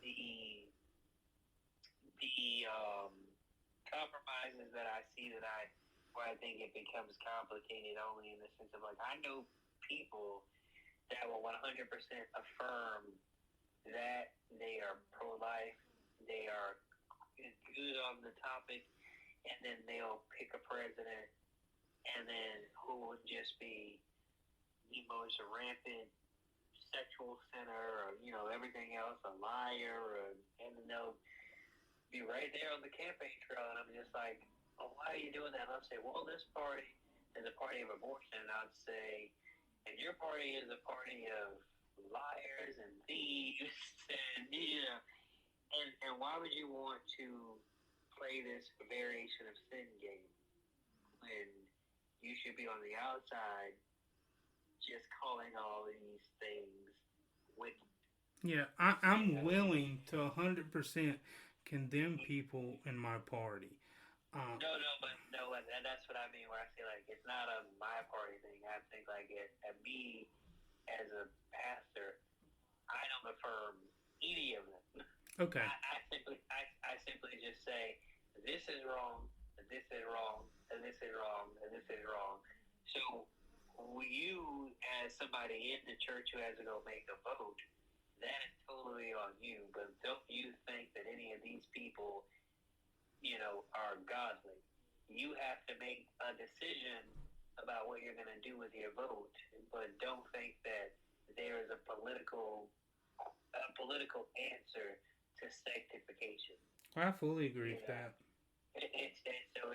the compromises that I see where I think it becomes complicated only in the sense of like I know people that will 100% affirm that they are pro-life, they are good on the topic, and then they'll pick a president, and then who would just be the most rampant sexual sinner, or everything else, a liar, and then they'll be right there on the campaign trail, and I'm just like, oh, why are you doing that? And I'll say, well, this party is a party of abortion, and I'd say, and your party is a party of liars and thieves, and why would you want to play this variation of sin game when you should be on the outside just calling all these things wicked? Yeah, I'm willing to 100% condemn people in my party. But that's what I mean. Where I say like it's not a my party thing. I think like at me as a pastor, I don't affirm any of them. Okay. I simply just say this is wrong, this is wrong, and this is wrong, and this is wrong. So you, as somebody in the church who has to go make a vote, that is totally on you. But don't you think that any of these people, are godly? You have to make a decision about what you're going to do with your vote, but don't think that there is a political answer to sanctification. I fully agree with that.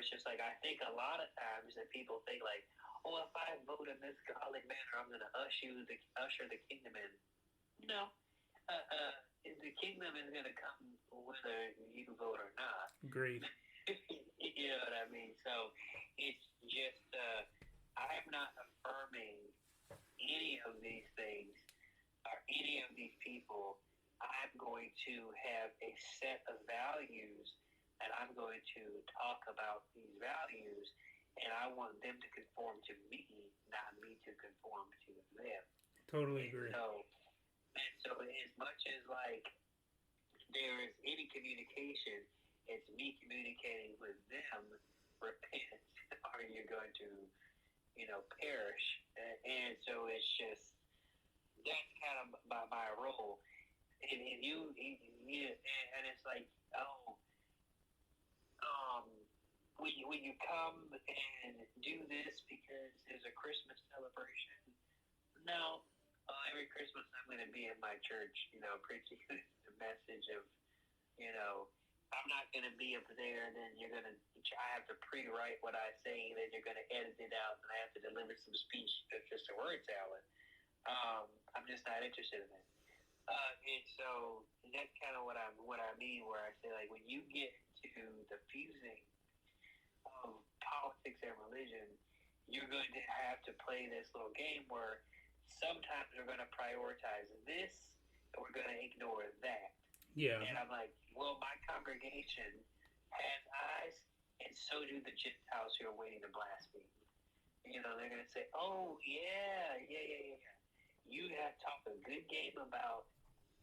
it's just like, I think a lot of times that people think like, oh, if I vote in this godly manner, I'm going to usher the kingdom in. No. The kingdom is going to come whether you vote or not. Agreed. You know what I mean? So it's just, I'm not affirming any of these things or any of these people. I'm going to have a set of values, and I'm going to talk about these values, and I want them to conform to me, not me to conform to them. Totally agree. So as much as like there is any communication, it's me communicating with them, repent, or you're going to, perish. And so it's just, that's kind of my role. And and it's like, when you come and do this because there's a Christmas celebration, no. Every Christmas I'm going to be in my church, preaching the message of, I'm not going to be up there, and then I have to pre-write what I say, and then you're going to edit it out, and I have to deliver some speech that's just a word salad. I'm just not interested in that. And so that's kind of what I mean, where I say, like, when you get to the fusing of politics and religion, you're going to have to play this little game where sometimes we're going to prioritize this, and we're going to ignore that. Yeah. And I'm like, well, my congregation has eyes, and so do the Gentiles who are waiting to blaspheme. They're going to say, oh, yeah. You have talked a good game about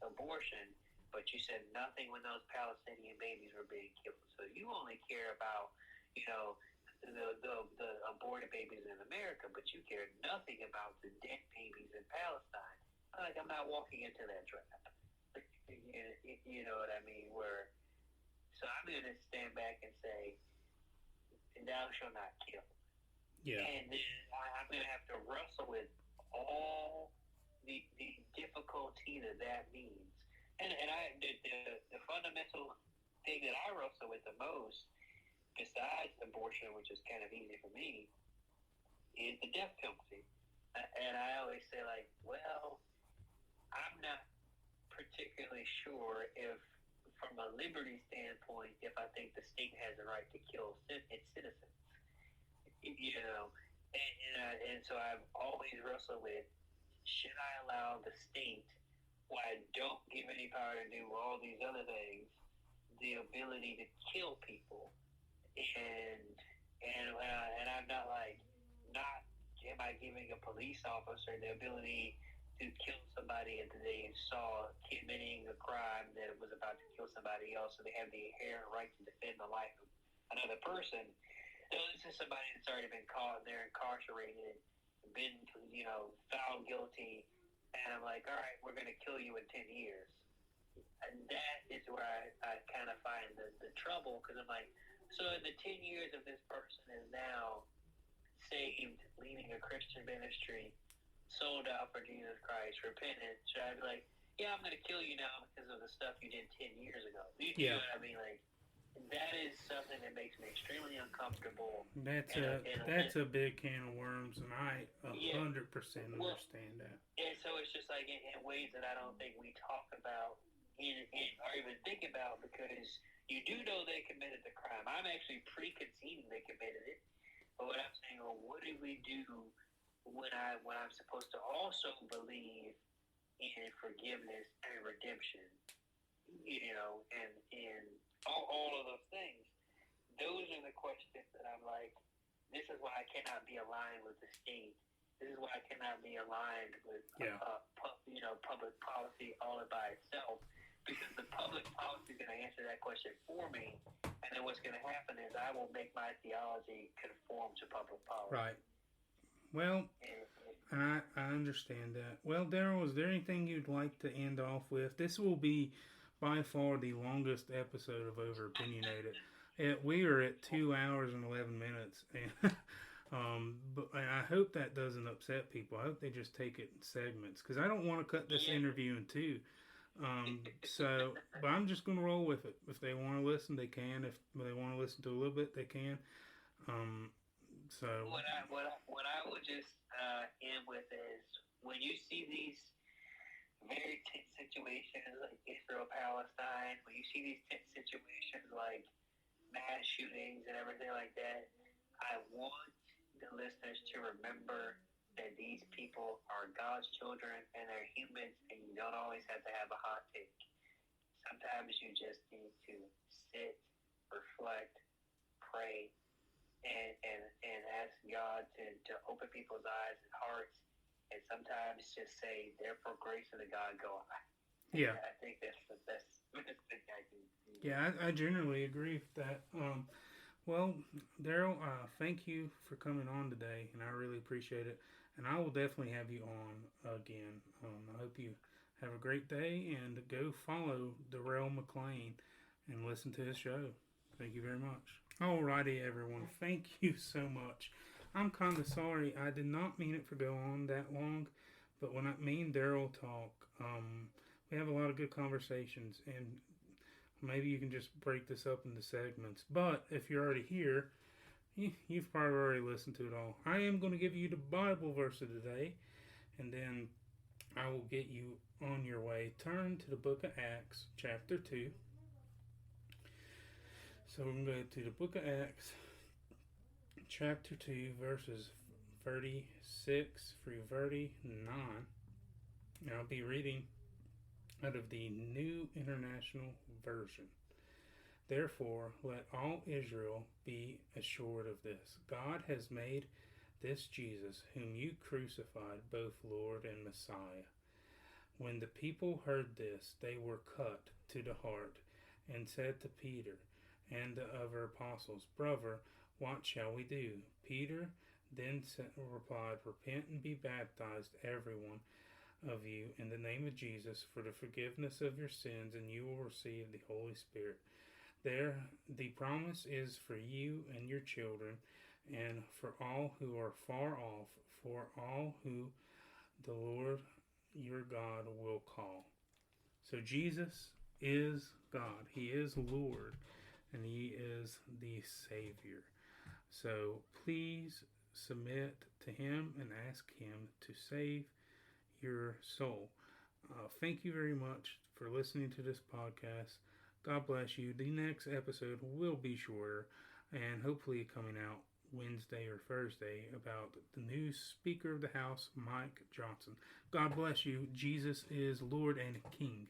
abortion, but you said nothing when those Palestinian babies were being killed. So you only care about, the aborted babies in America, but you care nothing about the dead babies in Palestine. I'm not walking into that trap. You know what I mean? So I'm going to stand back and say, thou shalt not kill. Yeah. And then I'm going to have to wrestle with all the difficulty that means. And the fundamental thing that I wrestle with the most, besides abortion, which is kind of easy for me, is the death penalty. And I always say, like, well, I'm not particularly sure if, from a liberty standpoint, if I think the state has the right to kill its citizens. And so I've always wrestled with, should I allow the state, while I don't give any power to do all these other things, the ability to kill people? And I'm not am I giving a police officer the ability to kill somebody and they saw committing a crime that was about to kill somebody else, so they have the inherent right to defend the life of another person? So this is somebody that's already been caught, they're incarcerated, been, found guilty, and I'm like, all right, we're going to kill you in 10 years. And that is where I kind of find the trouble, because I'm like, so in the 10 years of this person is now saved, leading a Christian ministry, sold out for Jesus Christ, repented, should I be like, yeah, I'm going to kill you now because of the stuff you did 10 years ago? You know what I mean? Like, that is something that makes me extremely uncomfortable. That's a big can of worms, and I 100% understand that. And so it's just like in ways that I don't think we talk about or even think about, because you do know they committed the crime. I'm actually preconceding they committed it. But what I'm saying, well, what do we do when I'm supposed to also believe in forgiveness and redemption? And all of those things. Those are the questions that I'm like, this is why I cannot be aligned with the state. This is why I cannot be aligned with public policy all by itself, because the public policy is going to answer that question for me, and then what's going to happen is I will make my theology conform to public policy. Right. Well, I understand that. Well, Darrell, is there anything you'd like to end off with? This will be by far the longest episode of Over Opinionated. We are at 2 hours and 11 minutes, and but I hope that doesn't upset people. I hope they just take it in segments, because I don't want to cut this interview in two. But I'm just going to roll with it. If they want to listen, they can. If they want to listen to a little bit, they can. So what I would just end with is when you see these very tense situations like Israel Palestine, when you see these tense situations like mass shootings and everything like that, I want the listeners to remember that these people are God's children and they're humans, and you don't always have to have a hot take. Sometimes you just need to sit, reflect, pray, and ask God to open people's eyes and hearts, and sometimes just say, therefore, grace of the God go on. yeah, I think that's the best thing I can do. yeah, I generally agree with that. Well, Darrell, thank you for coming on today, and I really appreciate it. And I will definitely have you on again. I hope you have a great day, and go follow Darrell McCain and listen to his show. Thank you very much. Alrighty, everyone. Thank you so much. I'm kind of sorry. I did not mean it to go on that long, but when me and Darrell talk, we have a lot of good conversations, and maybe you can just break this up into segments. But if you're already here, you've probably already listened to it all. I am going to give you the Bible verse of today, and then I will get you on your way. Turn to the book of Acts, chapter 2. So we're going to go to the book of Acts, chapter 2, verses 36 through 39. And I'll be reading out of the New International Version. Therefore, let all Israel be assured of this. God has made this Jesus, whom you crucified, both Lord and Messiah. When the people heard this, they were cut to the heart, and said to Peter and the other apostles, Brother, what shall we do? Peter then replied, Repent and be baptized, everyone of you, in the name of Jesus, for the forgiveness of your sins, and you will receive the Holy Spirit. There, the promise is for you and your children, and for all who are far off, for all who the Lord your God will call. So Jesus is God. He is Lord, and He is the Savior. So please submit to Him and ask Him to save your soul. Thank you very much for listening to this podcast. God bless you. The next episode will be shorter and hopefully coming out Wednesday or Thursday about the new Speaker of the House, Mike Johnson. God bless you. Jesus is Lord and King.